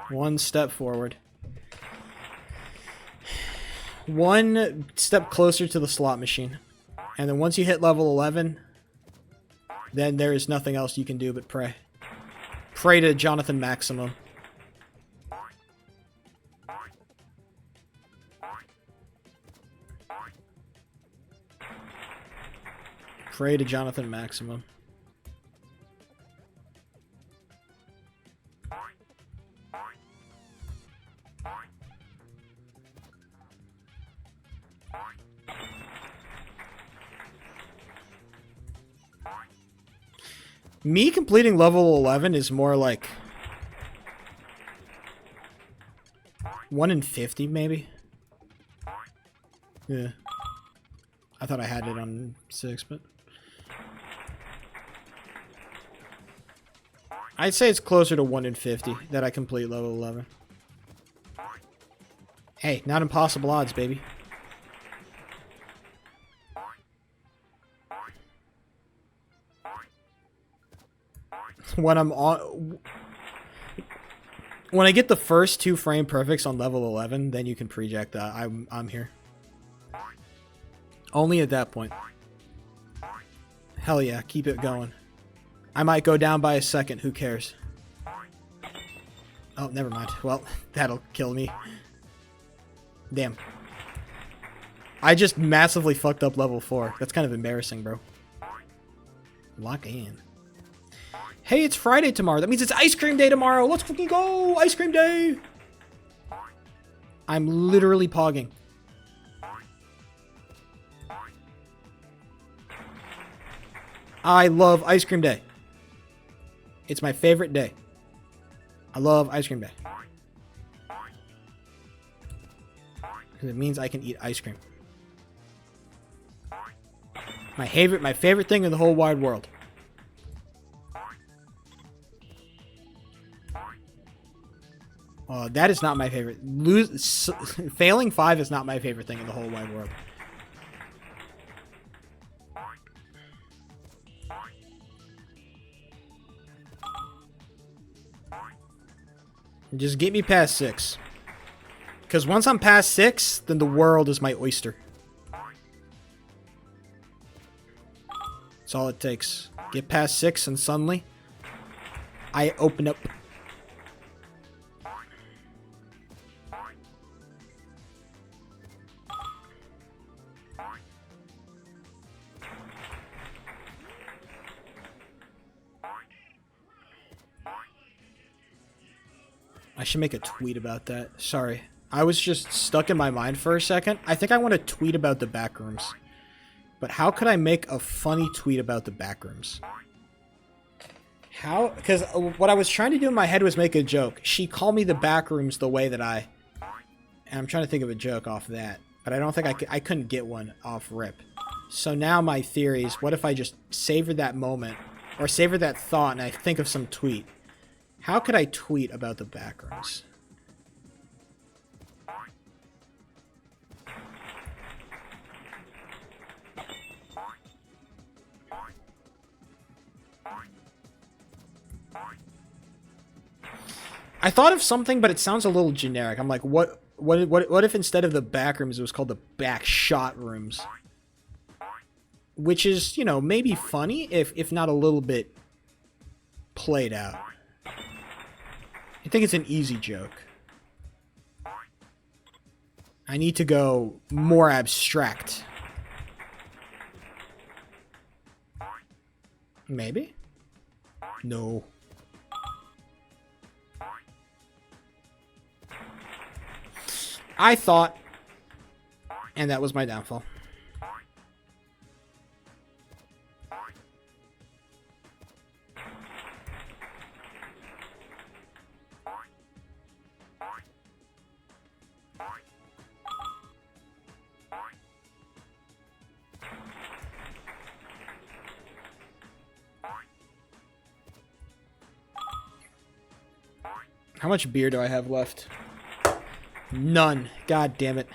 A: One step forward. One step closer to the slot machine. And then once you hit level 11, then there is nothing else you can do but pray. Pray to Jonathan Maximum. Pray to Jonathan Maximum. Me completing level 11 is more like 1 in 50, maybe. Yeah. I thought I had it on 6, but... I'd say it's closer to 1 in 50 that I complete level 11. Hey, not impossible odds, baby. When I get the first 2 frame perfects on level 11, then you can project that. I'm here. Only at that point. Hell yeah, keep it going. I might go down by a second, who cares? Oh, never mind. Well, that'll kill me. Damn. I just massively fucked up level 4. That's kind of embarrassing, bro. Lock in. Hey, it's Friday tomorrow. That means it's ice cream day tomorrow. Let's fucking go! Ice cream day! I'm literally pogging. I love ice cream day. It's my favorite day. I love ice cream day. Because it means I can eat ice cream. My favorite thing in the whole wide world. That is not my favorite. Failing 5 is not my favorite thing in the whole wide world. Just get me past 6. Because once I'm past 6, then the world is my oyster. That's all it takes. Get past 6 and suddenly, I open up. I should make a tweet about that. Sorry. I was just stuck in my mind for a second. I think I want to tweet about the backrooms. But how could I make a funny tweet about the backrooms? How? Because what I was trying to do in my head was make a joke. She called me the backrooms the way that I... And I'm trying to think of a joke off that. But I don't think I couldn't get one off rip. So now my theory is, what if I just savor that moment or savor that thought and I think of some tweet. How could I tweet about the backrooms? I thought of something, but it sounds a little generic. I'm like, what if instead of the back rooms, it was called the back shot rooms? Which is, you know, maybe funny, if not a little bit played out. I think it's an easy joke. I need to go more abstract. Maybe? No. I thought, and that was my downfall. How much beer do I have left? None. God damn it.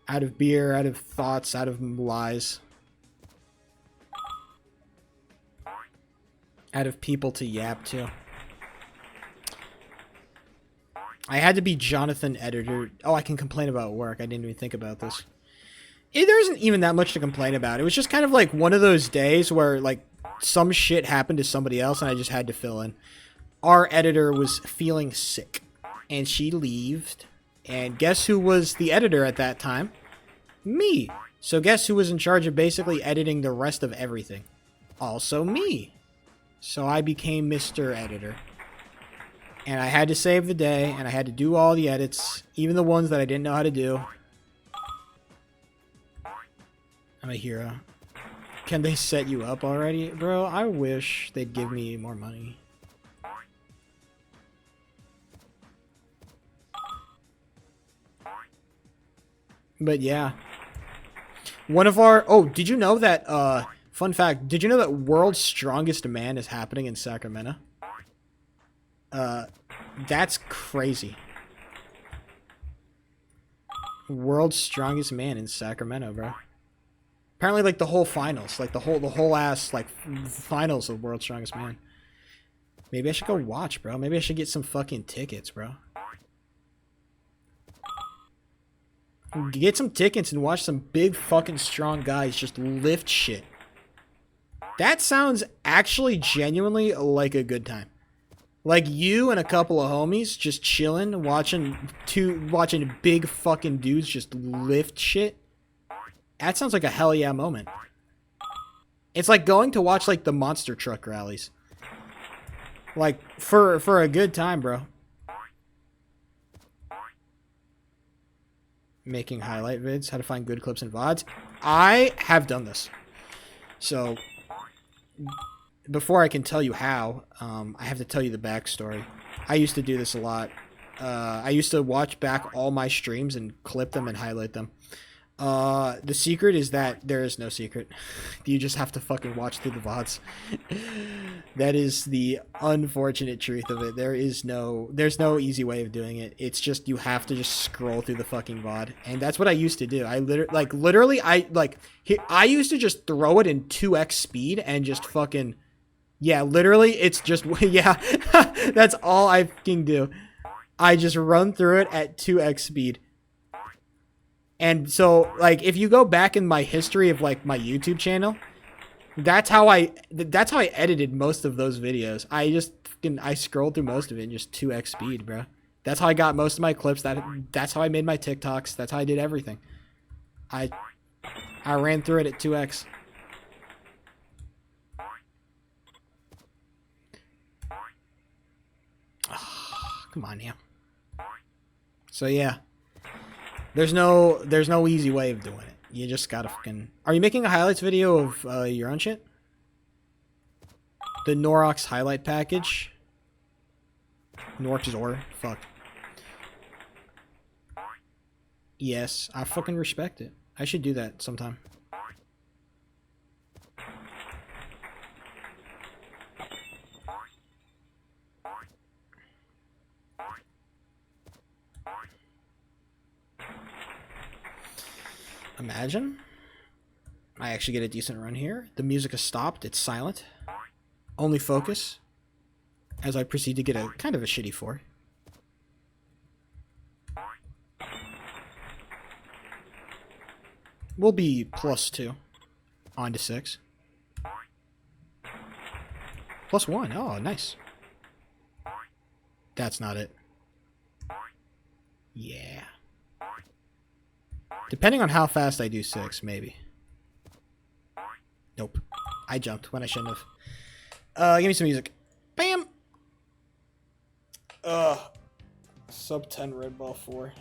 A: Out of beer, out of thoughts, out of lies. Out of people to yap to. I had to be Jonathan Editor. Oh, I can complain about work. I didn't even think about this. There isn't even that much to complain about. It was just kind of like one of those days where, like, some shit happened to somebody else and I just had to fill in. Our editor was feeling sick. And she left. And guess who was the editor at that time? Me. So guess who was in charge of basically editing the rest of everything? Also me. So I became Mr. Editor. And I had to save the day, and I had to do all the edits, even the ones that I didn't know how to do. I'm a hero. Can they set you up already? Bro, I wish they'd give me more money. But yeah. One of our... Oh, did you know that... fun fact. Did you know that World's Strongest Man is happening in Sacramento? That's crazy. World's Strongest Man in Sacramento, bro. Apparently, like, the whole finals. Like, the whole ass, like, finals of World's Strongest Man. Maybe I should go watch, bro. Maybe I should get some fucking tickets, bro. Get some tickets and watch some big fucking strong guys just lift shit. That sounds actually genuinely like a good time. Like you and a couple of homies just chilling, watching big fucking dudes just lift shit. That sounds like a hell yeah moment. It's like going to watch like the monster truck rallies. Like for a good time, bro. Making highlight vids, how to find good clips and VODs. I have done this. So, before I can tell you how, I have to tell you the backstory. I used to do this a lot. I used to watch back all my streams and clip them and highlight them. The secret is that there is no secret. You just have to fucking watch through the VODs. That is the unfortunate truth of it. There's no easy way of doing it. It's just you have to just scroll through the fucking VOD, and that's what I used to do. I literally I used to just throw it in 2x speed and just fucking literally it's just that's all I can do. I just run through it at 2x speed. And so, like, if you go back in my history of, like, my YouTube channel, that's how I edited most of those videos. I scrolled through most of it in just 2x speed, bro. That's how I got most of my clips. That's how I made my TikToks. That's how I did everything. I ran through it at 2x. Oh, come on, yeah. So, yeah. There's no easy way of doing it. You just gotta fucking... Are you making a highlights video of your own shit? The Norox highlight package? Norox order? Fuck. Yes, I fucking respect it. I should do that sometime. Imagine. I actually get a decent run here. The music has stopped. It's silent. Only focus. As I proceed to get a kind of a shitty 4. We'll be +2. On to 6. +1. Oh, nice. That's not it. Yeah. Depending on how fast I do 6, maybe. Nope. I jumped when I shouldn't have. Give me some music. Bam! Sub 10 Red Ball 4.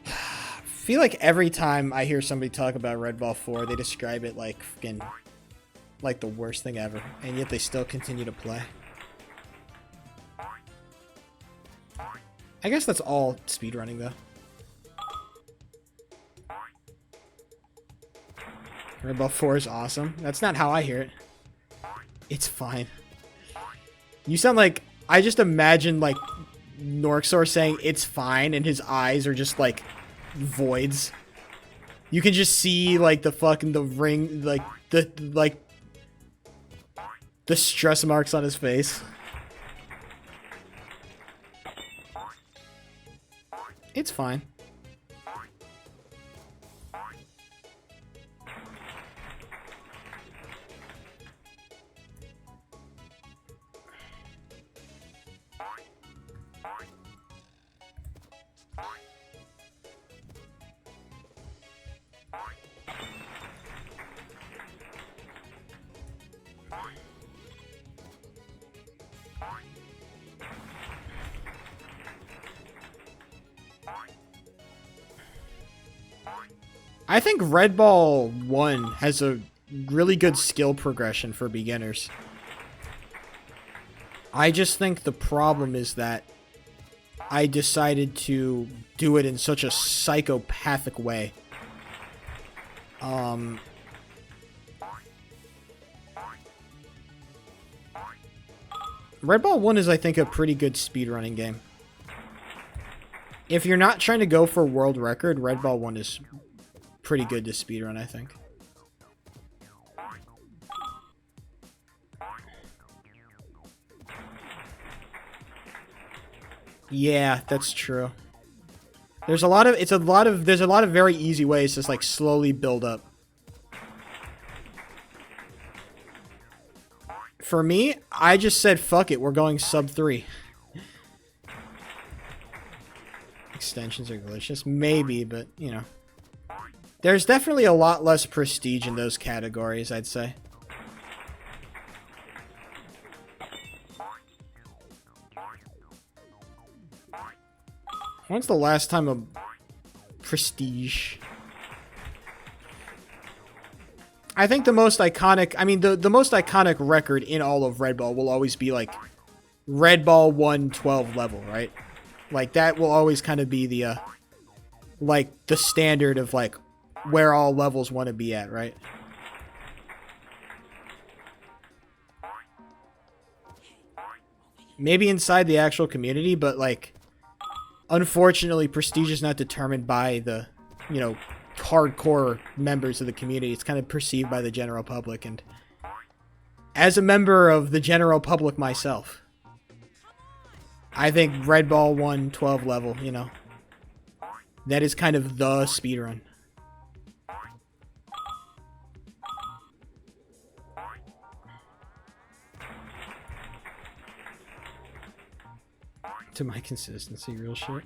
A: I feel like every time I hear somebody talk about Red Ball 4, they describe it like fucking like the worst thing ever, and yet they still continue to play. I guess that's all speedrunning though. Red Ball 4 is awesome. That's not how I hear it. It's fine. You sound like, I just imagine like Norxor saying it's fine and his eyes are just like voids. You can just see like the fucking ring, like the stress marks on his face. It's fine. I think Red Ball 1 has a really good skill progression for beginners. I just think the problem is that I decided to do it in such a psychopathic way. Red Ball 1 is, I think, a pretty good speedrunning game. If you're not trying to go for world record, Red Ball 1 is pretty good to speedrun, I think. Yeah, that's true. There's a lot of very easy ways to just, like, slowly build up. For me, I just said fuck it, we're going sub 3. Extensions are delicious, maybe, but you know. There's definitely a lot less prestige in those categories, I'd say. When's the last time a prestige? I think the most iconic, I mean, the most iconic record in all of Red Ball will always be, like, Red Ball 1 12 level, right? Like, that will always kind of be the, like, the standard of, like, where all levels want to be at, right? Maybe inside the actual community, but, like, unfortunately, prestige is not determined by the, you know, hardcore members of the community. It's kind of perceived by the general public, and as a member of the general public myself, I think Red Ball 1 12 level, you know, that is kind of the speedrun. To my consistency, real shit.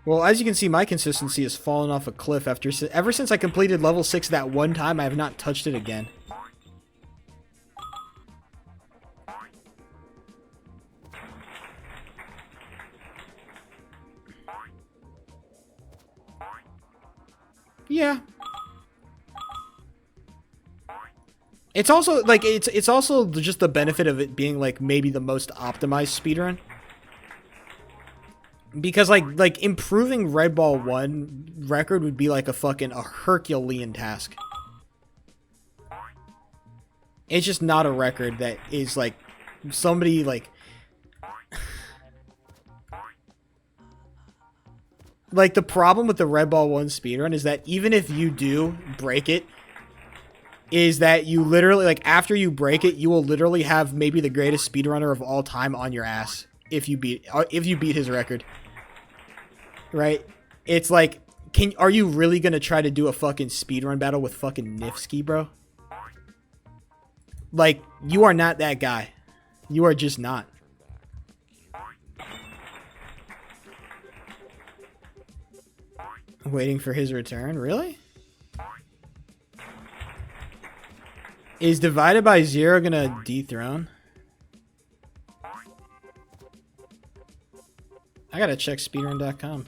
A: Well, as you can see, my consistency has fallen off a cliff ever since I completed level 6 that one time. I have not touched it again. Yeah. It's also like it's also just the benefit of it being like maybe the most optimized speedrun. Because like improving Red Ball 1 record would be like a Herculean task. It's just not a record that is like somebody like Like, the problem with the Red Ball 1 speedrun is that even if you do break it, is that you literally, like, after you break it, you will literally have maybe the greatest speedrunner of all time on your ass if you beat his record. Right? It's like, are you really gonna try to do a fucking speedrun battle with fucking Nifsky, bro? Like, you are not that guy. You are just not. Waiting for his return? Really? Is Divided by Zero gonna dethrone? I gotta check speedrun.com.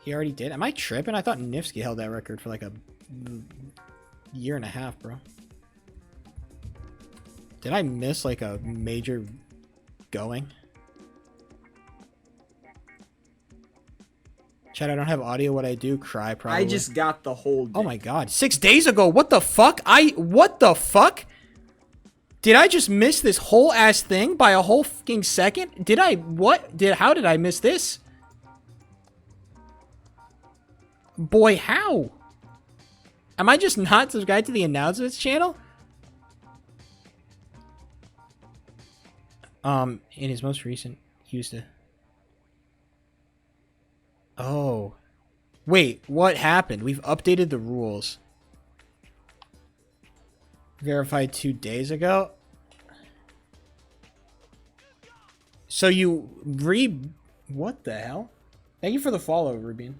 A: He already did? Am I tripping? I thought Nifsky held that record for like a year and a half, bro. Did I miss like a major going? Chat, I don't have audio. What I do, cry probably.
K: I just got the whole day.
A: Oh my god. 6 days ago. What the fuck? What the fuck? Did I just miss this whole ass thing by a whole fucking second? How did I miss this? Boy, how? Am I just not subscribed to the announcements channel? In his most recent, he used to... Oh. Wait, what happened? We've updated the rules. Verified 2 days ago? So you what the hell? Thank you for the follow, Rubin.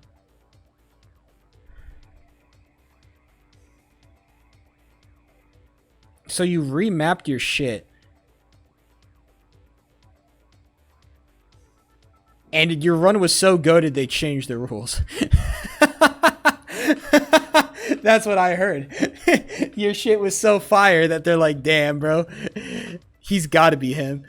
A: So you remapped your shit. And your run was so goated they changed the rules. That's what I heard. Your shit was so fire that they're like, damn, bro. He's gotta be him.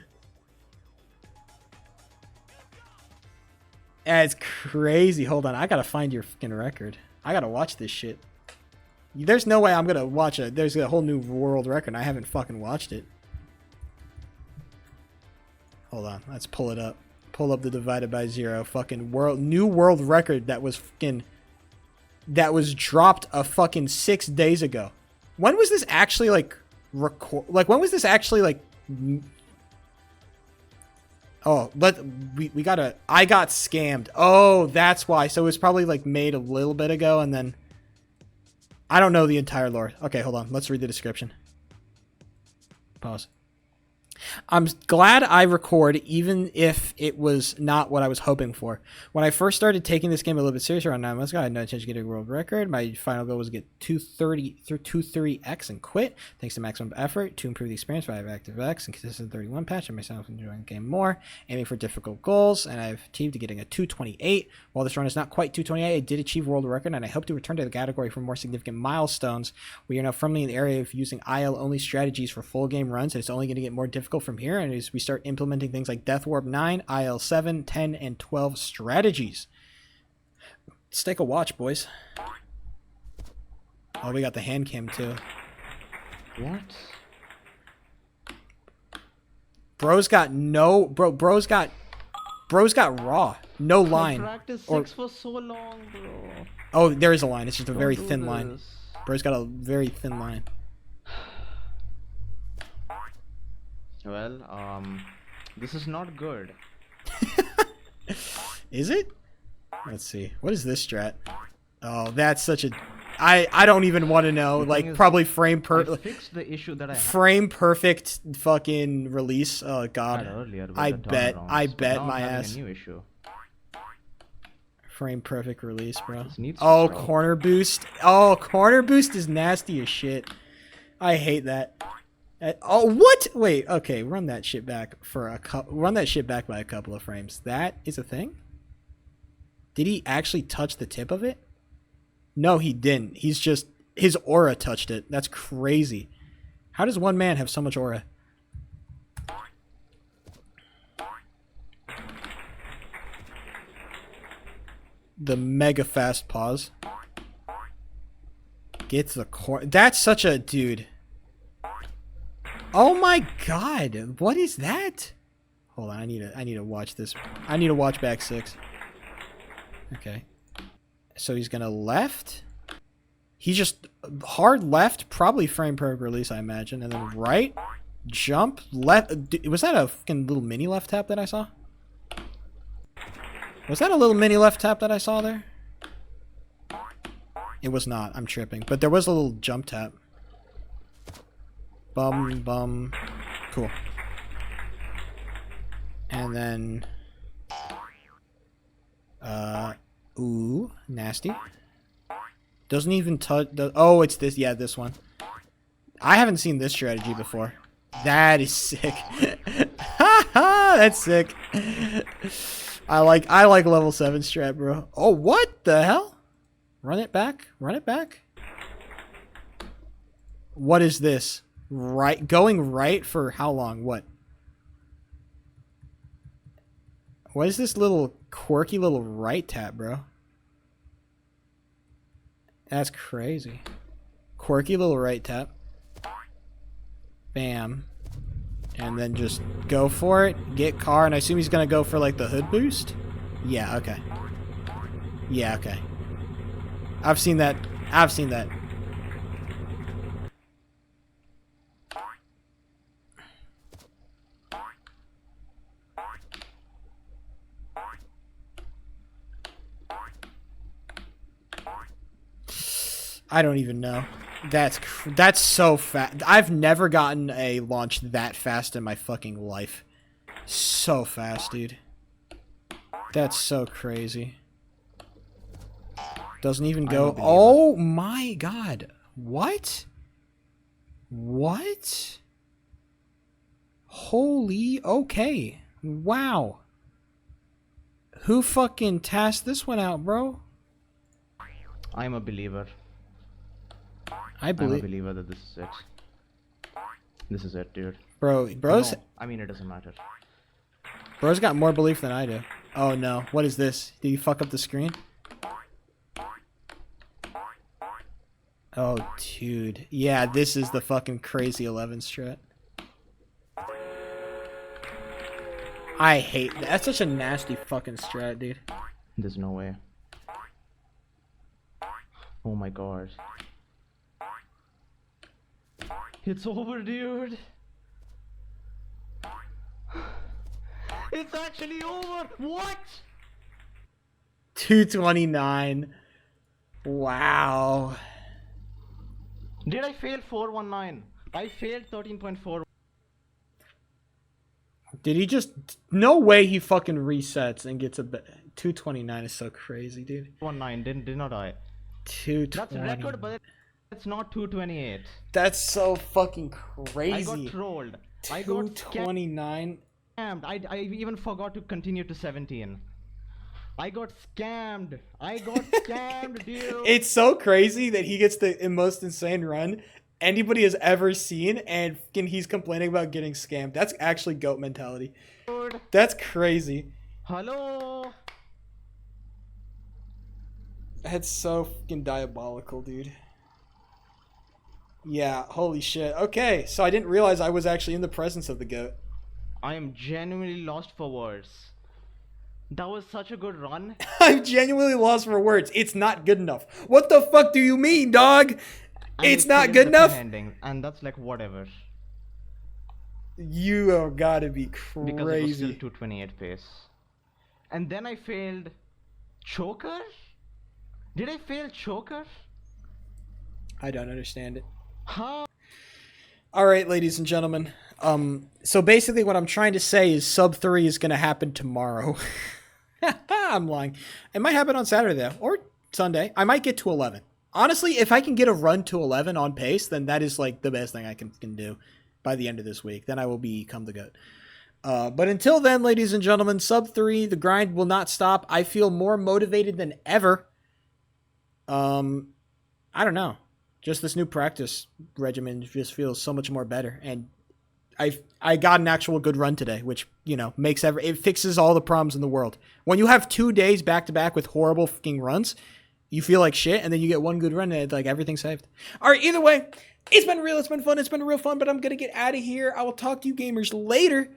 A: That's crazy. Hold on. I gotta find your fucking record. I gotta watch this shit. There's no way I'm gonna watch it. There's a whole new world record. I haven't fucking watched it. Hold on. Let's pull it up. Pull up the Divided by Zero fucking new world record that was dropped a fucking 6 days ago. When was this actually like when was this actually like oh, but we gotta I got scammed. Oh, that's why. So it was probably like made a little bit ago and then I don't know the entire lore. Okay, hold on. Let's read the description. Pause. I'm glad I record even if it was not what I was hoping for. When I first started taking this game a little bit serious around 9 months ago, I had no intention of getting a world record. My final goal was to get 230 through 230x and quit. Thanks to maximum effort to improve the experience by ActiveX and consistent 31 patch and myself enjoying the game more, aiming for difficult goals, and I've achieved getting a 228. While this run is not quite 228, I did achieve world record, and I hope to return to the category for more significant milestones. We are now firmly in the area of using IL only strategies for full game runs, and it's only going to get more difficult from here, and as we start implementing things like Death Warp 9, IL 7, 10, and 12 strategies. Let's take a watch, boys. Oh, we got the hand cam too.
H: What?
A: Bro's got raw. No line.
F: Practice 6 for so long, bro.
A: Oh, there is a line. It's just a very thin line. Bro's got a very thin line.
H: Well, this is not good.
A: Is it? Let's see. What is this strat? Oh, that's such a... I don't even want to know. Like, probably frame perfect fucking release. Oh, God. I bet my ass. Frame perfect release, bro. Oh, corner boost. Oh, corner boost is nasty as shit. I hate that. Oh, what? Wait, okay, run that shit back by a couple of frames. That is a thing? Did he actually touch the tip of it? No, he didn't. He's just his aura touched it. That's crazy. How does one man have so much aura? The mega fast pause. Gets the corner. That's such a dude. Oh my God, what is that? Hold on, I need to watch this. I need to watch back 6. Okay. So he's gonna left. He just hard left, probably frame per release, I imagine, and then right, jump, left. Was that a fucking little mini left tap that I saw? Was that a little mini left tap that I saw there? It was not. I'm tripping. But there was a little jump tap. Bum, bum. Cool. And then... ooh, nasty. Doesn't even touch... Oh, it's this. Yeah, this one. I haven't seen this strategy before. That is sick. Haha, that's sick. I like level 7 strat, bro. Oh, what the hell? Run it back. Run it back. What is this? Right, going right for how long? What? What is this little quirky little right tap, bro? That's crazy. Quirky little right tap. Bam. And then just go for it. Get car. And I assume he's going to go for like the hood boost. Yeah, okay. Yeah, okay. I've seen that. I've seen that. I don't even know. That's so fast. I've never gotten a launch that fast in my fucking life. So fast, dude. That's so crazy. Doesn't even go. Oh my god. What? What? Holy okay. Wow. Who fucking tasked this one out, bro?
H: I'm a believer.
A: I'm a
H: believer that this is it. This is it, dude.
A: Bro's...
H: No, I mean, it doesn't matter.
A: Bro's got more belief than I do. Oh no. What is this? Did you fuck up the screen? Oh, dude. Yeah, this is the fucking crazy 11 strat. I hate that. That's such a nasty fucking strat, dude.
H: There's no way. Oh my god. It's over, dude. It's actually over. What?
A: 229. Wow.
H: Did I fail 419? I failed 13.4.
A: Did he just... No way he fucking resets and gets a... 229 is so crazy, dude.
H: 19, did not I?
A: 220.
H: That's record, but it's not 228.
A: That's so fucking crazy.
H: I got trolled.
A: 229.
H: I even forgot to continue to 17. I got scammed. I got scammed, dude.
A: It's so crazy that he gets the most insane run anybody has ever seen, and he's complaining about getting scammed. That's actually GOAT mentality.
H: Dude.
A: That's crazy.
H: Hello.
A: That's so fucking diabolical, dude. Yeah, holy shit. Okay, so I didn't realize I was actually in the presence of the GOAT.
H: I am genuinely lost for words. That was such a good run.
A: I'm genuinely lost for words. It's not good enough. What the fuck do you mean, dog?
H: And
A: it's not good enough?
H: Ending, and that's like whatever.
A: You have gotta be crazy.
H: Because it was still 228 pace. And then I failed choker? Did I fail choker?
A: I don't understand it.
H: Huh?
A: Alright, ladies and gentlemen. So basically what I'm trying to say is sub 3 is gonna happen tomorrow. I'm lying. It might happen on Saturday though, or Sunday. I might get to 11. Honestly, if I can get a run to 11 on pace, then that is like the best thing I can do by the end of this week. Then I will become the GOAT. But until then, ladies and gentlemen, sub 3, the grind will not stop. I feel more motivated than ever. I don't know. Just this new practice regimen just feels so much more better. And I got an actual good run today, which, you know, it fixes all the problems in the world. When you have 2 days back to back with horrible fucking runs, you feel like shit, and then you get one good run and it's like everything's saved. All right, either way, it's been real, it's been fun, it's been real fun, but I'm going to get out of here. I will talk to you gamers later.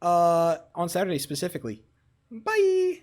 A: on Saturday specifically. Bye.